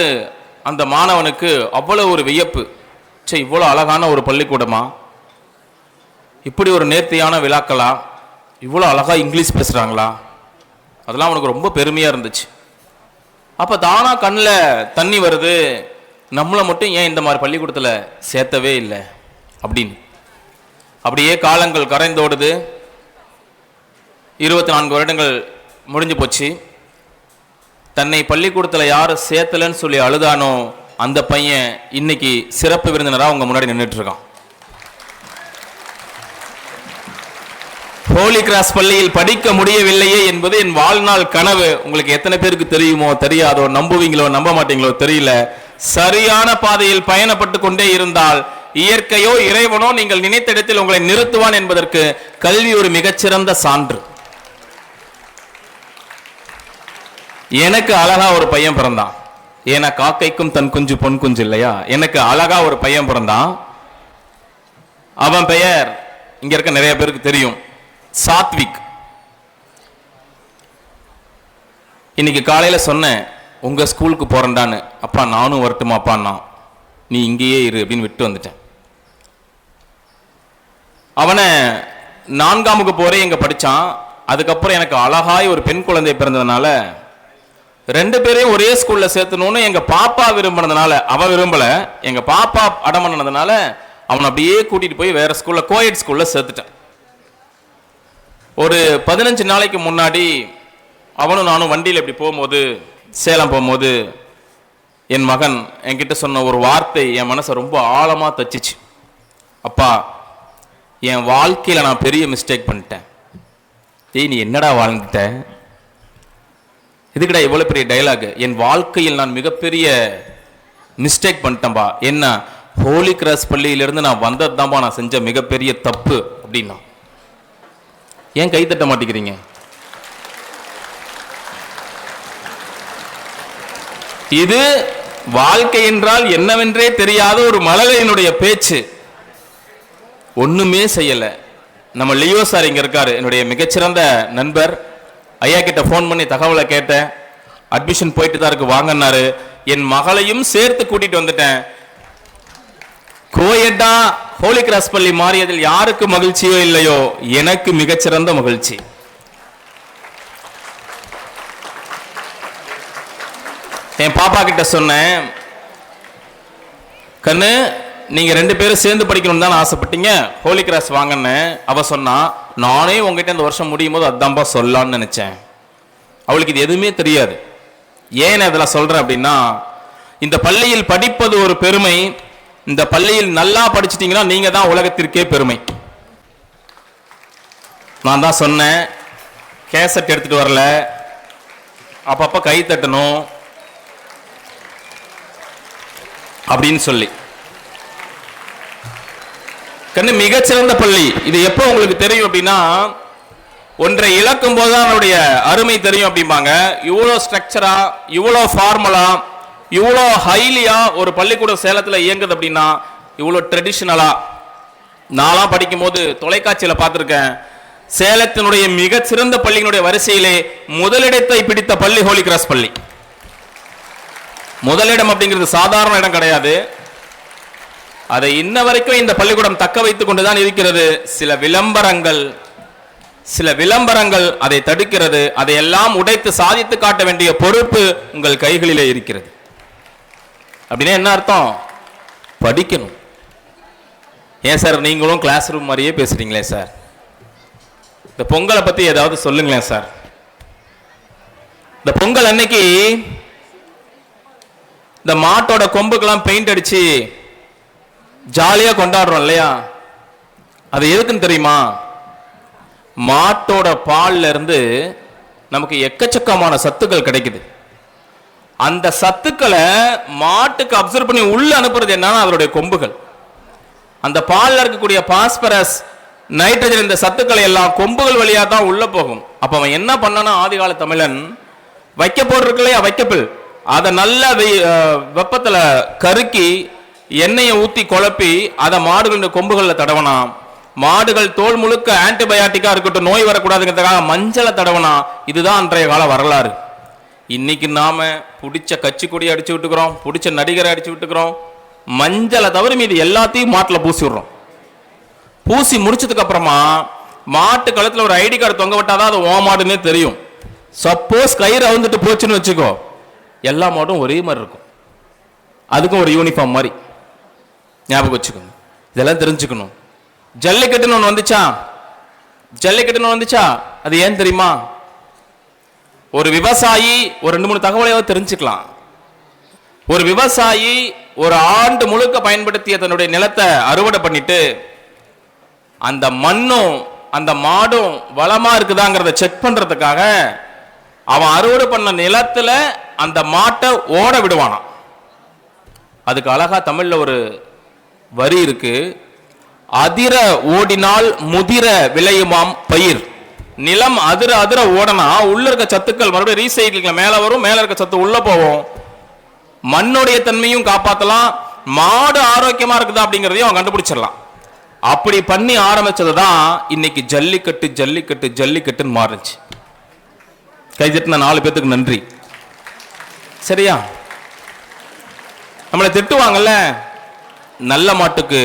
அந்த மாணவனுக்கு அவ்வளவு ஒரு வியப்பு, சே இவ்வளோ அழகான ஒரு பள்ளிக்கூடமா, இப்படி ஒரு நேர்த்தியான விழாக்களா, இவ்வளோ அழகா இங்கிலீஷ் பேசுறாங்களா, அதெல்லாம் அவனுக்கு ரொம்ப பெருமையா இருந்துச்சு. அப்ப தானா கண்ணில் தண்ணி வருது, நம்மளை மட்டும் ஏன் இந்த மாதிரி பள்ளிக்கூடத்தில் சேர்த்தவே இல்லை அப்படின்னு. அப்படியே காலங்கள் கரைந்தோடுது. 24 வருடங்கள் முடிஞ்சு போச்சு. தன்னை பள்ளிக்கூடத்தில் யார் சேர்த்தலன்னு சொல்லி அழுதானோ அந்த பையன் இன்னைக்கு சிறப்பு விருந்தினராக உங்க முன்னாடி நின்றுட்டு இருக்கான். ஹோலி கிராஸ் பள்ளியில் படிக்க முடியவில்லையே என்பது என் வாழ்நாள் கனவு. உங்களுக்கு எத்தனை பேருக்கு தெரியுமோ தெரியாதோ, நம்புவீங்களோ நம்ப மாட்டீங்களோ தெரியல. சரியான பாதையில் பயணப்பட்டு கொண்டே இருந்தால் இயற்கையோ இறைவனோ நீங்கள் நினைத்த இடத்தில் உங்களை நிறுத்துவான் என்பதற்கு கல்வி ஒரு மிகச்சிறந்த சான்று. எனக்கு அழகா ஒரு பையன் பிறந்தான். ஏன்னா காக்கைக்கும் தன் குஞ்சு பொன் குஞ்சு இல்லையா? எனக்கு அழகா ஒரு பையன் பிறந்தான். அவன் பெயர் இங்க இருக்க நிறைய பேருக்கு தெரியும், சாத்விக். இன்னைக்கு காலையில சொன்னேன், உங்க ஸ்கூலுக்கு போறேன்டான்னு. அப்பா நானும் வரட்டுமாப்பான்னா, நீ இங்கேயே இரு அப்படின்னு விட்டு வந்துட்டேன். அவனை 4ஆம் வகுப்பு போறே எங்க படிச்சான். அதுக்கப்புறம் எனக்கு அழகாய் ஒரு பெண் குழந்தை பிறந்ததுனால 2 பேரையும் ஒரே ஸ்கூல்ல சேர்த்தணும்னு எங்க பாப்பா விரும்பினதுனால, அவ விரும்பல, எங்க பாப்பா அடம் பண்ணதுனால அவனை அப்படியே கூட்டிட்டு போய் வேற ஸ்கூல்ல, கோயட் ஸ்கூல்ல சேர்த்துட்டேன். ஒரு 15 நாளைக்கு முன்னாடி அவனும் நானும் வண்டியில் இப்படி போகும்போது, சேலம் போகும்போது, என் மகன் என்கிட்ட சொன்ன ஒரு வார்த்தை என் மனசை ரொம்ப ஆழமா தச்சிச்சு. அப்பா, என் வாழ்க்கையில நான் பெரிய மிஸ்டேக் பண்ணிட்டேன். நீ என்னடா வாழ்ந்துட்ட, இதுக்கடா இவ்வளவு பெரிய டயலாக்? என் வாழ்க்கையில் நான் மிகப்பெரிய மிஸ்டேக் பண்ணிட்டேன்பா. என்ன, ஹோலி கிராஸ் பள்ளியிலிருந்து நான் வந்ததுதான்பா நான் செஞ்ச மிகப்பெரிய தப்பு அப்படின்னா. ஏன் கை தட்ட மாட்டேங்கிறீங்க? இது வாழ்க்கை என்றால் என்னவென்றே தெரியாத ஒரு மழலையினுடைய பேச்சு. ஒண்ணுமே செய்யல. நம்ம லியோ சார் இங்க இருக்காரு, என்னுடைய மிகச்சிறந்த நண்பர். ஐயா கிட்ட போன் பண்ணி தகவலை கேட்டேன். அட்மிஷன் போயிட்டு தான் இருக்கு வாங்கன்னாரு. என் மகளையும் சேர்த்து கூட்டிட்டு வந்துட்டேன். கோயட்டா ஹோலி கிராஸ் பள்ளி மாறியதில் யாருக்கு மகிழ்ச்சியோ இல்லையோ, எனக்கு மிகச்சிறந்த மகிழ்ச்சி. என் பாப்பா கிட்ட சொன்னேன், கண்ணு நீங்க 2 பேரும் சேர்ந்து படிக்கணும்னு தான் ஆசைப்பட்டீங்க, ஹோலி கிராஸ் வாங்கன்னு. அவ சொன்னா, நானே உங்ககிட்ட இந்த வருஷம் முடியும் போது அதான்பா சொல்லலான்னு நினைச்சேன். அவளுக்கு இது எதுவுமே தெரியாது. ஏன் இதெல்லாம் சொல்றேன் அப்படின்னா, இந்த பள்ளியில் படிப்பது ஒரு பெருமை. இந்த பள்ளியில் நல்லா படிச்சிட்டீங்கன்னா நீங்க தான் உலகத்திற்கே பெருமை. நான் தான் சொன்னேன், கேசட் எடுத்துட்டு வரல, அப்பப்ப கை தட்டணும் அப்படின்னு சொல்லி. கண்ணு மிகச்சிறந்த பள்ளி. இது எப்போ உங்களுக்கு தெரியும் அப்படின்னா, ஒன்றை இழக்கும் போதுதான் அதனுடைய அருமை தெரியும் அப்படிம்பாங்க. இவ்வளோ ஸ்ட்ரக்சரா, இவ்வளோ ஃபார்மலா, இவ்வளோ ஹைலியா ஒரு பள்ளிக்கூடம் சேலத்தில் இயங்குது அப்படின்னா, இவ்வளோ ட்ரெடிஷ்னலா நான்லாம் படிக்கும் போது தொலைக்காட்சியில பார்த்திருக்கேன், சேலத்தினுடைய மிக சிறந்த பள்ளியினுடைய வரிசையிலே முதலிடத்தை பிடித்த பள்ளி ஹோலி கிராஸ் பள்ளி. முதலிடம் அப்படிங்கிறது சாதாரண இடம் கிடையாது. அதை இன்ன வரைக்கும் இந்த பள்ளிக்கூடம் தக்க வைத்துக் கொண்டுதான் இருக்கிறது. சில விளம்பரங்கள் அதை தடுக்கிறது. அதையெல்லாம் உடைத்து சாதித்து காட்ட வேண்டிய பொறுப்பு உங்கள் கைகளிலே இருக்கிறது. அப்படின்னா என்ன அர்த்தம்? படிக்கணும். ஏன் சார் நீங்களும் கிளாஸ் ரூம் மாதிரியே பேசுறீங்களே சார்? இந்த பொங்கலை பத்தி ஏதாவது சொல்லுங்களேன் சார். இந்த பொங்கல் அன்னைக்கு இந்த மாட்டோட கொம்புக்கெல்லாம் பெயிண்ட் அடிச்சு ஜாலியா கொண்டாடுறோம் இல்லையா? அது எதுக்குன்னு தெரியுமா? மாட்டோட பால்ல இருந்து நமக்கு எக்கச்சக்கமான சத்துக்கள் கிடைக்குது. அந்த சத்துக்களை மாட்டுக்கு அப்சர்வ் பண்ணி உள்ள அனுப்புறது என்னன்னா அதனுடைய கொம்புகள். அந்த பால்ல இருக்கக்கூடிய பாஸ்பரஸ், நைட்ரஜன், இந்த சத்துக்களை எல்லாம் கொம்புகள் வழியா தான் உள்ள போகும். அப்ப அவன் என்ன பண்ணனா, ஆதிகால தமிழன் வைக்கப்போர் இருக்கு இல்லையா, வைக்கப்பில், அதை நல்ல வெப்பத்துல கருக்கி எண்ணெயை ஊத்தி குழப்பி அதை மாடுகளின் கொம்புகள்ல தடவனாம். மாடுகள் தோல் முழுக்க ஆன்டிபயாட்டிக்கா இருக்கட்டும், நோய் வரக்கூடாதுங்கிறதுக்காக மஞ்சளை தடவனா. இதுதான் அன்றைய கால வரலாறு. இன்னைக்கு நாம பிடிச்ச கட்சி கொடியை அடிச்சு விட்டுக்கிறோம், பிடிச்ச நடிகரை அடிச்சு விட்டுக்கிறோம். மஞ்சளை தவிர மீது எல்லாத்தையும் மாட்டுல பூசி விடுறோம். பூசி முடிச்சதுக்கு அப்புறமா மாட்டு கழுத்துல ஒரு ஐடி கார்டு தொங்க விட்டாதான் அது ஓ மாடுன்னே தெரியும். சப்போஸ் கயிறு அவுந்துட்டு போச்சுன்னு வச்சுக்கோ, எல்லா மாடும் ஒரே மாதிரி இருக்கும். அதுக்கும் ஒரு யூனிஃபார்ம் மாதிரி ஞாபகம் வச்சுக்கணும். இதெல்லாம் தெரிஞ்சுக்கணும். ஜல்லிக்கட்டுன்னு ஒன்று வந்துச்சா, அது ஏன் தெரியுமா? ஒரு விவசாயி ஒரு 2-3 தகவலையாவது தெரிஞ்சுக்கலாம். ஒரு விவசாயி ஒரு ஆண்டு முழுக்க பயன்படுத்திய தன்னுடைய நிலத்தை அறுவடை பண்ணிட்டு அந்த மண்ணும் அந்த மாடும் வளமா இருக்குதாங்கிறத செக் பண்றதுக்காக அவன் அறுவடை பண்ண நிலத்துல அந்த மாட்டை ஓட விடுவானாம். அதுக்கு அழகா தமிழ்ல ஒரு வரி இருக்கு, அதிர ஓடினால் முதிர விளையுமாம் பயிர். நிலம் அதிர அதிர ஓடனா உள்ள இருக்க சத்துக்கள் மறுபடியும் ரீசைக்கிள் மேல வரும், மேல இருக்க சத்து உள்ள போவோம். மண்ணுடைய தன்மையும் காப்பாத்தலாம், மாடு ஆரோக்கியமா இருக்குதா அப்படிங்கிறதையும் அவன் கண்டுபிடிச்சிடலாம். அப்படி பண்ணி ஆரம்பிச்சதுதான் இன்னைக்கு ஜல்லிக்கட்டு ஜல்லிக்கட்டு ஜல்லிக்கட்டுன்னு மாறுச்சு. கைதட்டின 4 பேத்துக்கு நன்றி. சரியா? நம்மளை திட்டுவாங்கல்ல, நல்ல மாட்டுக்கு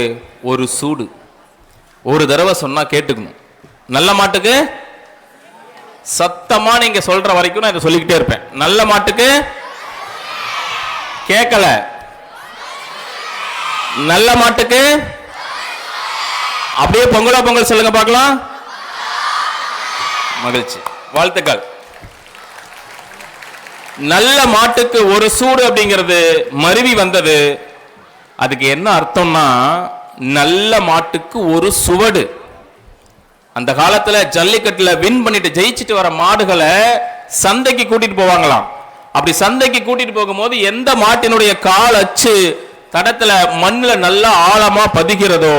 ஒரு சூடு. ஒரு தடவை சொன்னா கேட்டுக்கணும். நல்ல மாட்டுக்கு சத்தமா நீங்க சொல்ற வரைக்கும் நான் இதை சொல்லிக்கிட்டே இருப்பேன். நல்ல மாட்டுக்கு கேட்கல, நல்ல மாட்டுக்கு அப்படியே பொங்கலா பொங்கல் சொல்லுங்க பார்க்கலாம். மகிழ்ச்சி, வாழ்த்துக்கள். நல்ல மாட்டுக்கு ஒரு சூடு அப்படிங்கிறது மருவி வந்தது. அதுக்கு என்ன அர்த்தம்னா, நல்ல மாட்டுக்கு ஒரு சுவடு. அந்த காலத்துல ஜல்லிக்கட்டுல வின் பண்ணிட்டு ஜெயிச்சுட்டு வர மாடுகளை சந்தைக்கு கூட்டிட்டு போவாங்களாம். அப்படி சந்தைக்கு கூட்டிட்டு போகும்போது எந்த மாட்டினுடைய கால் அச்சு தடத்துல மண்ணுல நல்லா ஆழமா பதிக்கிறதோ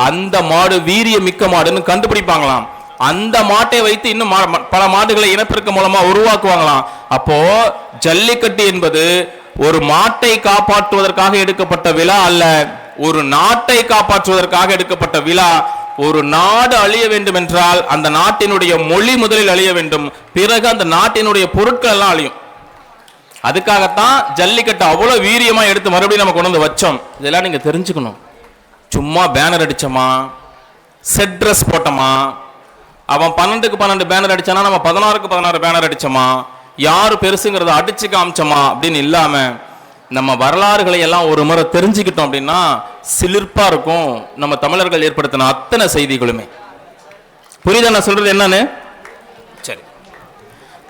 அந்த மாடு வீரிய மிக்க மாடுன்னு கண்டுபிடிப்பாங்களாம். அந்த மாட்டை வைத்து இன்னும் பல மாடுகளை இனப்பெருக்க மூலமா உருவாக்குவாங்களாம். அப்போ ஜல்லிக்கட்டு என்பது ஒரு மாட்டை காப்பாற்றுவதற்காக எடுக்கப்பட்ட விழா அல்ல, ஒரு நாட்டை காப்பாற்றுவதற்காக எடுக்கப்பட்ட விழா. ஒரு நாடு அழிய வேண்டும் என்றால் அந்த நாட்டினுடைய மொழி முதலில் அழிய வேண்டும், பிறகு அந்த நாட்டினுடைய பொருட்கள் எல்லாம் அழியும். அதுக்காகத்தான் ஜல்லிக்கட்டு அவ்வளவு வீரியமா எடுத்து மறுபடியும் நம்ம கொண்டு வந்து வச்சோம். இதெல்லாம் நீங்க தெரிஞ்சுக்கணும். சும்மா பேனர் அடிச்சோமா, செட் ட்ரெஸ் போட்டோமா, அவன் 12க்கு 12 பேனர் அடிச்சானா நம்ம 16க்கு 16 பேனர் அடிச்சோமா, யாரு பெருசுங்கிறத அடிச்சு காமிச்சோமா அப்படின்னு இல்லாம நம்ம வரலாறுகளை எல்லாம் ஒரு முறை தெரிஞ்சுக்கிட்டோம் அப்படின்னா சிலிர்ப்பா இருக்கும் நம்ம தமிழர்கள் ஏற்படுத்தின அத்தனை செய்திகளுமே. புரியுதா நான் சொல்றது என்னன்னு? சரி,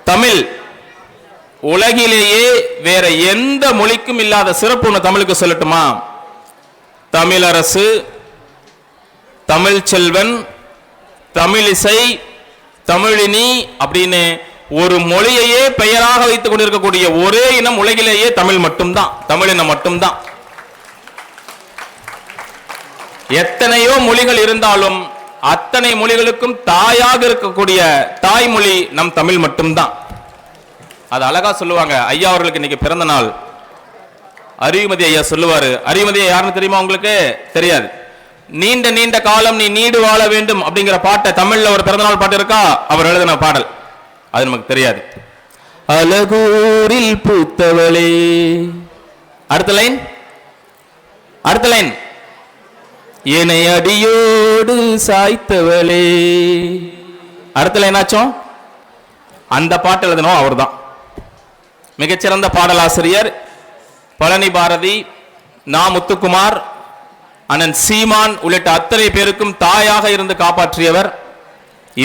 தமிழ் உலகிலேயே வேற எந்த மொழிக்கும் இல்லாத சிறப்பு ஒன்று தமிழுக்கு சொல்லட்டுமா? தமிழரசு, தமிழ் செல்வன், தமிழிசை, தமிழினி அப்படின்னு ஒரு மொழியையே பெயராக வைத்துக் கொண்டிருக்கக்கூடிய ஒரே இனம் உலகிலேயே தமிழ் மட்டும்தான், தமிழினம் மட்டும்தான். எத்தனையோ மொழிகள் இருந்தாலும் அத்தனை மொழிகளுக்கும் தாயாக இருக்கக்கூடிய தாய்மொழி நம் தமிழ் மட்டும்தான். அது அழகா சொல்லுவாங்க. ஐயா அவர்களுக்கு இன்னைக்கு பிறந்த நாள். அறிவுமதி ஐயா சொல்லுவாரு. அறிவுமதி யாருன்னு தெரியுமா உங்களுக்கு? தெரியாது. நீண்ட நீண்ட காலம் நீ நீடு வாழ வேண்டும் அப்படிங்கிற பாட்டை தமிழ்ல ஒரு பிறந்தநாள் பாட்டு இருக்கா, அவர் எழுதின பாடல், அது நமக்கு தெரியாது. அழகூரில் பூத்தவளே. அடுத்த லைன், அடுத்த லைன், என்னை அடியோடு சாய்த்தவளே. அடுத்த லைன் ஆச்சும் அந்த பாட்டு எழுதணும் அவர் தான். மிகச்சிறந்த பாடலாசிரியர் பழனி பாரதி, நா முத்துக்குமார், அண்ணன் சீமான் உள்ளிட்ட அத்தனை பேருக்கும் தாயாக இருந்து காப்பாற்றியவர்,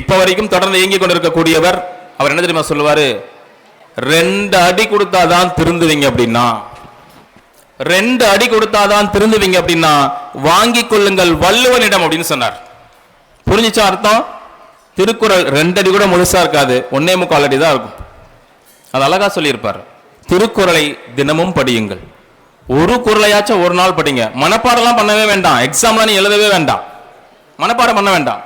இப்ப வரைக்கும் தொடர்ந்து இயங்கிக் கொண்டிருக்கக்கூடியவர். அவர் என்ன தெரியுமா சொல்லுவாரு, 2 அடி கொடுத்தாதான் திருந்துவீங்க அப்படின்னா, 2 அடி கொடுத்தாதான் திருந்துவீங்க அப்படின்னா வாங்கிக் கொள்ளுங்கள் வள்ளுவனிடம் அப்படின்னு சொன்னார். புரிஞ்சுச்சா அர்த்தம்? திருக்குறள் 2 அடி கூட முழுசா இருக்காது, 1.25 அடி தான் இருக்கும். அது அழகா சொல்லியிருப்பார். திருக்குறளை தினமும் படியுங்கள், ஒரு குறளையாச்சும் ஒரு நாள் படிங்க. மனப்பாடம்லாம் பண்ணவே வேண்டாம், எக்ஸாம்லாம் நீ எழுதவே வேண்டாம், மனப்பாடம் பண்ண வேண்டாம்.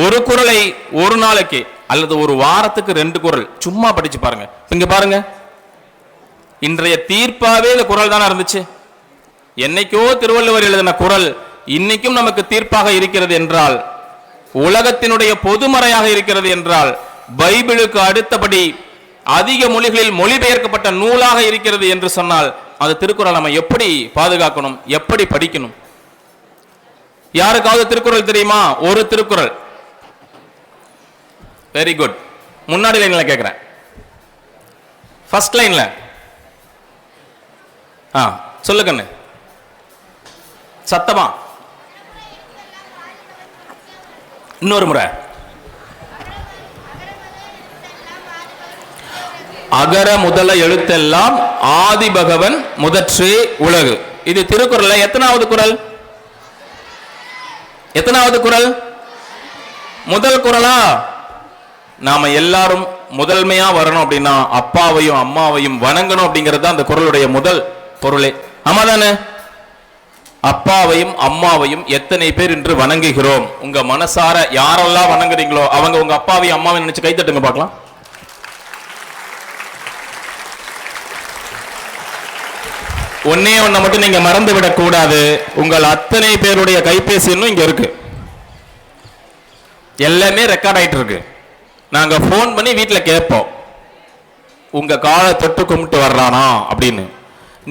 ஒரு குறளை ஒரு நாளைக்கு அல்லது ஒரு வாரத்துக்கு 2 குறள் சும்மா படிச்சு பாருங்க. இங்க பாருங்க, இன்றைய தீர்ப்பாவே இந்த குறள் தானே இருந்துச்சு. என்னைக்கோ திருவள்ளுவர் எழுதின குறள் இன்னைக்கும் நமக்கு தீர்ப்பாக இருக்கிறது என்றால், உலகத்தினுடைய பொதுமறையாக இருக்கிறது என்றால், பைபிளுக்கு அடுத்தபடி அதிக மொழிகளில் மொழிபெயர்க்கப்பட்ட நூலாக இருக்கிறது என்று சொன்னால், அந்த திருக்குறள் நம்ம எப்படி பாதுகாக்கணும், எப்படி படிக்கணும்? யாருக்காவது திருக்குறள் தெரியுமா? ஒரு திருக்குறள். Very good. முன்னாடி லைன்ல கேட்கிறேன், ஃபர்ஸ்ட் லைன்ல சொல்லுங்க சத்தமா, இன்னொரு முறை. அகர முதல எழுத்தெல்லாம் ஆதி பகவன் முதற்றே உலகு. இது திருக்குறள்ல எத்தனாவது குறள்? எத்தனாவது குறள்? முதல் குறளா? நாம எல்லாரும் முதன்மையா வரணும் அப்படின்னா அப்பாவையும் அம்மாவையும் வணங்கணும் அப்படிங்கிறது தான் அந்த குறளுடைய முதல் பொருளே. ஆமாதானே? அப்பாவையும் அம்மாவையும் எத்தனை பேர் இன்று வணங்குகிறோம்? உங்க மனசார யாரெல்லாம் வணங்குறீங்களோ அவங்க உங்க அப்பாவையும் அம்மாவையும் நினைச்சு கை தட்டுங்க பார்க்கலாம். ஒன்னே ஒன்ன மட்டும் நீங்க மறந்து விடக் கூடாது, உங்கள் அத்தனை பேருடைய கைபேசி இன்னும் இங்க இருக்கு, எல்லாமே ரெக்கார்ட் ஆயிட்டு இருக்கு. நாங்க போன் பண்ணி வீட்டுல கேட்போம், உங்க காலை தொட்டு கும்பிட்டு வர்றானா அப்படின்னு.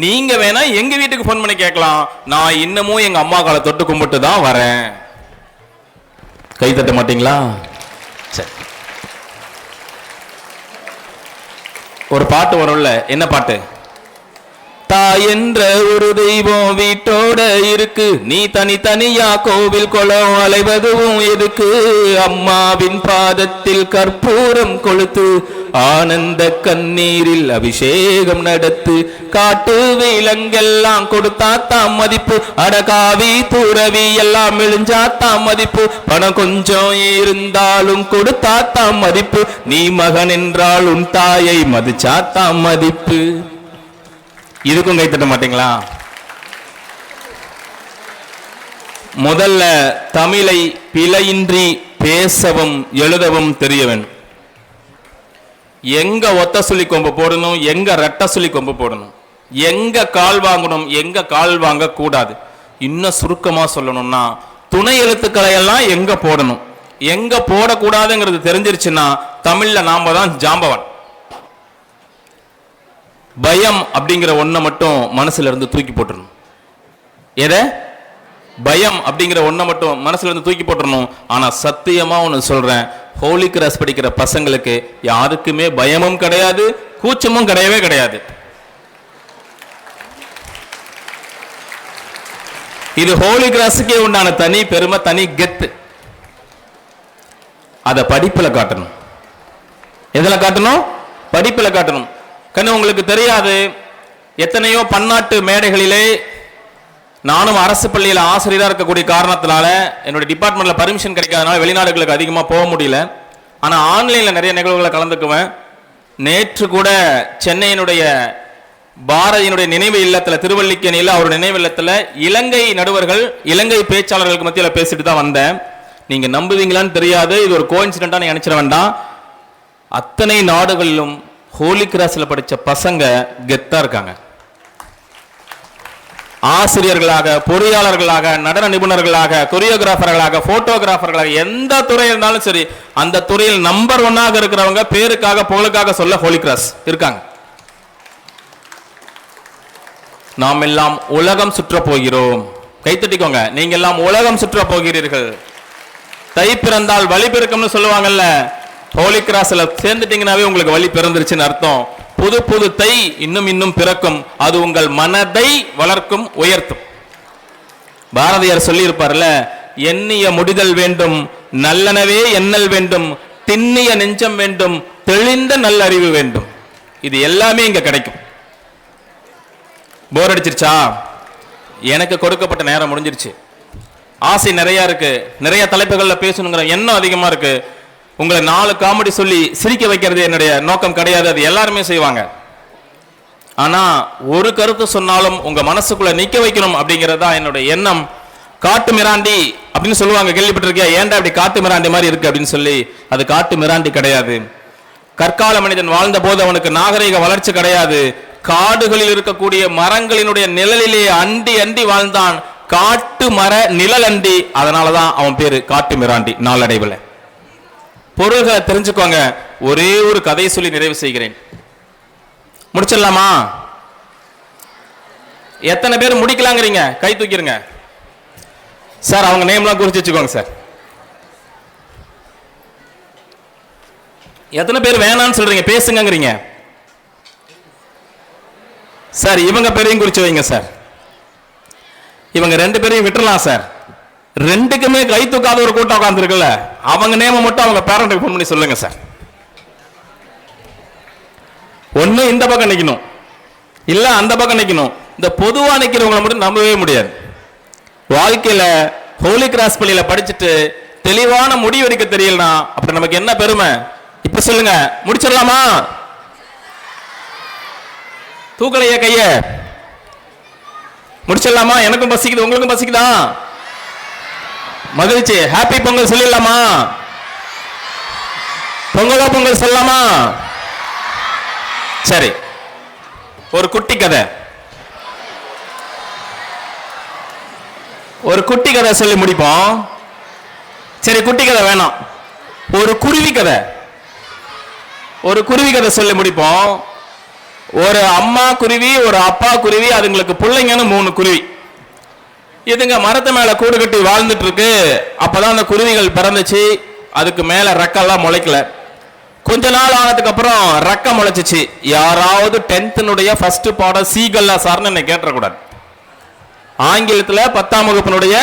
நீங்க வேணா எங்க வீட்டுக்கு போன் பண்ணி கேட்கலாம், நான் இன்னமும் எங்க அம்மா காலை தொட்டு கும்பிட்டு தான் வரேன். கை தட்ட மாட்டீங்களா? சரி, ஒரு பாட்டு வரும்ல, என்ன பாட்டு? தாய் என்ற ஒரு தெய்வம் வீட்டோட இருக்கு, நீ தனித்தனியா கோவில் குளம் அலைவதுவும் எதுக்கு? அம்மாவின் பாதத்தில் கற்பூரம் கொளுத்து, ஆனந்த கண்ணீரில் அபிஷேகம் நடத்து, காட்டு விலங்கெல்லாம் கொடுத்தா தாம் மதிப்பு, அடகாவி துறவி எல்லாம் இழிஞ்சா தாம் மதிப்பு, பணம் கொஞ்சம் இருந்தாலும் கொடுத்தா தாம் மதிப்பு, நீ மகன் என்றால் உன் தாயை மதிச்சா தாம் மதிப்பு. இதுக்கும் கை தட்ட மாட்டீங்களா? முதல்ல தமிழை பிழையின்றி பேசவும் எழுதவும் தெரிய வேண்டும். எங்க ஒத்த சொல்லி கொம்பு போடணும், எங்க ரெட்ட சொல்லி கொம்பு போடணும், எங்க கால் வாங்கணும், எங்க கால் வாங்க கூடாது. இன்னும் சுருக்கமா சொல்லணும்னா துணை எழுத்துக்களை எல்லாம் எங்க போடணும், எங்க போடக்கூடாதுங்கிறது தெரிஞ்சிருச்சுன்னா தமிழ்ல நாம தான் ஜாம்பவன். பயம் அப்படிங்கிற ஒன்றை மட்டும் மனசுல இருந்து தூக்கி போட்டுறணும். எதை? பயம் அப்படிங்கிற ஒன்றை மட்டும் மனசுல இருந்து தூக்கி போட்டுறணும். ஆனா சத்தியமா ஒன்று சொல்றேன், ஹோலி கிராஸ் படிக்கிற பசங்களுக்கு யாருக்குமே பயமும் கிடையாது, கூச்சமும் கிடையவே கிடையாது. இது ஹோலி கிராஸுக்கே உண்டான தனி பெருமை, தனி கெத்து. அதை படிப்புல காட்டணும். எதுல காட்டணும்? படிப்புல காட்டணும். கண்ணு உங்களுக்கு தெரியாது, எத்தனையோ பன்னாட்டு மேடைகளிலே நானும் அரசு பள்ளியில் ஆசிரியராக இருக்கக்கூடிய காரணத்தினால என்னுடைய டிபார்ட்மெண்ட்ல பர்மிஷன் கிடைக்காதனால வெளிநாடுகளுக்கு அதிகமாக போக முடியல. ஆனால் ஆன்லைனில் நிறைய நிகழ்வுகளை கலந்துக்குவேன். நேற்று கூட சென்னையினுடைய பாரதியினுடைய நினைவு இல்லத்தில், திருவல்லிக்கேணியில் அவர் நினைவு இல்லத்தில் இலங்கை நடுவர்கள், இலங்கை பேச்சாளர்களுக்கு மத்தியில் பேசிட்டு தான் வந்தேன். நீங்க நம்புவீங்களான்னு தெரியாது, இது ஒரு கோஇன்சிடென்ட்டா நீங்க நினைச்சிட வேண்டாம். அத்தனை நாடுகளிலும் ஹோலி கிராஸ்ல படிச்ச பசங்க கெத்தா இருக்காங்க. ஆசிரியர்களாக, பொறியாளர்களாக, நடன நிபுணர்களாக, கொரியோகிராஃபர்களாக, போட்டோகிராஃபர்களாக, எந்த துறை இருந்தாலும் சரி அந்த துறையில் நம்பர் 1 இருக்கிறவங்க பேருக்காக புகழுக்காக சொல்ல ஹோலி கிராஸ் இருக்காங்க. நாம் எல்லாம் உலகம் சுற்ற போகிறோம். கைத்தட்டிக்கோங்க. நீங்க எல்லாம் உலகம் சுற்ற போகிறீர்கள். தை பிறந்தால் வழி பிறக்கும்னு சொல்லுவாங்கல்ல, ஹோலி கிராஸ்ல சேர்ந்துட்டீங்கன்னாவே உங்களுக்கு வழி பிறந்துருச்சுன்னு அர்த்தம். புது புது தை இன்னும் இன்னும் பிறக்கும். அது உங்கள் மனதை வளர்க்கும், உயர்த்தும். பாரதியார் சொல்லி இருப்பார்ல, எண்ணிய முடிதல் வேண்டும், நல்லனவே எண்ணல் வேண்டும், திண்ணிய நெஞ்சம் வேண்டும், தெளிந்த நல்லறிவு வேண்டும். இது எல்லாமே இங்க கிடைக்கும். போர் அடிச்சிருச்சா? எனக்கு கொடுக்கப்பட்ட நேரம் முடிஞ்சிருச்சு. ஆசை நிறைய இருக்கு, நிறைய தலைப்புகள்ல பேசணுங்கிற எண்ணம் அதிகமா இருக்கு. உங்களை 4 காமெடி சொல்லி சிரிக்க வைக்கிறது என்னுடைய நோக்கம் கிடையாது. அது எல்லாருமே செய்வாங்க. ஆனா ஒரு கருத்து சொன்னாலும் உங்க மனசுக்குள்ள நிக்க வைக்கணும் அப்படிங்கிறது தான் என்னுடைய எண்ணம். காட்டு மிராண்டி அப்படின்னு சொல்லுவாங்க, கேள்விப்பட்டிருக்கியா? ஏன்டா அப்படி காட்டு மிராண்டி மாதிரி இருக்கு அப்படின்னு சொல்லி. அது காட்டு மிராண்டி கிடையாது. கற்கால மனிதன் வாழ்ந்த போது அவனுக்கு நாகரிக வளர்ச்சி கிடையாது. காடுகளில் இருக்கக்கூடிய மரங்களினுடைய நிழலிலே அண்டி அண்டி வாழ்ந்தான். காட்டு மர நிழல் அண்டி. அதனாலதான் அவன் பேரு காட்டு மிராண்டி. நாளடைவில் பொருள்களை தெரிஞ்சுக்கோங்க. ஒரே ஒரு கதையை சொல்லி நிறைவு செய்கிறேன். முடிச்சிடலாமா? எத்தனை பேர் முடிக்கலாங்கிறீங்க? கை தூக்கிருங்க சார். அவங்க நேம்லாம் குறிச்சு வச்சுக்கோங்க சார். எத்தனை பேர் வேணான்னு சொல்றீங்க, பேசுங்கிறீங்க சார்? இவங்க பேரையும் குறிச்சு வைங்க சார். இவங்க 2 பேரையும் விட்டுறலாம் சார். 2க்குமே கை தூக்காத ஒரு கூட்டம் உட்கார்ந்து இருக்குல்ல, அவங்க நேம மட்டும் அவங்க பேரண்ட்டுக்கு ஃபோன் பண்ணி சொல்லுங்க சார். ஒண்ணு இந்த பக்கம் நிக்கணும், இல்ல அந்த பக்கம் நிக்கணும். இந்த பொதுவா நிக்கிறவங்களை மட்டும் நம்பவே முடியாது. வாழ்க்கையில ஹோலி கிராஸ் பள்ளியில படிச்சுட்டு தெளிவான முடிவு எடுக்க தெரியலனா அப்படி நமக்கு என்ன பெருமை? இப்ப சொல்லுங்க, முடிச்சிடலாமா? தூக்கலைய கைய. முடிச்சிடலாமா? எனக்கும் பசிக்குது, உங்களுக்கும் பசிக்குதா? மகிழ்ச்சி. ஹாப்பி பொங்கல் சொல்லிடலாமா? பொங்கலோ பொங்கல் சொல்லலாமா? சரி, ஒரு குட்டி கதை. ஒரு குட்டி கதை சொல்லி முடிப்போம். சரி, குட்டி கதை வேணாம், ஒரு குருவி கதை. ஒரு குருவி கதை சொல்லி முடிப்போம். ஒரு அம்மா குருவி, ஒரு அப்பா குருவி, அதுங்களுக்கு பிள்ளைங்கன்னு 3 குருவி. இதுங்க மரத்து மேல கூடு கட்டி வாழ்ந்துட்டு இருக்கு. அப்பதான் அந்த குருவிகள் பிறந்துச்சு. அதுக்கு மேல ரெக்கெல்லாம் முளைக்கல. கொஞ்ச நாள் ஆனதுக்கு அப்புறம் ரெக்க முளைச்சிச்சு. யாராவது 10th ஃபர்ஸ்ட் பாடம் சீகல்லா சார்னு என்ன கேட்டக்கூடாது. ஆங்கிலத்துல 10ஆம் வகுப்பினுடைய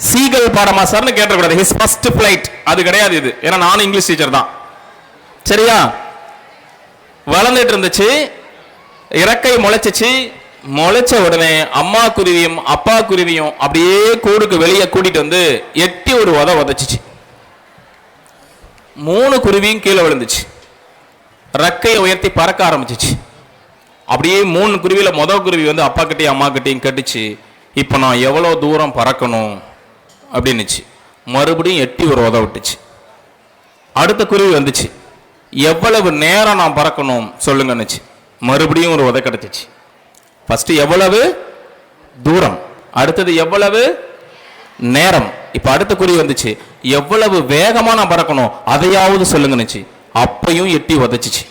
சீகல் பாடமா சார்னு கேட்டக்கூடாது. ஹிஸ் ஃபர்ஸ்ட் ஃபிளைட் அது கிடையாது இது. ஏன்னா நானும் இங்கிலீஷ் டீச்சர் தான். சரியா? வளர்ந்துட்டு இருந்துச்சு, இறக்கை முளைச்சிச்சு. முளைச்ச உடனே அம்மா குருவியும் அப்பா குருவியும் அப்படியே கூடுக்கு வெளியே கூட்டிட்டு வந்து எட்டி ஒரு உதச்சிச்சு. 3 குருவியும் கீழே விழுந்துச்சு. ரெக்கையை உயர்த்தி பறக்க ஆரம்பிச்சிச்சு. அப்படியே 3 குருவியில முதல் குருவி வந்து அப்பா கிட்டையும் அம்மா கிட்டையும் கட்டிச்சு. இப்ப நான் எவ்வளவு தூரம் பறக்கணும் அப்படின்னுச்சு. மறுபடியும் எட்டி ஒரு விட்டுச்சு. அடுத்த குருவி வந்துச்சு. எவ்வளவு நேரம் நான் பறக்கணும் சொல்லுங்கன்னுச்சு. மறுபடியும் ஒரு உதை கிடைச்சிச்சு. ஃபர்ஸ்ட் எவ்வளவு தூரம், அடுத்தது எவ்வளவு நேரம். இப்ப அடுத்த குருவி வந்துச்சு. எவ்வளவு வேகமா நான் பறக்கணும் அதையாவது சொல்லுங்கன்னுச்சு. அப்பையும் எட்டி உதைச்சிச்சு.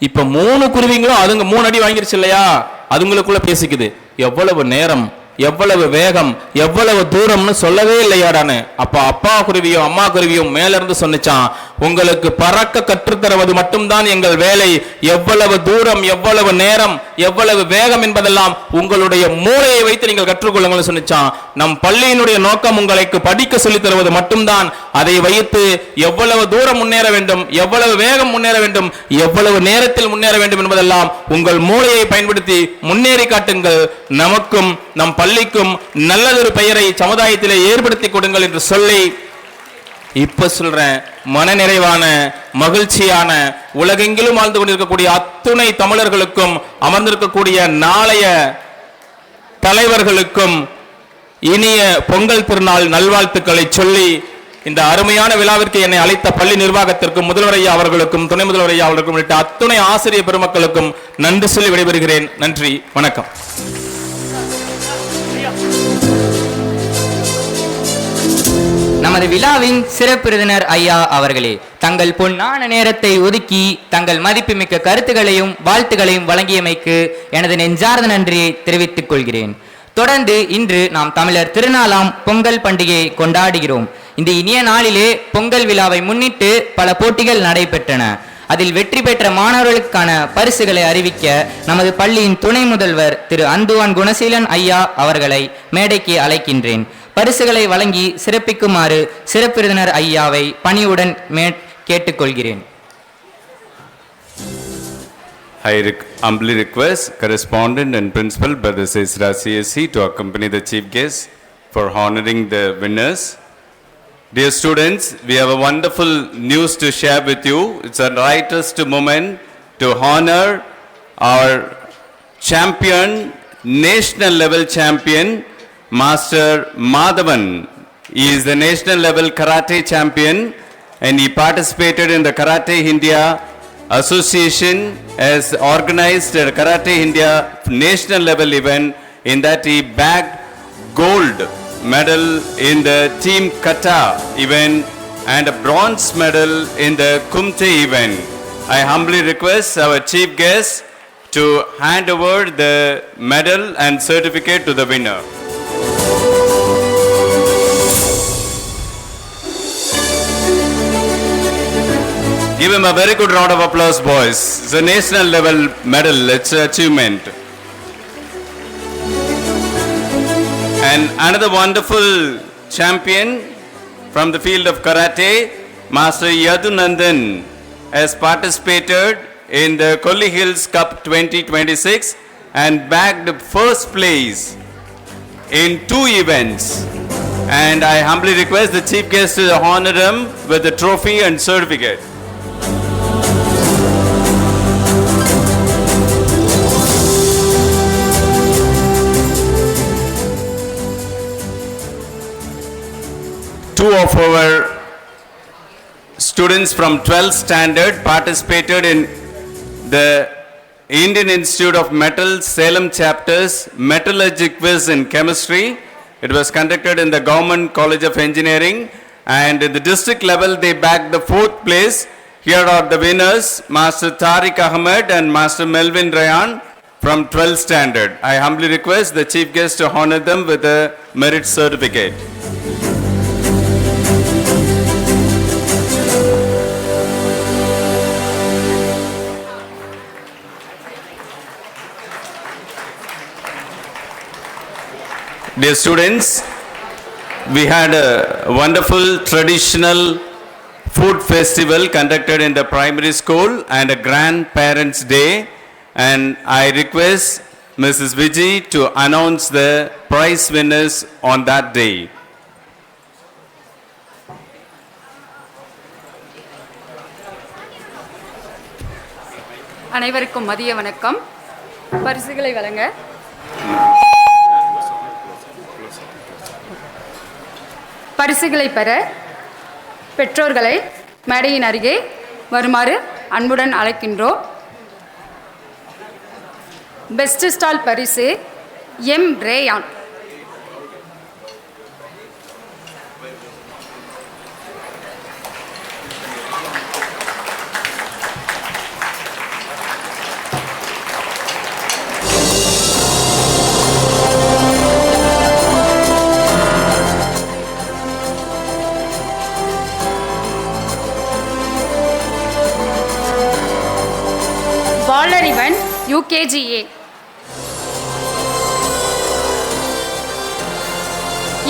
இப்ப 3 குருவிங்களும் அதுங்க 3 அடி வாங்கிருச்சு இல்லையா? அதுங்களுக்குள்ள பேசிக்குது. எவ்வளவு நேரம், எவ்வளவு வேகம், எவ்வளவு தூரம்னு சொல்லவே இல்லையாடான்னு. அப்ப அப்பா குருவியும் அம்மா குருவியும் மேல இருந்து சொன்னிச்சான், உங்களுக்கு பறக்க கற்றுத்தருவது மட்டும்தான் எங்கள் வேலை. எவ்வளவு தூரம், எவ்வளவு நேரம், எவ்வளவு வேகம் என்பதெல்லாம் உங்களுடைய மூளையை வைத்து நீங்கள் கற்றுக்கொள்ளுங்கள் சொன்னிச்சான். நம் பள்ளியினுடைய நோக்கம் உங்களுக்கு படிக்க சொல்லித் தருவது மட்டும்தான். அதை வைத்து எவ்வளவு தூரம் முன்னேற வேண்டும், எவ்வளவு வேகம் முன்னேற வேண்டும், எவ்வளவு நேரத்தில் முன்னேற வேண்டும் என்பதெல்லாம் உங்கள் மூளையை பயன்படுத்தி முன்னேறி காட்டுங்கள். நமக்கும் நம் பள்ளிக்கும் நல்லதொரு பெயரை சமுதாயத்திலே ஏற்படுத்தி கொடுங்கள் என்று சொல்லி இப்ப சொல்றேன். மனநிறைவான மகிழ்ச்சியான உலகெங்கிலும் வாழ்ந்து கொண்டிருக்கக்கூடிய அத்துணை தமிழர்களுக்கும் அமர்ந்திருக்கக்கூடிய நாளைய தலைவர்களுக்கும் இனிய பொங்கல் திருநாள் நல்வாழ்த்துக்களை சொல்லி இந்த அருமையான விழாவிற்கு என்னை அழைத்த பள்ளி நிர்வாகத்திற்கும் முதல்வர் ஐயா அவர்களுக்கும் துணை முதல்வர் ஐயா அவர்களுக்கும் உள்ளிட்ட அத்துணை ஆசிரியர் பெருமக்களுக்கும் நன்றி சொல்லி விடைபெறுகிறேன். நன்றி, வணக்கம். நமது விழாவின் சிறப்பு விருந்தினர் ஐயா அவர்களே, தங்கள் பொன்னான நேரத்தை ஒதுக்கி தங்கள் மதிப்புமிக்க கருத்துகளையும் வாழ்த்துகளையும் வழங்கியமைக்கு எனது நெஞ்சார்ந்த நன்றியை தெரிவித்துக் கொள்கிறேன். தொடர்ந்து இன்று நாம் தமிழர் திருநாளாம் பொங்கல் பண்டிகையை கொண்டாடுகிறோம். இந்த இனிய நாளிலே பொங்கல் விழாவை முன்னிட்டு பல போட்டிகள் நடைபெற்றன. அதில் வெற்றி பெற்ற மாணவர்களுக்கான பரிசுகளை அறிவிக்க நமது பள்ளியின் துணை முதல்வர் திரு அந்துவான் குணசீலன் ஐயா அவர்களை மேடைக்கு அழைக்கின்றேன். பரிசுகளை வழங்கி சிறப்பிக்குமாறு சிறப்பு விருந்தினர் ஐயாவை பணியுடன் கேட்டுக்கொள்கிறேன். I humbly request correspondent and principal Brother Sesra CSC to accompany the chief guest for honoring the winners. Dear students, we have a wonderful news to share with you. It's a rightest moment to honor our champion, national level champion, Master Madhavan. He is the national level karate champion and he participated in the Karate India Association has organized a Karate India national level event. In that he bagged gold medal in the team kata event and a bronze medal in the kumte event. I humbly request our chief guest to hand over the medal and certificate to the winner. Give him a very good round of applause, boys. It's a national level medal. It's an achievement. And another wonderful champion from the field of karate, Master Yadunandan, has participated in the Kolli Hills Cup 2026 and bagged first place in 2 events. And I humbly request the chief guest to honor him with the trophy and certificate. Two of our students from 12th standard participated in the Indian Institute of Metal Salem chapter's metallurgy quiz in chemistry. It was conducted in the Government College of Engineering, and in the district level they bagged the 4th place. Here are the winners, Master Tariq Ahmed and Master Melvin Rayan from 12th standard. I humbly request the chief guest to honor them with a merit certificate. Dear students, we had a wonderful traditional food festival conducted in the primary school and a grandparents' day, and I request Mrs. Vijay to announce the prize winners on that day. அனைவருக்கும் மதிய வணக்கம். பரிசுகளை வழங்க பரிசுகளை பெற பெற்றோர்களை மேடையின் அருகே வருமாறு அன்புடன் அழைக்கின்றோம். பெஸ்ட் ஸ்டால் பரிசு M Rayan. Valarivan UKGA.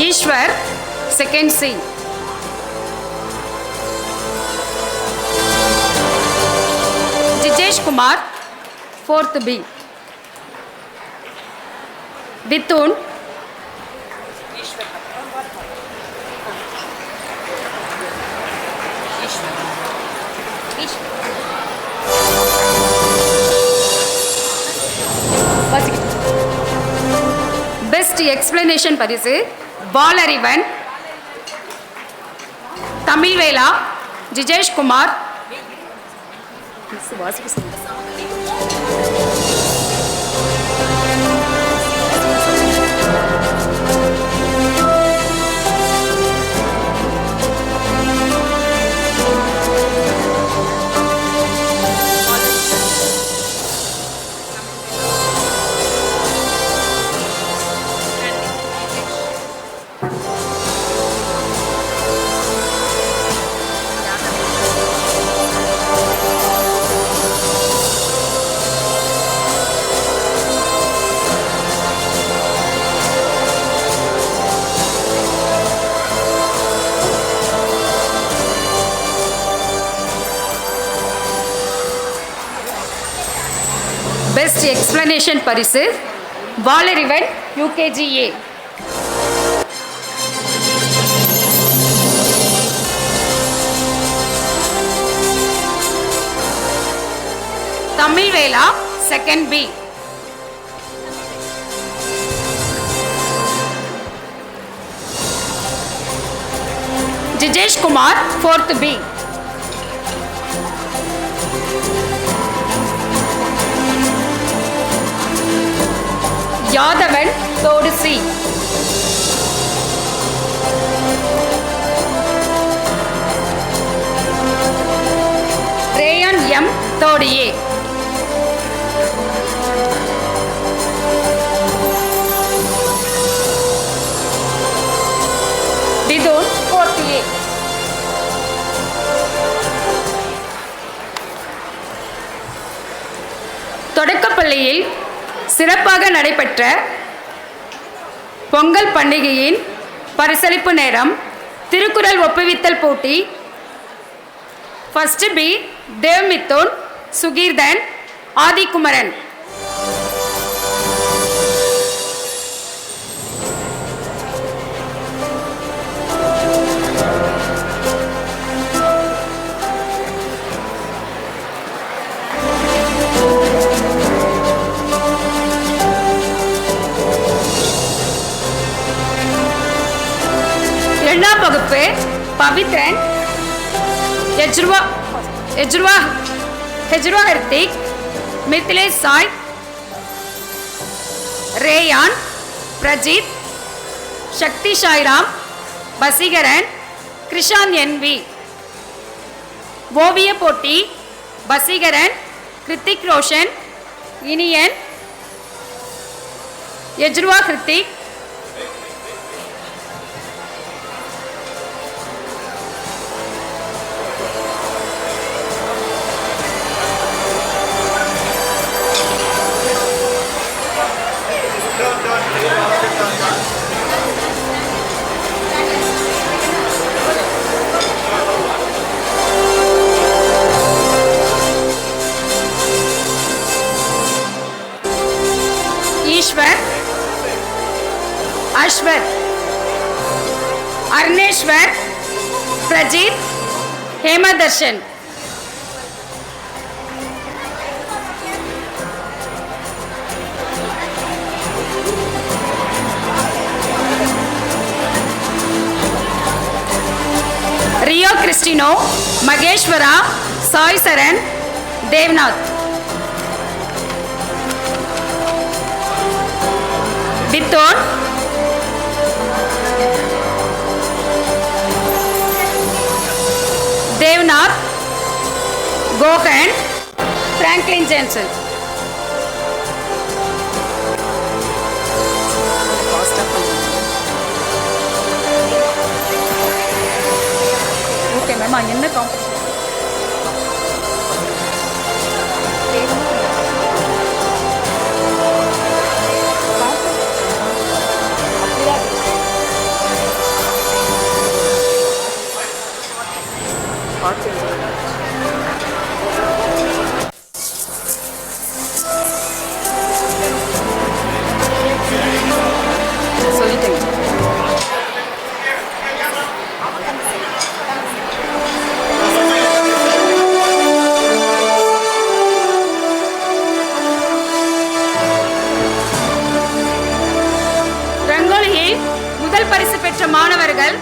Eswar second C. Jijesh Kumar 4th B. Vithun best explanation பரிசு வாலறிவன் தமிழ்வேலா ஜிஜேஷ் குமார். பெஸ்ட் எக்ஸ்பிளனேஷன் பரிசு Valarivan UKGA. Tamil Vela second B. Jijesh Kumar fourth B. Yadavan third C. Rayan M third A. Dithon fourth A. தொடக்கப்பள்ளியில் சிறப்பாக நடைபெற்ற பொங்கல் பண்டிகையின் பரிசளிப்பு நேரம் திருக்குறள் ஒப்புவித்தல் போட்டி. First B தேவ்மித்தோன், Sukeerthan, ஆதிகுமரன். இரண்டாம் வகுப்பு பவித்ரன், ஹெஜ்ருவா ஹர்திக், மித்திலேஷ் சாய், ரேயான், பிரஜித், சக்தி சாய்ராம், பசிகரன், கிருஷான் NV. ஓவிய போட்டி பசிகரன், கிருத்திக் ரோஷன், இனியன், ஹெஜ்ருவா ஹர்திக். ईश्वर, अश्वर, अर्नेश्वर, प्रजीत, हेमदर्शन. रियो क्रिस्टिनो, मगेश्वरा, साई सरन, देवनाथ. बितोन, देवनाथ, गोहन, फ्रैंकलिन जेंसन. ओके मैम என்ன காம்படிஷன் சொல்லிட்டேன். ரங்கோலியில் முதல் பரிசு பெற்ற மாணவர்கள்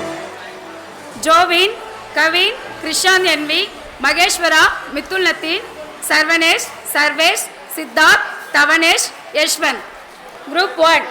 ஜோவின், கவின், கிருஷான் NV, மகேஸ்வரா, மித்துல் நத்தீன், சர்வனேஷ், சர்வேஷ், சித்தார்த், தவனேஷ், யஷ்வந்த். குரூப் 1.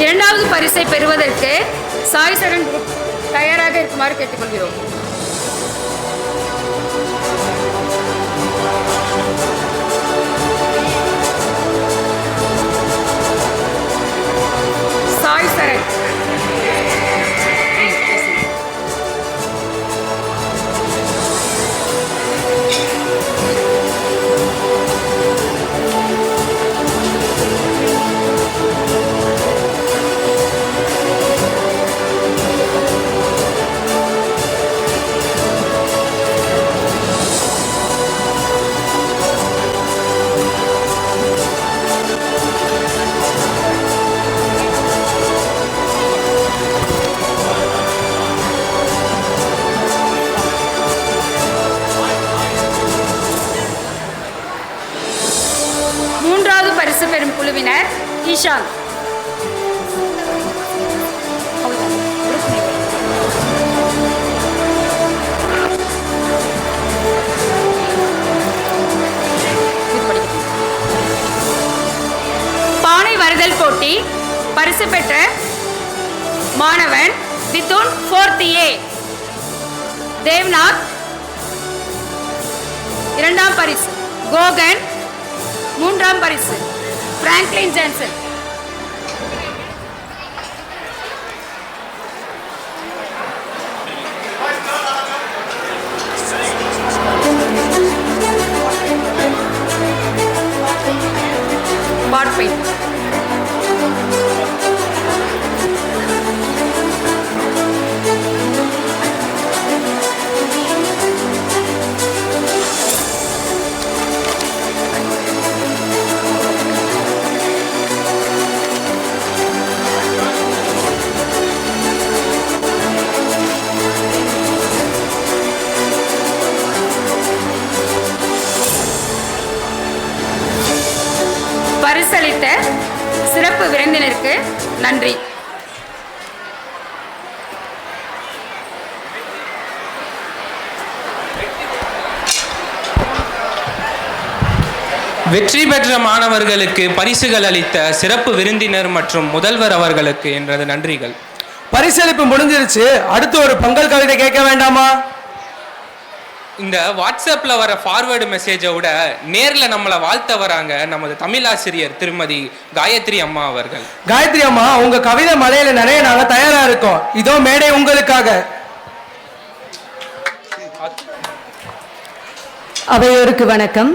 இரண்டாவது பரிசை பெறுவதற்கு சாய் சரண் குரூப் தயாராக இருக்குமாறு கேட்டுக்கொள்கிறோம். சாய் சரண். கிஷாந்த். பானை வருதல் போட்டி பரிசு பெற்ற மாணவன் விதுன் 4th A, தேவ்நாத் 2ஆம் பரிசு, கோகன் 3ஆம் பரிசு, பிராங்க்லின் ஜான்சன். பாட்பெயின். பரிசளித்த சிறப்பு விருந்தினருக்கு நன்றி. வெற்றி பெற்ற மாணவர்களுக்கு பரிசுகள் அளித்த சிறப்பு விருந்தினர் மற்றும் முதல்வர் அவர்களுக்கு எனது நன்றிகள். பரிசளிப்பு முடிஞ்சிருச்சு, அடுத்து ஒரு பொங்கல் கவிதை கேட்க வேண்டாமா? இந்த வாட்ஸ்அப்ல வர ஃபார்வேர்டு மெசேஜை விட நேர்ல நம்மளை வாழ்த்த வராங்க நமது தமிழாசிரியர் திருமதி காயத்ரி அம்மா அவர்கள். காயத்ரி அம்மா, உங்க கவிதை மலையில நிறைய நாங்க தயாரா இருக்கோம். இதோ மேடை உங்களுக்காக. அவையோருக்கு வணக்கம்.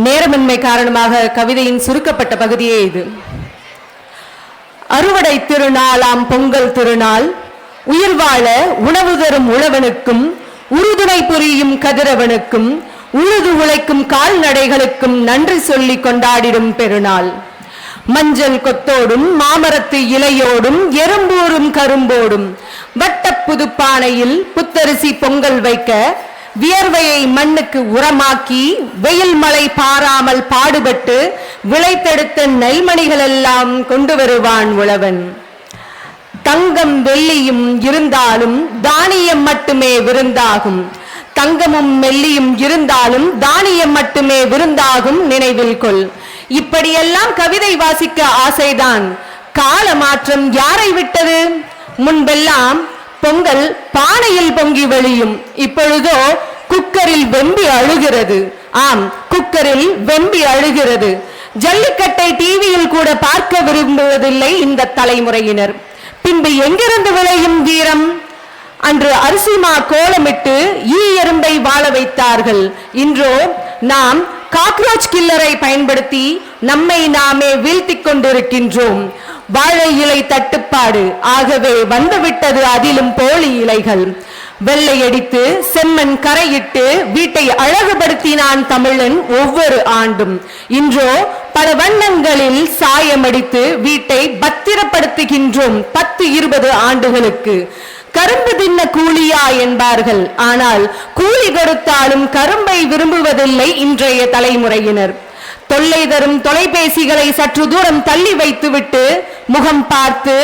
நேரமின்மை காரணமாக கவிதையின் சுருக்கப்பட்ட பகுதியே இது. அறுவடை திருநாளாம் பொங்கல் திருநாள், உயிர் வாழ உணவு தரும் உழவனுக்கும் உறுதுணை புரியும் கதிரவனுக்கும் உழுது உழைக்கும் கால்நடைகளுக்கும் நன்றி சொல்லி கொண்டாடிடும் பெருநாள். மஞ்சள் கொத்தோடும் மாமரத்து இலையோடும் எறும்பூரும் கரும்போடும் வட்டப்புது பானையில் புத்தரிசி பொங்கல் வைக்க வியர்வையை மண்ணுக்கு உரமாக்கி வெயில் மழை பாராமல் பாடுபட்டு விளைத்தெடுத்த நெல்மணிகள் எல்லாம் கொண்டு வருவான் உழவன். தங்கம் வெள்ளியும் இருந்தாலும் தானியம் மட்டுமே விருந்தாகும். தங்கமும் மெல்லியும் இருந்தாலும் தானியம் மட்டுமே விருந்தாகும், நினைவில் கொள். இப்படியெல்லாம் கவிதை வாசிக்க ஆசைதான். கால மாற்றம் யாரை விட்டது? முன்பெல்லாம் பொங்கல் பானையில் பொங்கி வழியும், இப்பொழுதோ குக்கரில் வெம்பி அழுகிறது. ஆம், குக்கரில் வெம்பி அழுகிறது. ஜல்லிக்கட்டை டிவியில் கூட பார்க்க விரும்புவதில்லை இந்த தலைமுறையினர். பின்பு எங்கிருந்து விளையும் வீரம்? அன்று அரிசிமா கோலமிட்டு ஈ எறும்பை வாழ வைத்தார்கள். இன்றோ நாம் காக்ரோச் கில்லரை பயன்படுத்தி நம்மை நாமே வீழ்த்திக் கொண்டிருக்கின்றோம். வாழை இலை தட்டுப்பாடு, ஆகவே வந்துவிட்டது அதிலும் போலி இலைகள். வெள்ளையடித்து செம்மண் கரையிட்டு வீட்டை அழகுபடுத்தினான் தமிழன் ஒவ்வொரு ஆண்டும். இன்றோ பல வண்ணங்களில் சாயமடித்து வீட்டை பத்திரப்படுத்துகின்றோம் 10-20 ஆண்டுகளுக்கு. கரும்பு தின்ன கூலியா என்பார்கள், ஆனால் கூலி கொடுத்தாலும் கரும்பை விரும்புவதில்லை இன்றைய தலைமுறையினர். தொல்லை தரும் தொலைபேசிகளை சற்று தூரம் தள்ளி வைத்துவிட்டு முகம் பார்த்து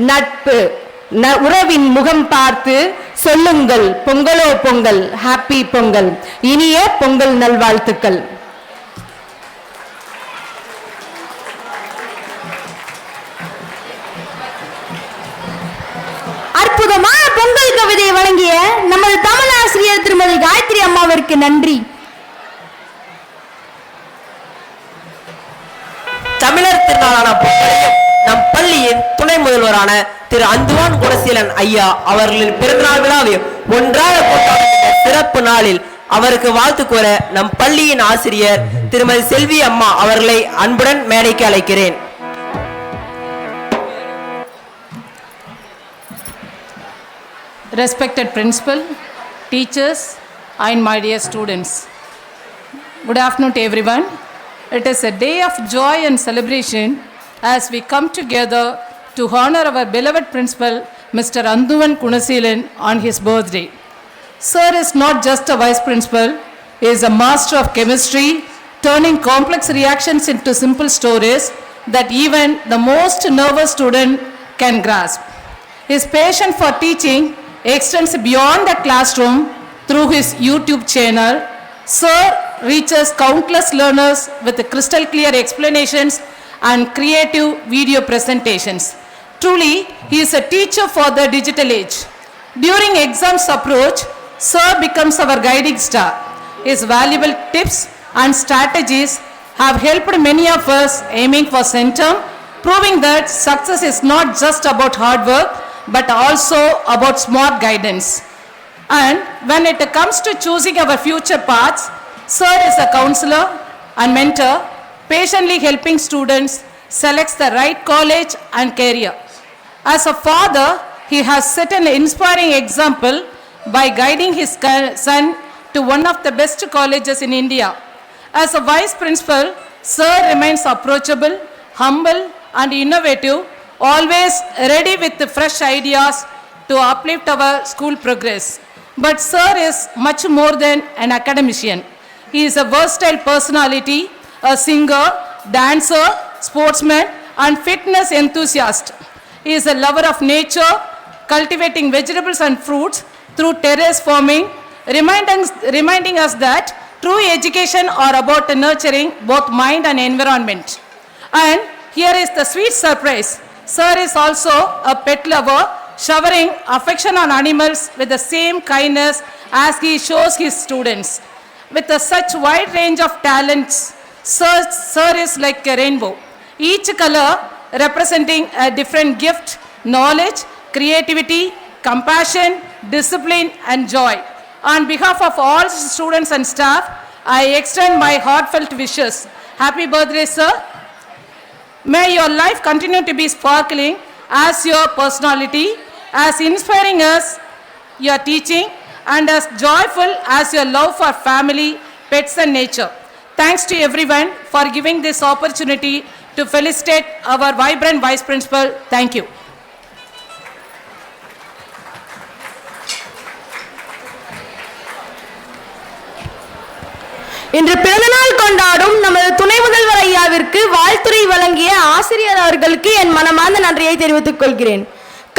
நட்பு உறவின் முகம் பார்த்து சொல்லுங்கள், பொங்கலோ பொங்கல், ஹாப்பி பொங்கல், இனிய பொங்கல் நல்வாழ்த்துக்கள். அற்புதமான பொங்கல் கவிதையை வழங்கிய நமது தமிழ் ஆசிரியர் திருமதி காயத்ரி அம்மாவிற்கு நன்றி. தமிழர் திருநாளான பொங்கலையும் நம் பள்ளியின் துணை முதல்வரான திரு அந்துவான் குணசீலன் ஐயா அவர்களின் பிறந்தநாள் விழாவை ஒன்றாக கொண்டாடும் சிறப்பு நாளில் அவருக்கு வாழ்த்து கூற நம் பள்ளியின் ஆசிரியர் திருமதி செல்வி அம்மா அவர்களை அன்புடன் மேடைக்கு அழைக்கிறேன். Respected principal, teachers and my dear students, good afternoon to everyone. It is a day of joy and celebration as we come together to honor our beloved principal, Mr. Anduvan Kunasilan, on his birthday. Sir is not just a vice principal, he is a master of chemistry, turning complex reactions into simple stories, that even the most nervous student can grasp. His passion for teaching extends beyond the classroom through his YouTube channel. Sir reaches countless learners with crystal clear explanations and creative video presentations. Truly, he is a teacher for the digital age. During exams approach, Sir becomes our guiding star. His valuable tips and strategies have helped many of us aiming for centum, proving that success is not just about hard work, but also about smart guidance. And when it comes to choosing our future paths, Sir is a counselor and mentor, patiently helping students select the right college and career. As a father, he has set an inspiring example by guiding his son to one of the best colleges in India. As a vice principal, Sir remains approachable, humble, and innovative, always ready with fresh ideas to uplift our school progress. But Sir is much more than an academician. He is a versatile personality, a singer, dancer, sportsman, and fitness enthusiast. He is a lover of nature, cultivating vegetables and fruits through terrace farming, reminding us that true education are about nurturing both mind and environment. And here is the sweet surprise. Sir is also a pet lover, showering affection on animals with the same kindness as he shows his students. With such wide range of talents, Sir is like a rainbow, each color representing a different gift, knowledge, creativity, compassion, discipline, and joy. On behalf of all students and staff, I extend my heartfelt wishes. Happy birthday, Sir. May your life continue to be sparkling as your personality, as inspiring as your teaching, and as joyful as your love for family, pets, and nature. Thanks to everyone for giving this opportunity to felicitate our vibrant Vice Principal. Thank you. இன்று பிறந்தநாள் கொண்டாடும் நமது துணை முதல்வர் ஐயாவிற்கு வாழ்த்துரை வழங்கிய ஆசிரியர் அவர்களுக்கு என் மனமார்ந்த நன்றியை தெரிவித்துக் கொள்கிறேன்.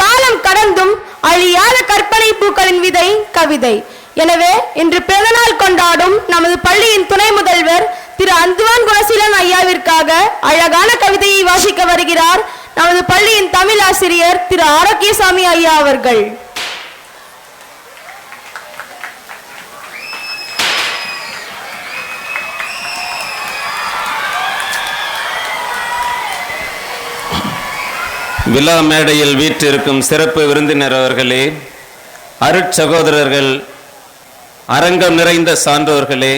காலம் கடந்தும் அழியாத கற்பனை பூக்களின் விதை கவிதை. எனவே இன்று பிறந்தநாள் கொண்டாடும் நமது பள்ளியின் துணை முதல்வர் திரு அந்துவான் குணசீலன் ஐயாவிற்காக அழகான கவிதையை வாசிக்க வருகிறார் நமது பள்ளியின் தமிழ் ஆசிரியர் திரு ஆரோக்கியசாமி ஐயா அவர்கள். விழா மேடையில் வீற்றிருக்கும் சிறப்பு விருந்தினர் அவர்களே, அருட்சகோதரர்கள், அரங்கம் நிறைந்த சான்றோர்களே,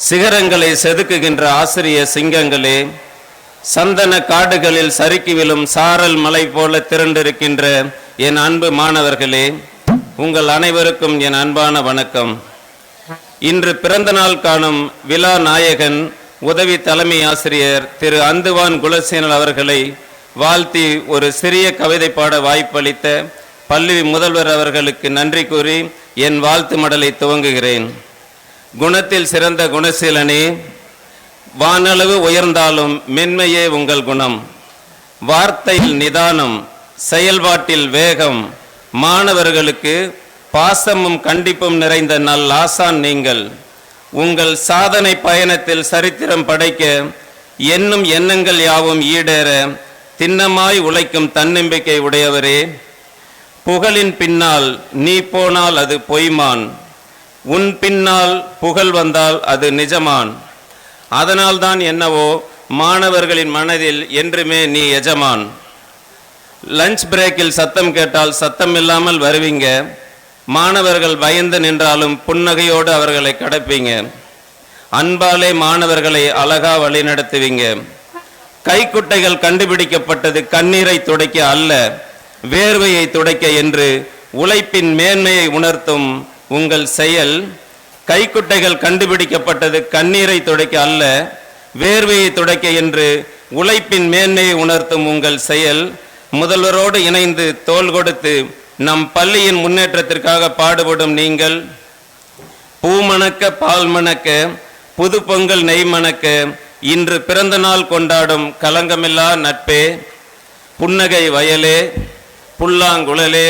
சிகரங்களை செதுக்குகின்ற ஆசிரிய சிங்கங்களே, சந்தன காடுகளில் சறுக்கி விழும் சாரல் மலை போல திரண்டிருக்கின்ற என் அன்பு மாணவர்களே, உங்கள் அனைவருக்கும் என் அன்பான வணக்கம். இன்று பிறந்த நாள் காணும் விழா நாயகன் உதவி தலைமை ஆசிரியர் திரு அந்துவான் குலசேனல் அவர்களை வாழ்த்தி ஒரு சிறிய கவிதை பாட வாய்ப்பளித்த பள்ளி முதல்வர் அவர்களுக்கு நன்றி கூறி என் வாழ்த்து மடலை துவங்குகிறேன். குணத்தில் சிறந்த குணசீலனே, வானளவு உயர்ந்தாலும் மென்மையே உங்கள் குணம். வார்த்தையில் நிதானம், செயல்பாட்டில் வேகம், மாணவர்களுக்கு பாசமும் கண்டிப்பும் நிறைந்த நல் ஆசான் நீங்கள். உங்கள் சாதனை பயணத்தில் சரித்திரம் படைக்க எண்ணும் எண்ணங்கள் யாவும் ஈடேற திண்ணமாய் உழைக்கும் தன்னம்பிக்கை உடையவரே, புகழின் பின்னால் நீ போனால் அது பொய்மான், உன் பின்னால் புகழ் வந்தால் அது நிஜமான். அதனால்தான் என்னவோ மாணவர்களின் மனதில் என்றுமே நீ எஜமான். லஞ்ச் பிரேக்கில் சத்தம் கேட்டால் சத்தம் இல்லாமல் வருவீங்க. மாணவர்கள் பயந்து நின்றாலும் புன்னகையோடு அவர்களை கடப்பீங்க. அன்பாலே மாணவர்களை அழகா வழி நடத்துவீங்க. கைக்குட்டைகள் கண்டுபிடிக்கப்பட்டது கண்ணீரை துடைக்க அல்ல, வேர்வையை துடைக்க என்று உழைப்பின் மேன்மையை உணர்த்தும் உங்கள் செயல். கைக்குட்டைகள் கண்டுபிடிக்கப்பட்டது கண்ணீரை துடைக்க அல்ல, வேர்வையை துடைக்க என்று உழைப்பின் மேன்மையை உணர்த்தும் உங்கள் செயல். முதல்வரோடு இணைந்து தோள் கொடுத்து நம் பள்ளியின் முன்னேற்றத்திற்காக பாடுபடும் நீங்கள், பூ மணக்க பால் மணக்க புது பொங்கல் நெய் மணக்க இன்று பிறந்த நாள் கொண்டாடும் கலங்கமில்லா நட்பே, புன்னகை வயலே, புல்லாங்குழலே,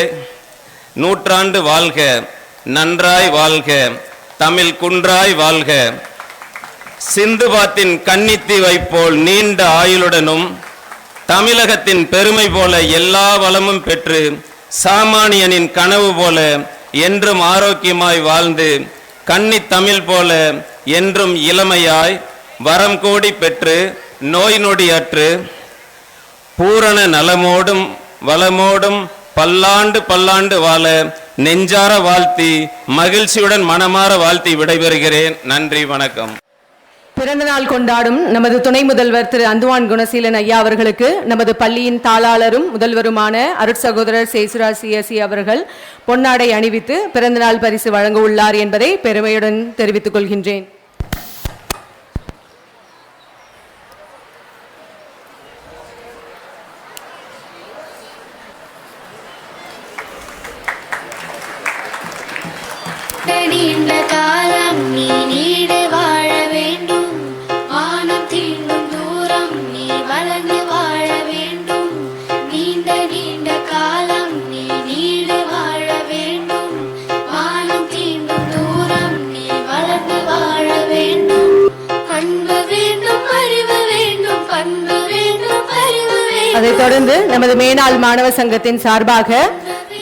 நூற்றாண்டு வாழ்க, நன்றாய் வாழ்க, தமிழ் குன்றாய் வாழ்க. சிந்துபாத்தின் கன்னித்தீவை போல் நீண்ட ஆயுளுடனும் தமிழகத்தின் பெருமை போல எல்லா வளமும் பெற்று சாமானியனின் கனவு போல என்றும் ஆரோக்கியமாய் வாழ்ந்து கன்னி தமிழ் போல என்றும் இளமையாய் வரம் கோடி பெற்று நோய் நொடியற்று பூரண நலமோடும் வளமோடும் பல்லாண்டு பல்லாண்டு வாழ நெஞ்சார வாழ்த்தி மகிழ்ச்சியுடன் மனமாற வாழ்த்தி விடைபெறுகிறேன். நன்றி, வணக்கம். பிறந்த நாள் கொண்டாடும் நமது துணை முதல்வர் திரு அந்துவான் குணசீலன் ஐயா அவர்களுக்கு நமது பள்ளியின் தாளாளரும் முதல்வருமான அருட்சகோதரர் சேசுராஜ் சிஎஸ்சி அவர்கள் பொன்னாடை அணிவித்து பிறந்தநாள் பரிசு வழங்க உள்ளார் என்பதை பெருமையுடன் தெரிவித்துக் கொள்கின்றேன். நீண்ட காலம் நீ நீடு வாழ வேண்டும், வானம் தீண்டும் தூரம் நீ வளர்ந்து வாழ வேண்டும். நீண்ட நீண்ட காலம் நீ நீடு வாழ வேண்டும், வானம் தீண்டும் தூரம் நீ வளர்ந்து வாழ வேண்டும். அன்பு வேண்டும், அறிவு வேண்டும், பண்பு வேண்டும், அறிவு வேண்டும். அதைத் தொடர்ந்து நமது மேனாள் மாணவர் சங்கத்தின் சார்பாக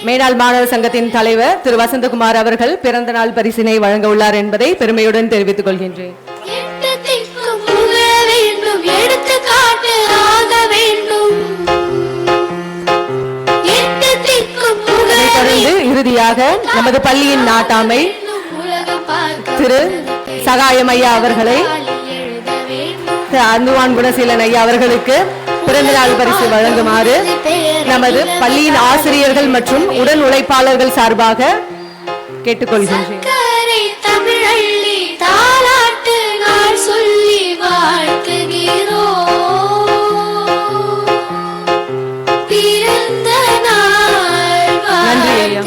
மேனாள் மாணவர் சங்கத்தின் தலைவர் திரு வசந்தகுமார் அவர்கள் பிறந்த நாள் பரிசினை வழங்க உள்ளார் என்பதை பெருமையுடன் தெரிவித்துக் கொள்கின்றேன். தொடர்ந்து இறுதியாக நமது பள்ளியின் நாட்டாமை திரு சகாயம் ஐயா அவர்களை அந்துவான் குணசீலன் ஐயா அவர்களுக்கு பிறந்தநாள் பரிசு வழங்குமாறு நமது பள்ளியின் ஆசிரியர்கள் மற்றும் உடன் உழைப்பாளர்கள் சார்பாக கேட்டுக்கொள்கின்றேன். நன்றி ஐயா.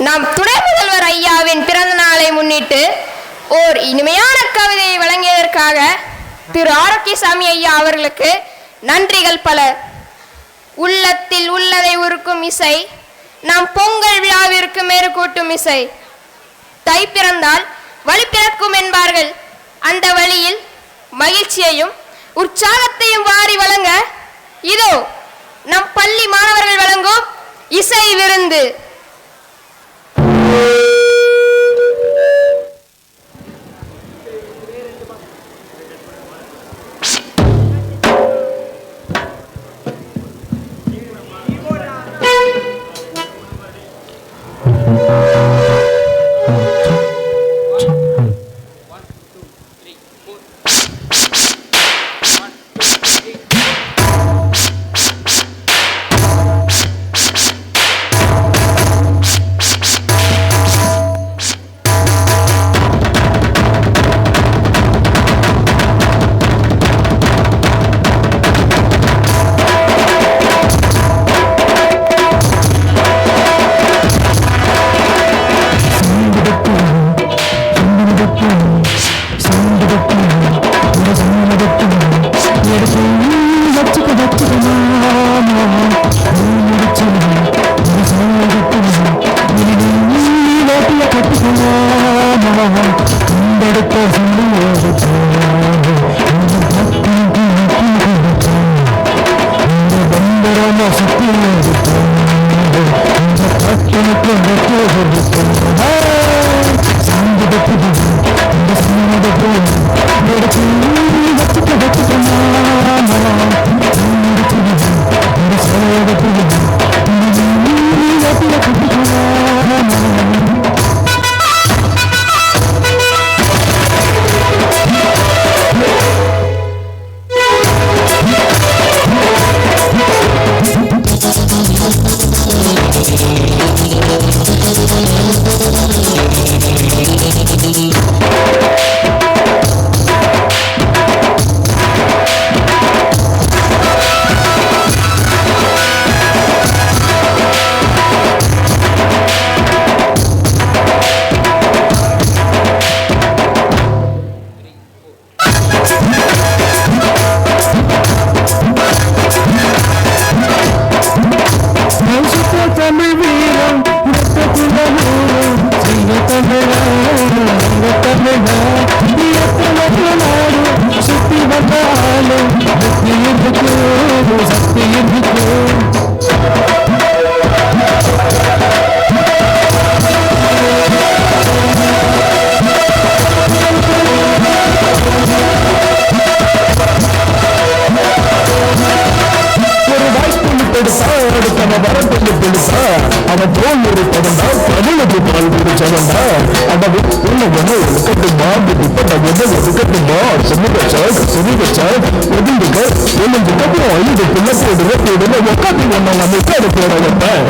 நம் துணை முதல்வர் ஐயாவின் பிறந்த நாளை முன்னிட்டு ஓர் இனிமையான கவிதையை வழங்கியதற்காக திரு ஆரோக்கியசாமி ஐயா அவர்களுக்கு நன்றிகள் பல. உள்ளத்தில் உள்ளதை உருக்கும் இசை நம் பொங்கல் விழாவிற்கு மெருகூட்டும் இசை. தை பிறந்தால் வழி பிறக்கும் என்பார்கள். அந்த வழியில் மகிழ்ச்சியையும் உற்சாகத்தையும் வாரி வழங்க இதோ நம் பள்ளி மாணவர்கள் வழங்கும் இசை விருந்து. எடுத்தா அடுத்தவ வரப்பட்டு பிடித்தா அவன் தோல் ஒரு பதந்தா தமிழுக்கு பால் பிடிச்சவன்டா அவன் உள்ள ஒண்ணு ஒதுக்கட்டுமா இப்ப ஒண்ணு ஒதுக்கட்டுமா சொல்லி வச்சா ஒதுங்குங்க ஒழுங்குக்கப்புறம் ஐந்து பிள்ளை போடுற உட்காந்து ஒண்ணு நம்ம அது போட வைப்பேன்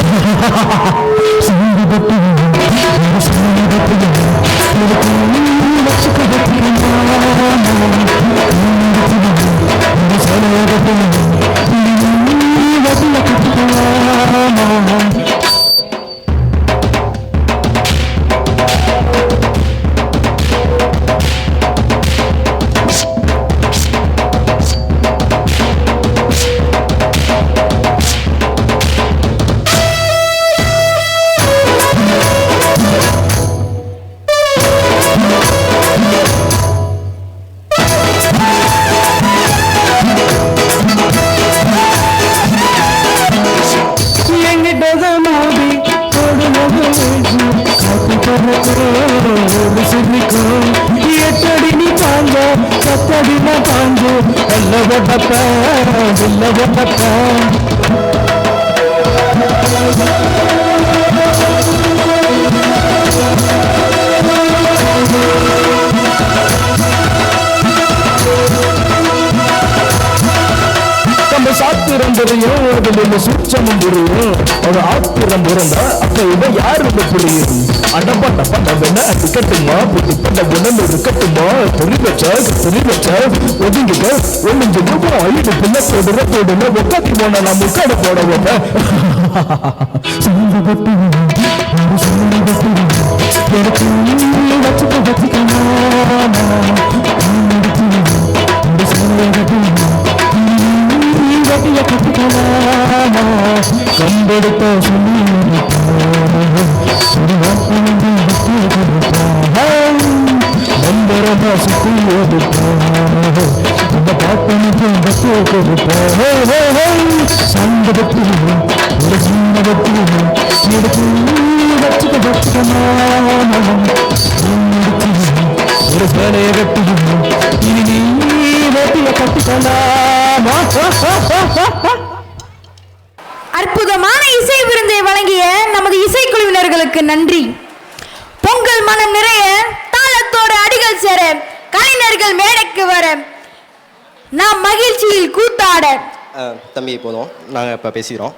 சாத்திரம் புரியும் அதுல சூட்சமும் புரியும் ஒரு ஆத்திரம் புரிந்தா அப்ப இவ யாருக்கு புரியும் அடப்பட்ட பட்ட வேணா டிக்கட்டுமா புத்தி பட்ட உடம்பு இருக்கட்டுமா பொறி வச்சா ஒதுங்கிக்க ஒண்ணு ரூபா ஐந்து பிள்ளை போடுற உட்காந்து போன நான் முக்காடு போட வைப்பேன் கம்பெடுத்த நம்பரமா சுத்தி அந்த பாப்பனுக்கு சங்கபத்து ஒரு சின்னபத்து எடுத்து வச்சுக்கமா ஒரு வேலையை கட்டி இனி நீ வேட்டிய கட்டிக்கலாமா அற்புதமான இசை விருந்தை வழங்கிய நமது இசைக்குழுவினர்களுக்கு நன்றி. பொங்கல் மனம் நிறைய தாளத்தோடு அடிகள் சேர கலைஞர்கள் மேடைக்கு வர நாம் மகிழ்ச்சியில் கூத்தாட. தம்பி போதும், நாங்கள் இப்போ பேசிக்கிறோம்.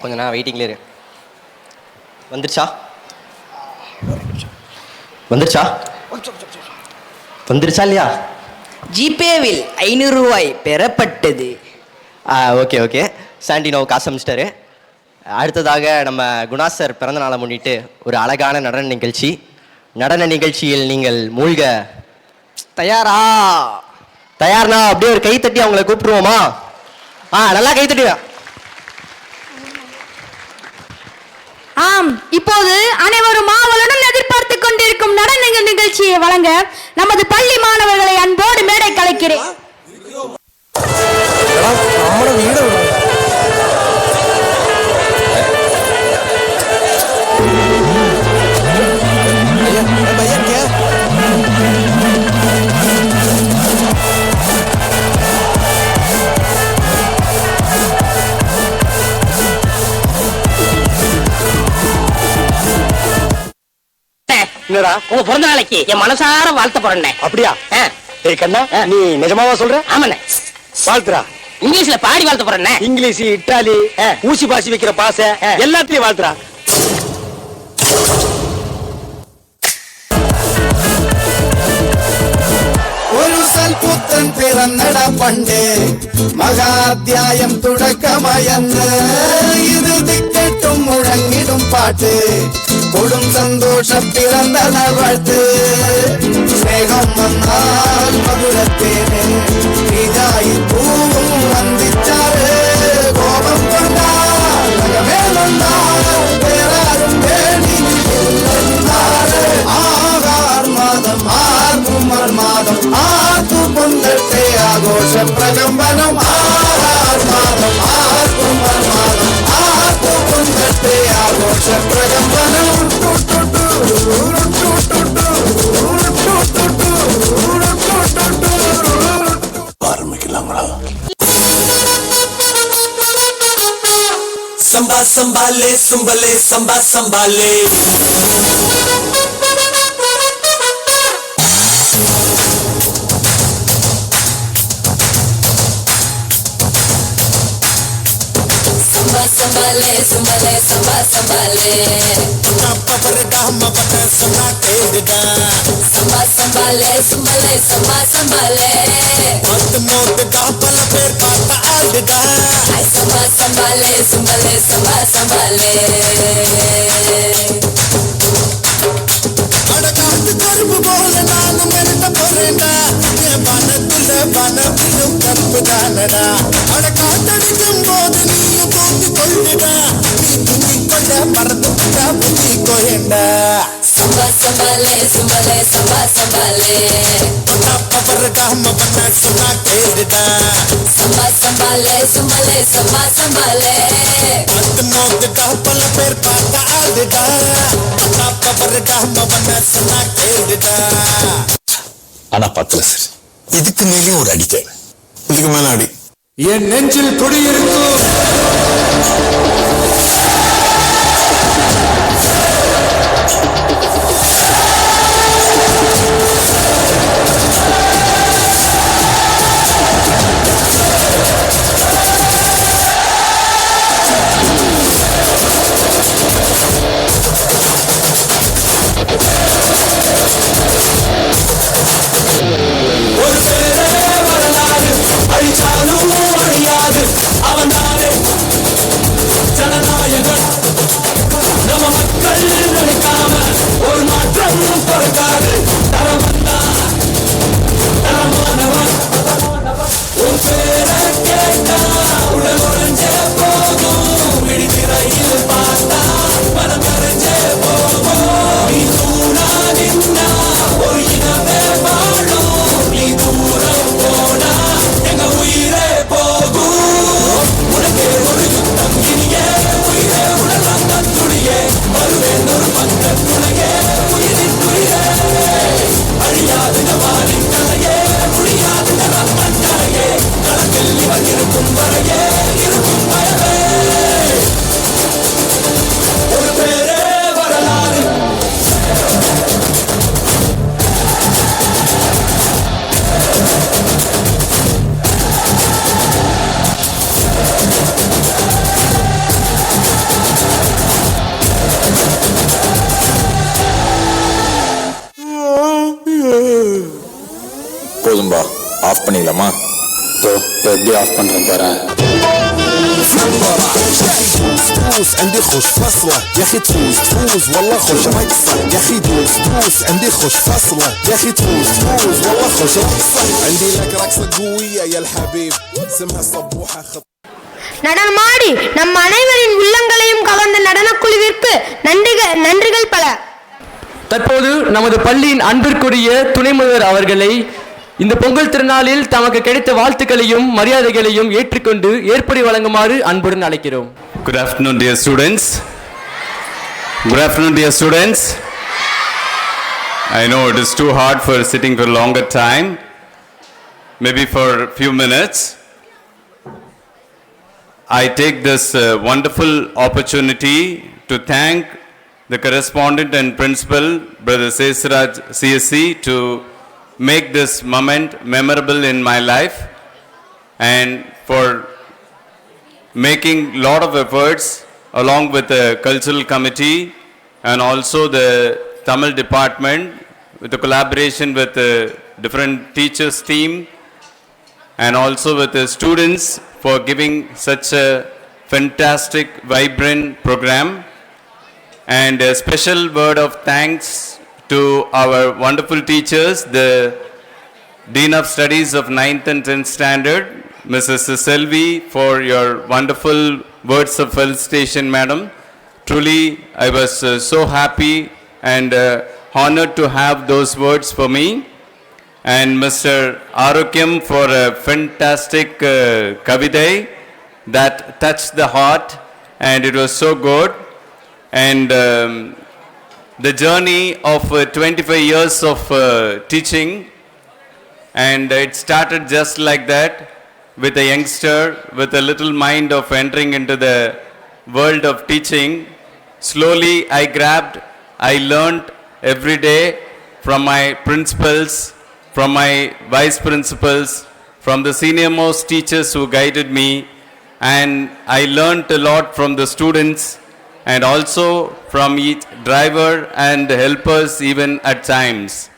கொஞ்ச நேரம் வெயிட்டிங்ல இரு. வந்துருச்சா இல்லையா? ஜிபேவில் 500 ரூபாய் பெறப்பட்டது. ஓகே சாண்டினோ காசு அமிச்சிட்டாரு. அடுத்ததாக நம்ம குணா சார் பிறந்த நாளை முன்னிட்டு ஒரு அழகான நடன நிகழ்ச்சியில் நீங்கள் மூழ்க தயார்னா அப்படியே ஒரு கைத்தட்டி அவங்களை கூப்பிட்டுருவோமா? நல்லா கைத்தட்டுவேன். ஆம், இப்போது அனைவரும் ஆவலுடன் எதிர்பார்த்து கொண்டிருக்கும் நடன நிகழ்ச்சியை வழங்க நமது பள்ளி மாணவர்களை அன்போடு மேடை கலைக்கிறேன். உங்க பிறந்த நாளைக்கு என் மனசார வாழ்த்த போறேன். அப்படியா? கண்ணா, நீ நிஜமாவா சொல்ற? ஆமாண்ணே. வாழ்த்துறா. இங்கிலீஷ்ல பாடி வாழ்த்த போறேன். இங்கிலீஷ், இட்டாலி, ஊசி பாசி வைக்கிற பாசை எல்லாத்தையும் வாழ்த்துறா. ഒരു സൽപുത്രൻ പിറന്നട പണ്ട് മഹാധ്യായം തുടക്കമയന്ന് ഇത് ദിക്കെട്ടും മുഴങ്ങിടും പാട്ട് കൊടും സന്തോഷം പിറന്ന വാഴ്ത്ത് സ്നേഹം വന്നാൽ മധുരത്തേന് ഇതായി പൂവും വന്ദിച്ചാറ് കോപം കൊണ്ടാൽ വേറാരും വേണി ആകാർമാദം ആർക്കുമർമാദം ആർക്കു പൊന്തട്ടെ ആഘോഷ പ്രകമ്പനം ആകാർമാദം ആർക്കുമർമാദം ആർക്കു പൊന്തട്ടെ ആഘോഷ പ്രകമ്പനം ஆரம்பிக்கலாங்களா? Samba sambale, sumbale, samba sambale. Samba sambale, sumbale, samba sambale. Napa bergama pada sana kerja. Samba sambale, sumbale, samba sambale. Mat mot kapal per kata alda. Ay samba sambale, sumbale, samba sambale. அடகாத்து கரும்பு போல நானும் மெல்ல போறேன்டா என் வனத்துல வனவிலும் கருப்பு தானடா அடகாத்தடிக்கும் போது நீயும் தூக்கி கொள்ளுடா நீ தூக்கி கொள்ள மறந்து விட்டா புத்தி கோயண்டா Samba sambale, sumbale, samba sambale. Power காம பண்ண சொன்னா கேடுடா Samba sambale, sumbale, samba sambale. பத்து மோத்து காப்பல பேர் பார்த்த ஆளுடா பவர் காம பண்ண சொன்னா கேடுடா ஆனா பத்தல சார். இதுக்கு மேலே ஒரு அடி தேவை. இதுக்கு மேல அடி. என் நெஞ்சில் குடியிருக்கும் ஒரு பேரே வரலாறு அழிச்சாலும் அழியாது அவன் தானே ஜனநாயகன் நம்ம மக்கள் நினைக்காம ஒரு மாற்றம் பிறக்காது தரம் வந்தா தரமானவன் ஒரு பேரை கேட்டா உடல் உறைஞ்சே போகும் விழித்திரையில் பார்த்தா மனம் கரைஞ்சே போகும் நீ தூணா நின்னா ஒரு இனமே வாழும் நீ தூரம் போனா எங்க உயிரே போகும் உனக்கே ஒரு யுத்தம் இனியே உயிரே உடலாம் தத்துடியே வருவேன் ஒரு பக்க துணையே உயிரின் உயிரே அழியாது வாரின் கலையே முடியாது ரம்மன் கலையே களத்தில் இவன் இருக்கும் வரையே இருக்கும் பயமே ஒரு பேரே வரலாறு போதும்பா, ஆஃப் பண்ணிடலாமா? எப்படி ஆஃப் பண்றேன் பாரு. تفوز عندي خوش فصلة يا اخي تفوز والله خوش رقصة يا اخي تفوز عندي خوش فصلة يا اخي تفوز والله خوش رقصة عندي لك رقصة قوية يا الحبيب اسمها صبوحة நடனமாடி நம் அனைவரின் உள்ளங்களையும் கவர்ந்த நடனக்குழுவிற்கு நன்றிகள் பல. தற்போது நமது பள்ளியின் அன்பிற்குரிய துணை முதல்வர் அவர்களை இந்த பொங்கல் திருநாளில் தமக்கு கிடைத்த வாழ்த்துக்களையும் மரியாதைகளையும் ஏற்றுக்கொண்டு ஏற்படி வழங்குமாறு அன்புடன் அழைக்கிறோம். Good afternoon, dear students. Good afternoon, dear students. I know it is too hard for sitting for a longer time, maybe for a few minutes. I take this wonderful opportunity to thank the correspondent and principal, Brother Sesraj CSC, to make this moment memorable in my life and for making lot of efforts along with the cultural committee and also the Tamil department with the collaboration with the different teachers team and also with the students for giving such a fantastic vibrant program. And a special word of thanks to our wonderful teachers, the Dean of Studies of 9th and 10th Standard, Mrs. Selvi, for your wonderful words of felicitation, madam. Truly, I was so happy and honored to have those words for me. And Mr. Arokyam for a fantastic kavidai that touched the heart and it was so good. And the journey of 25 years of teaching, and it started just like that with a youngster with a little mind of entering into the world of teaching, slowly I grabbed, I learned every day from my principals, from my vice principals, from the senior most teachers who guided me, and I learned a lot from the students and also from each driver and helpers even at times.